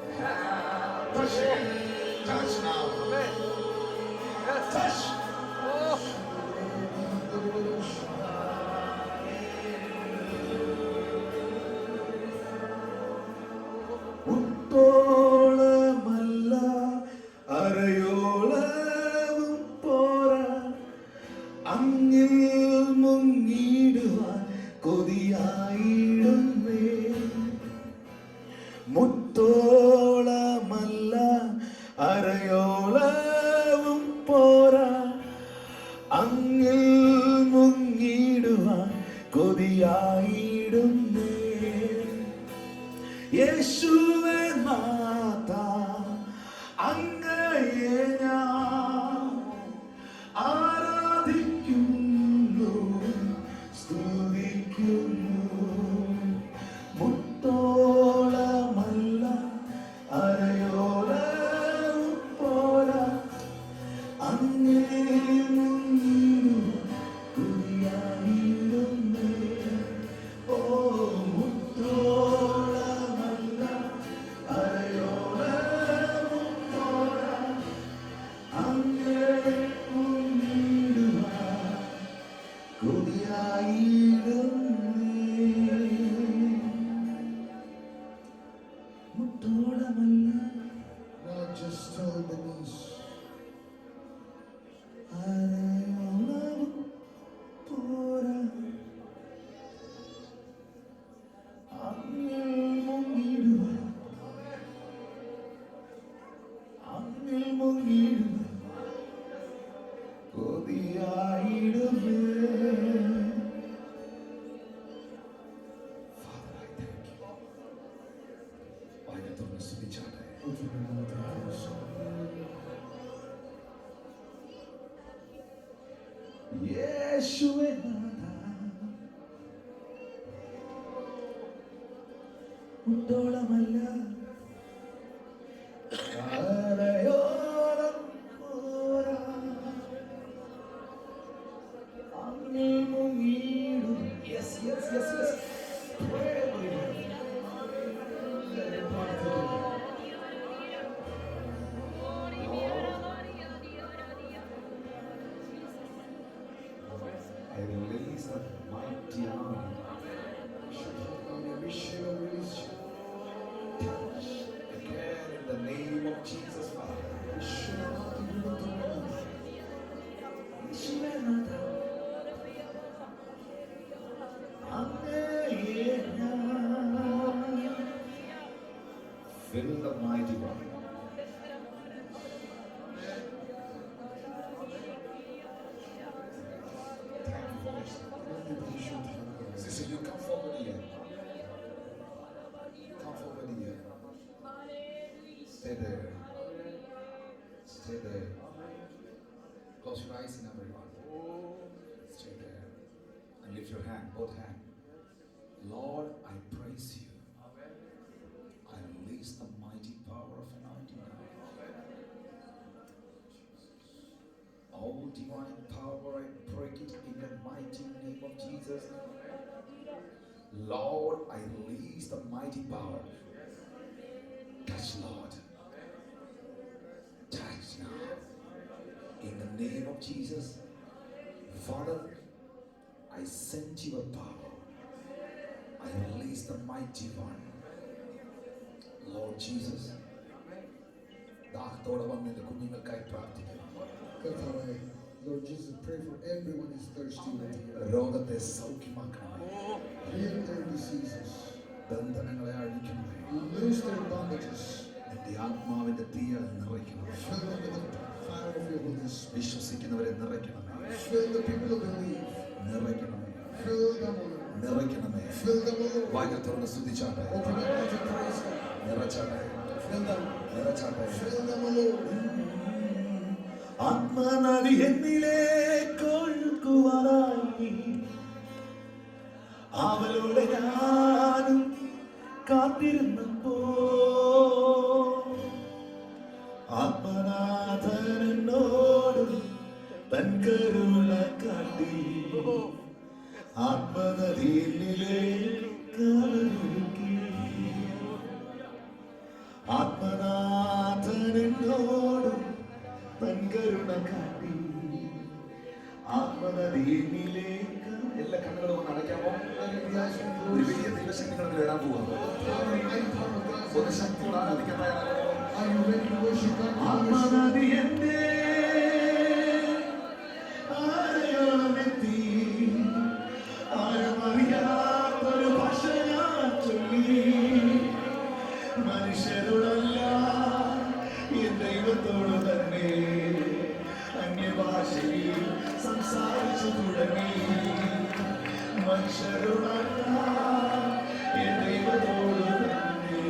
Touch again. Touch now. Touch. ഉത്തോളമല്ല അരയോളവും പോരാ അങ്ങിൽ മുങ്ങിടുവാൻ കൊതിയായിടുന്നേ മുത്തോളമല്ല അരയോളവും പോരാ അങ്ങിൽ മുങ്ങിടുവാൻ കൊതിയായിടുന്നേ യേശു യേശുവേ നാഥ അങ്ങയെ ഞാൻ ആരാധിക്കുന്നു സ്തുതിക്കുന്നു മുത്തോളമല്ല അരയോളവും പോരാ അങ്ങേ കുതിയായിരുന്നേ ഓ മുത്തോളമല്ല അരയോളവും പോരാ അങ്ങേ God just told Denise. യേശുവേ നാഥ മുത്തോളമല്ല അരയോളം പോരാ അങ്ങേ മുങ്ങിടും. Yes, yes, yes, yes. Pray, believer. I release the mighty army. Touch again in the name of Jesus, Father. Fill the mighty one. Sister, you come forward here. Come forward here. Stay there. Stay there. Close your eyes, everyone. Stay there. And lift your hand, both hands. Lord, I praise you. I release the mighty power of anointing now. All divine power, I break it in the mighty name of Jesus. Lord, I release the mighty power. Touch, Lord. Touch now. In the name of Jesus. Father, I send you a power. I release the mighty one. Lord Jesus. ദാഹത്തോടെ വന്ന് എൻ്റെ കുഞ്ഞുങ്ങൾക്കായി പ്രാർത്ഥിക്കുന്നു. Lord Jesus, pray for everyone who's thirsty right here. രോഗത്തെ സൗഖ്യമാക്കണമേ. Heal their diseases. ബന്ധനങ്ങളെ അഴിക്കണമേ. Loose their bondages. നിന്റെ ആത്മാവിന്റെ തീയാൽ നിറയ്ക്കണമേ. Fill them with the fire of your Holy Spirit. വിശ്വസിക്കുന്നവരെ നിറയ്ക്കണമേ. Fill the people who believe. നിറയ്ക്കണമേ. Fill them, Lord. നിറയ്ക്കണമേ. Fill them, Lord. വായിൽ തുറന്ന് സ്തുതിച്ചാട്ടെ. Open your mouth and praise God. നിറച്ചാട്ടെ. Fill them. നിറച്ചാട്ടെ. Fill them, Lord. ആത്മനദി എന്നിലേക്ക് ഒഴുകുവാനായി അവളുടെ ഞാനും കാത്തിരുന്നപ്പോ ആത്മനാഥൻ എന്നോട് തൻ കരുണ കാട്ടി ആത്മനദിയിലേക്ക് ഒഴുകി ആത്മനാഥൻ എന്നോട് തൻ കരുണ കാട്ടി ആത്മനദിയിലേക്ക്. എല്ലാ കണ്ണുകളും ഒന്ന് അടയ്ക്കാമോ? ഒരു വലിയ ദൈവശക്തി കടന്ന് വരാൻ പോവാ. ഒന്ന് ശക്തിയോടെ ആരാധിക്കാൻ തയ്യാറാണോ? ആത്മനദി എന്റെ ആരയോളമെത്തി ആരമറിയാത്തൊരു ഭാഷ ഞാൻ ചൊല്ലി മനുഷ്യരോടല്ല എൻ ദൈവത്തോട് തന്നെ അന്യഭാഷയിൽ സംസാരിച്ചു തുടങ്ങി. മനുഷ്യരോടല്ല എൻ ദൈവത്തോട് തന്നെ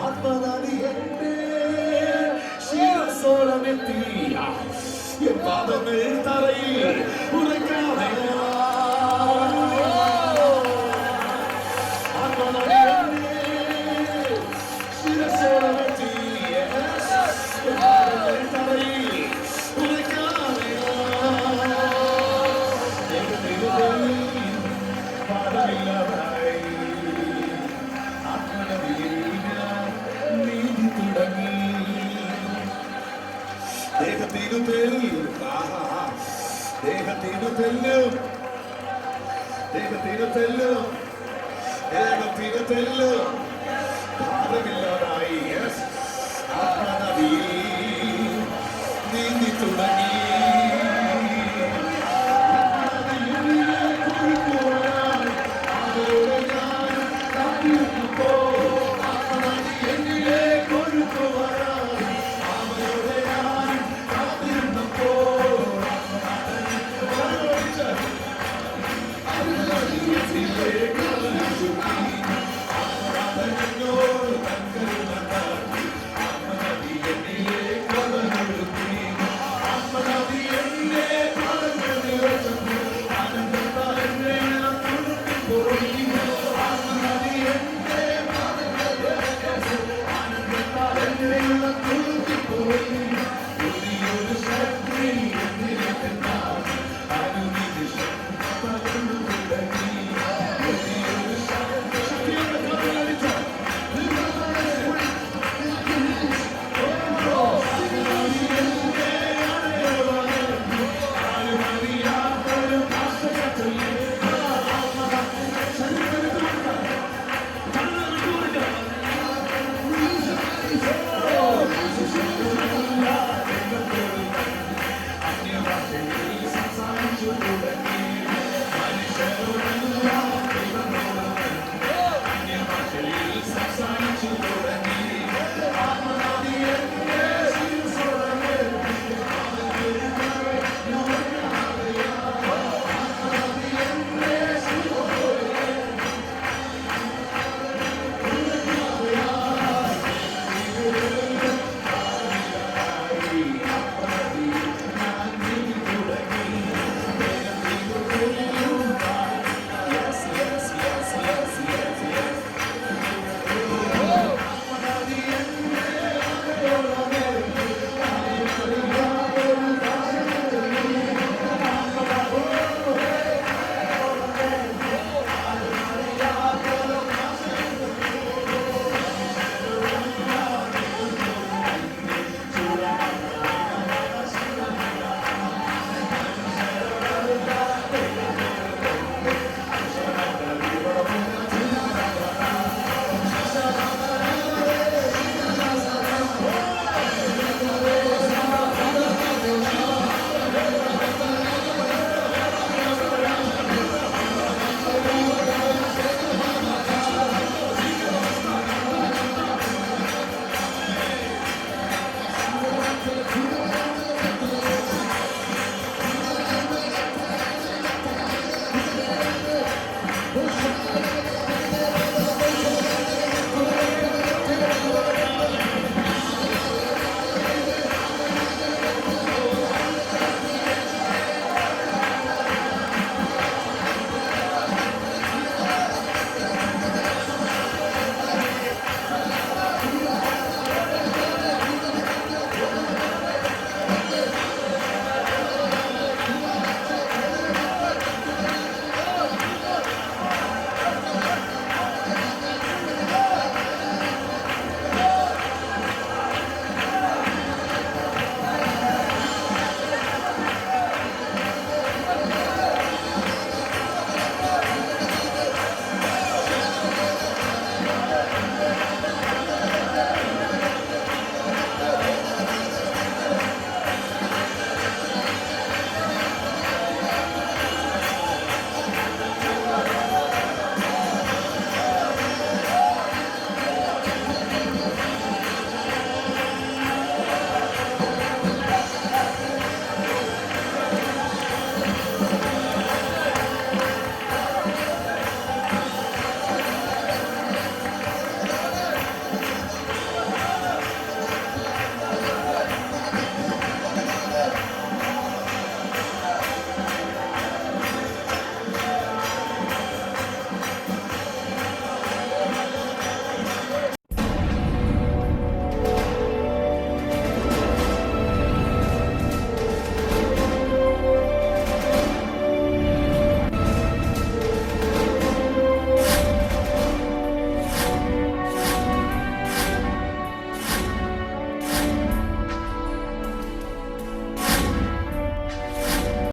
ആത്മനദി എന്റെ ശിരസോളമെത്തി എൻ പാദമേ തറയിൽ ഉറക്കാതെ ആത്മനദി എന്റെ ശിരസോളമെത്തി എൻ പാദമേ തറയിൽ ഉറക്കാതെ പാദമില്ലാതായി ആത്മനദിയിൽ നീതി തുടങ്ങി ദേഹത്തിനു തെല്ലും ദേഹത്തിനു തെല്ലും ദേഹത്തിനു തെല്ലും ദേഹത്തിനു തെല്ലും ഭാരമില്ലാതായി ആത്മനദി നീന്തി തുടങ്ങി Yeah.